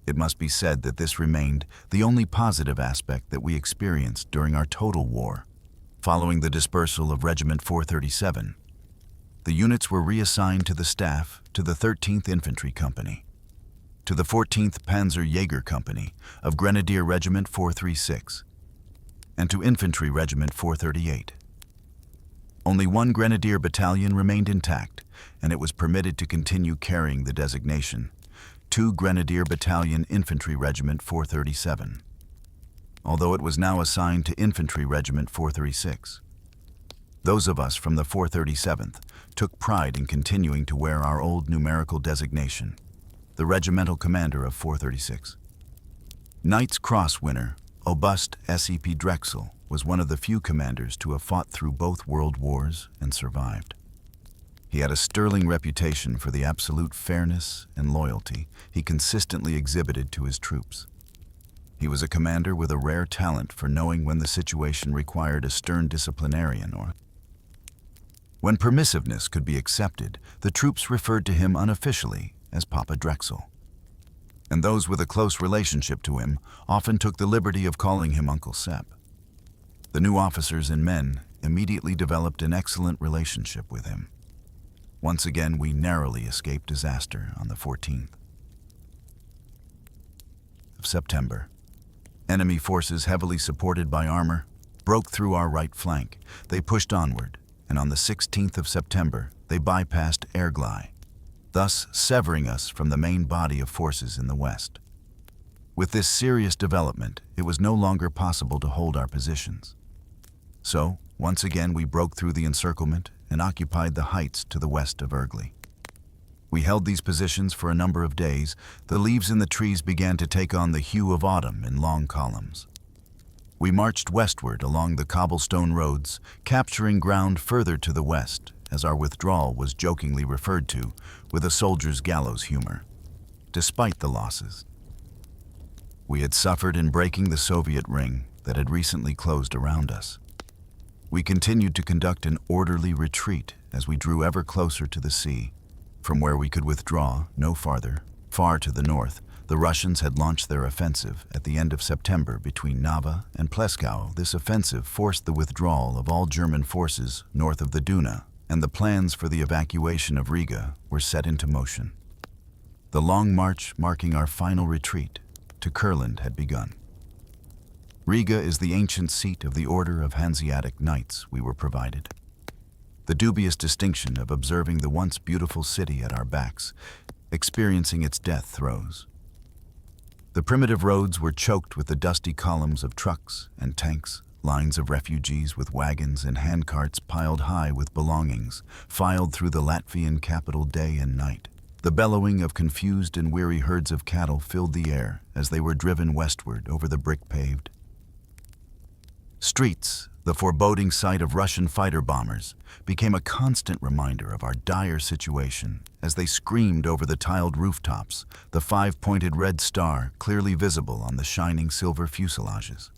It must be said that this remained the only positive aspect that we experienced during our total war. Following the dispersal of Regiment 437, the units were reassigned to the staff to the 13th Infantry Company, to the 14th Panzer Jaeger Company of Grenadier Regiment 436, and to Infantry Regiment 438. Only one Grenadier battalion remained intact, and it was permitted to continue carrying the designation 2 Grenadier Battalion Infantry Regiment 437, although it was now assigned to Infantry Regiment 436. Those of us from the 437th took pride in continuing to wear our old numerical designation, the regimental commander of 436. Knight's Cross winner Oberst SEP Drexel was one of the few commanders to have fought through both world wars and survived. He had a sterling reputation for the absolute fairness and loyalty he consistently exhibited to his troops. He was a commander with a rare talent for knowing when the situation required a stern disciplinarian or when permissiveness could be accepted. The troops referred to him unofficially as Papa Drexel, and those with a close relationship to him often took the liberty of calling him Uncle Sepp. The new officers and men immediately developed an excellent relationship with him. Once again, we narrowly escaped disaster on the 14th of September. Enemy forces, heavily supported by armor, broke through our right flank. They pushed onward, and on the 16th of September, they bypassed Ergli, thus severing us from the main body of forces in the west. With this serious development, it was no longer possible to hold our positions. So, once again, we broke through the encirclement and occupied the heights to the west of Ergli. We held these positions for a number of days. The leaves in the trees began to take on the hue of autumn in long columns. We marched westward along the cobblestone roads, capturing ground further to the west, as our withdrawal was jokingly referred to with a soldier's gallows humor. Despite the losses, We had suffered in breaking the Soviet ring that had recently closed around us. We continued to conduct an orderly retreat as we drew ever closer to the sea, from where we could withdraw no farther. Far to the north, the Russians had launched their offensive at the end of September between Nava and Pleskau. This offensive forced the withdrawal of all German forces north of the Duna, and the plans for the evacuation of Riga were set into motion. The long march marking our final retreat to Kurland had begun. Riga is the ancient seat of the Order of Hanseatic Knights we were provided. The dubious distinction of observing the once beautiful city at our backs, experiencing its death throes. The primitive roads were choked with the dusty columns of trucks and tanks, lines of refugees with wagons and handcarts piled high with belongings, filed through the Latvian capital day and night. The bellowing of confused and weary herds of cattle filled the air as they were driven westward over the brick-paved streets. The foreboding sight of Russian fighter bombers became a constant reminder of our dire situation as they screamed over the tiled rooftops, the five-pointed red star clearly visible on the shining silver fuselages.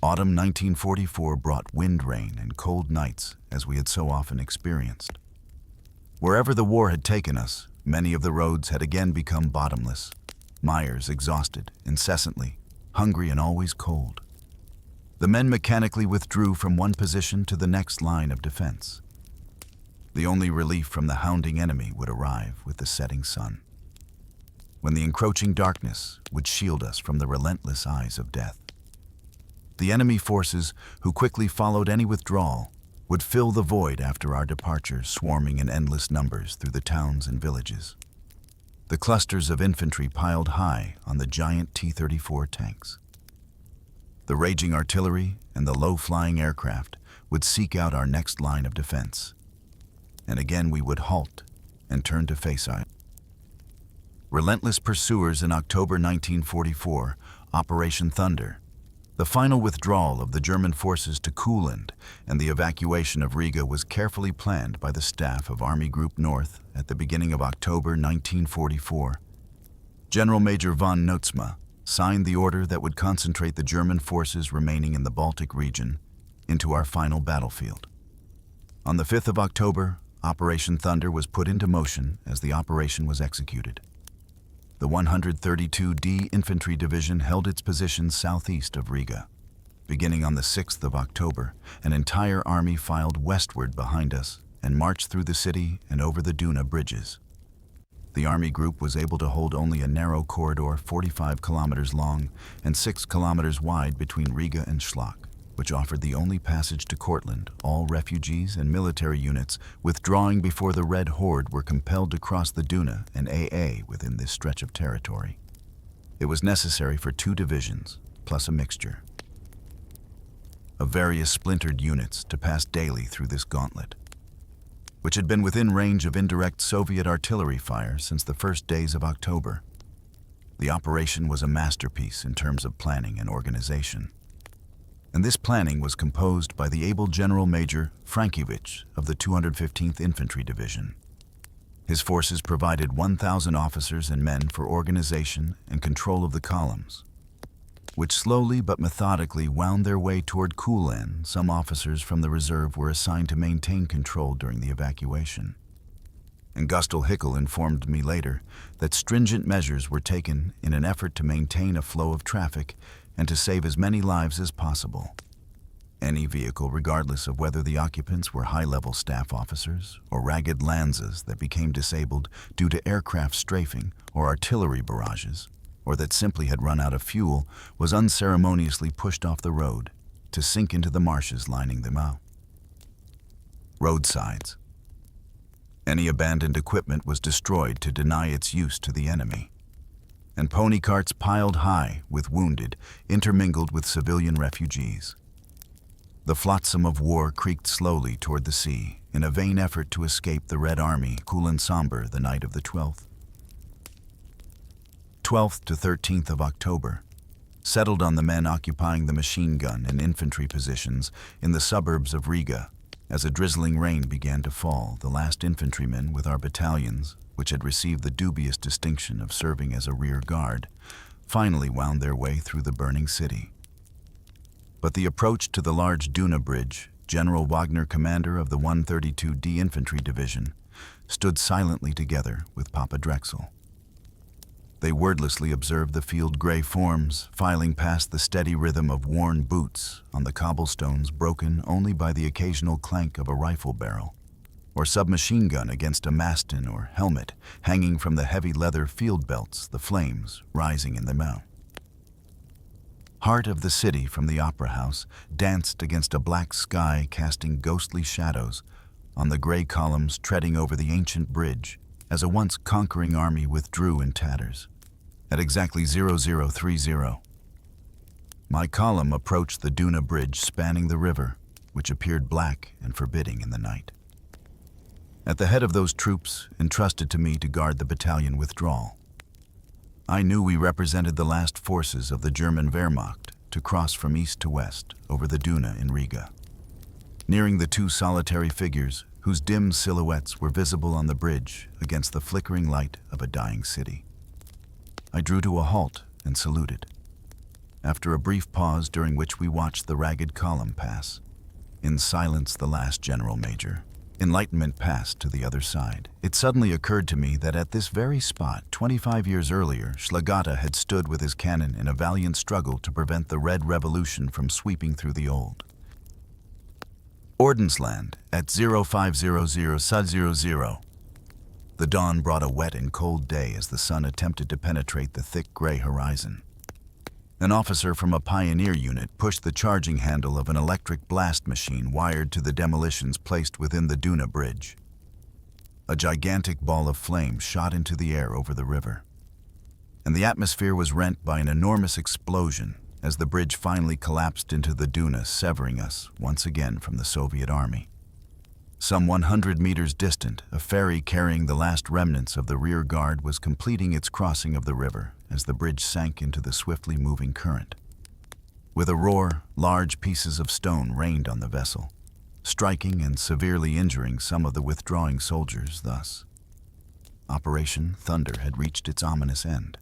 Autumn 1944 brought wind, rain, and cold nights as we had so often experienced. Wherever the war had taken us, many of the roads had again become bottomless, mires exhausted, incessantly, hungry and always cold. The men mechanically withdrew from one position to the next line of defense. The only relief from the hounding enemy would arrive with the setting sun, when the encroaching darkness would shield us from the relentless eyes of death. The enemy forces, who quickly followed any withdrawal, would fill the void after our departure, swarming in endless numbers through the towns and villages. The clusters of infantry piled high on the giant T-34 tanks. The raging artillery and the low-flying aircraft would seek out our next line of defense. And again we would halt and turn to face our relentless pursuers in October 1944, Operation Thunder. The final withdrawal of the German forces to Kurland and the evacuation of Riga was carefully planned by the staff of Army Group North at the beginning of October 1944. General Major von Notzma signed the order that would concentrate the German forces remaining in the Baltic region into our final battlefield. On the 5th of October, Operation Thunder was put into motion as the operation was executed. The 132d Infantry Division held its position southeast of Riga. Beginning on the 6th of October, an entire army filed westward behind us and marched through the city and over the Duna bridges. The Army Group was able to hold only a narrow corridor 45 kilometers long and 6 kilometers wide between Riga and Schlock, which offered the only passage to Cortland. All refugees and military units withdrawing before the Red Horde were compelled to cross the Duna and AA within this stretch of territory. It was necessary for 2 divisions, plus a mixture of various splintered units to pass daily through this gauntlet, which had been within range of indirect Soviet artillery fire since the first days of October. The operation was a masterpiece in terms of planning and organization. And this planning was composed by the able General Major Frankiewicz of the 215th Infantry Division. His forces provided 1,000 officers and men for organization and control of the columns, which slowly but methodically wound their way toward Kurland. Some officers from the reserve were assigned to maintain control during the evacuation. And Gustl Hickel informed me later that stringent measures were taken in an effort to maintain a flow of traffic and to save as many lives as possible. Any vehicle, regardless of whether the occupants were high-level staff officers or ragged Lanzas that became disabled due to aircraft strafing or artillery barrages, or that simply had run out of fuel, was unceremoniously pushed off the road to sink into the marshes lining them out. Roadsides. Any abandoned equipment was destroyed to deny its use to the enemy, and pony carts piled high with wounded intermingled with civilian refugees. The flotsam of war creaked slowly toward the sea in a vain effort to escape the Red Army. Kurland somber the night of the 12th to 13th of October, settled on the men occupying the machine gun and infantry positions in the suburbs of Riga. As a drizzling rain began to fall, the last infantrymen with our battalions, which had received the dubious distinction of serving as a rear guard, finally wound their way through the burning city. But the approach to the large Duna Bridge, General Wagner, commander of the 132d Infantry Division, stood silently together with Papa Drexel. They wordlessly observed the field-gray forms filing past the steady rhythm of worn boots on the cobblestones broken only by the occasional clank of a rifle barrel, or submachine gun against a maston or helmet hanging from the heavy leather field belts, the flames rising in the mouth. Heart of the city from the Opera House danced against a black sky casting ghostly shadows on the gray columns treading over the ancient bridge as a once conquering army withdrew in tatters. At exactly 0030, my column approached the Duna Bridge spanning the river, which appeared black and forbidding in the night. At the head of those troops entrusted to me to guard the battalion withdrawal, I knew we represented the last forces of the German Wehrmacht to cross from east to west over the Duna in Riga. Nearing the two solitary figures whose dim silhouettes were visible on the bridge against the flickering light of a dying city, I drew to a halt and saluted. After a brief pause during which we watched the ragged column pass, in silence the last general major, enlightenment passed to the other side. It suddenly occurred to me that at this very spot, 25 years earlier, Szlagata had stood with his cannon in a valiant struggle to prevent the Red Revolution from sweeping through the old Ordensland at 0500. The dawn brought a wet and cold day as the sun attempted to penetrate the thick gray horizon. An officer from a pioneer unit pushed the charging handle of an electric blast machine wired to the demolitions placed within the Duna Bridge. A gigantic ball of flame shot into the air over the river, and the atmosphere was rent by an enormous explosion as the bridge finally collapsed into the Duna, severing us once again from the Soviet army. Some 100 meters distant, a ferry carrying the last remnants of the rear guard was completing its crossing of the river as the bridge sank into the swiftly moving current. With a roar, large pieces of stone rained on the vessel, striking and severely injuring some of the withdrawing soldiers. Thus, Operation Thunder had reached its ominous end.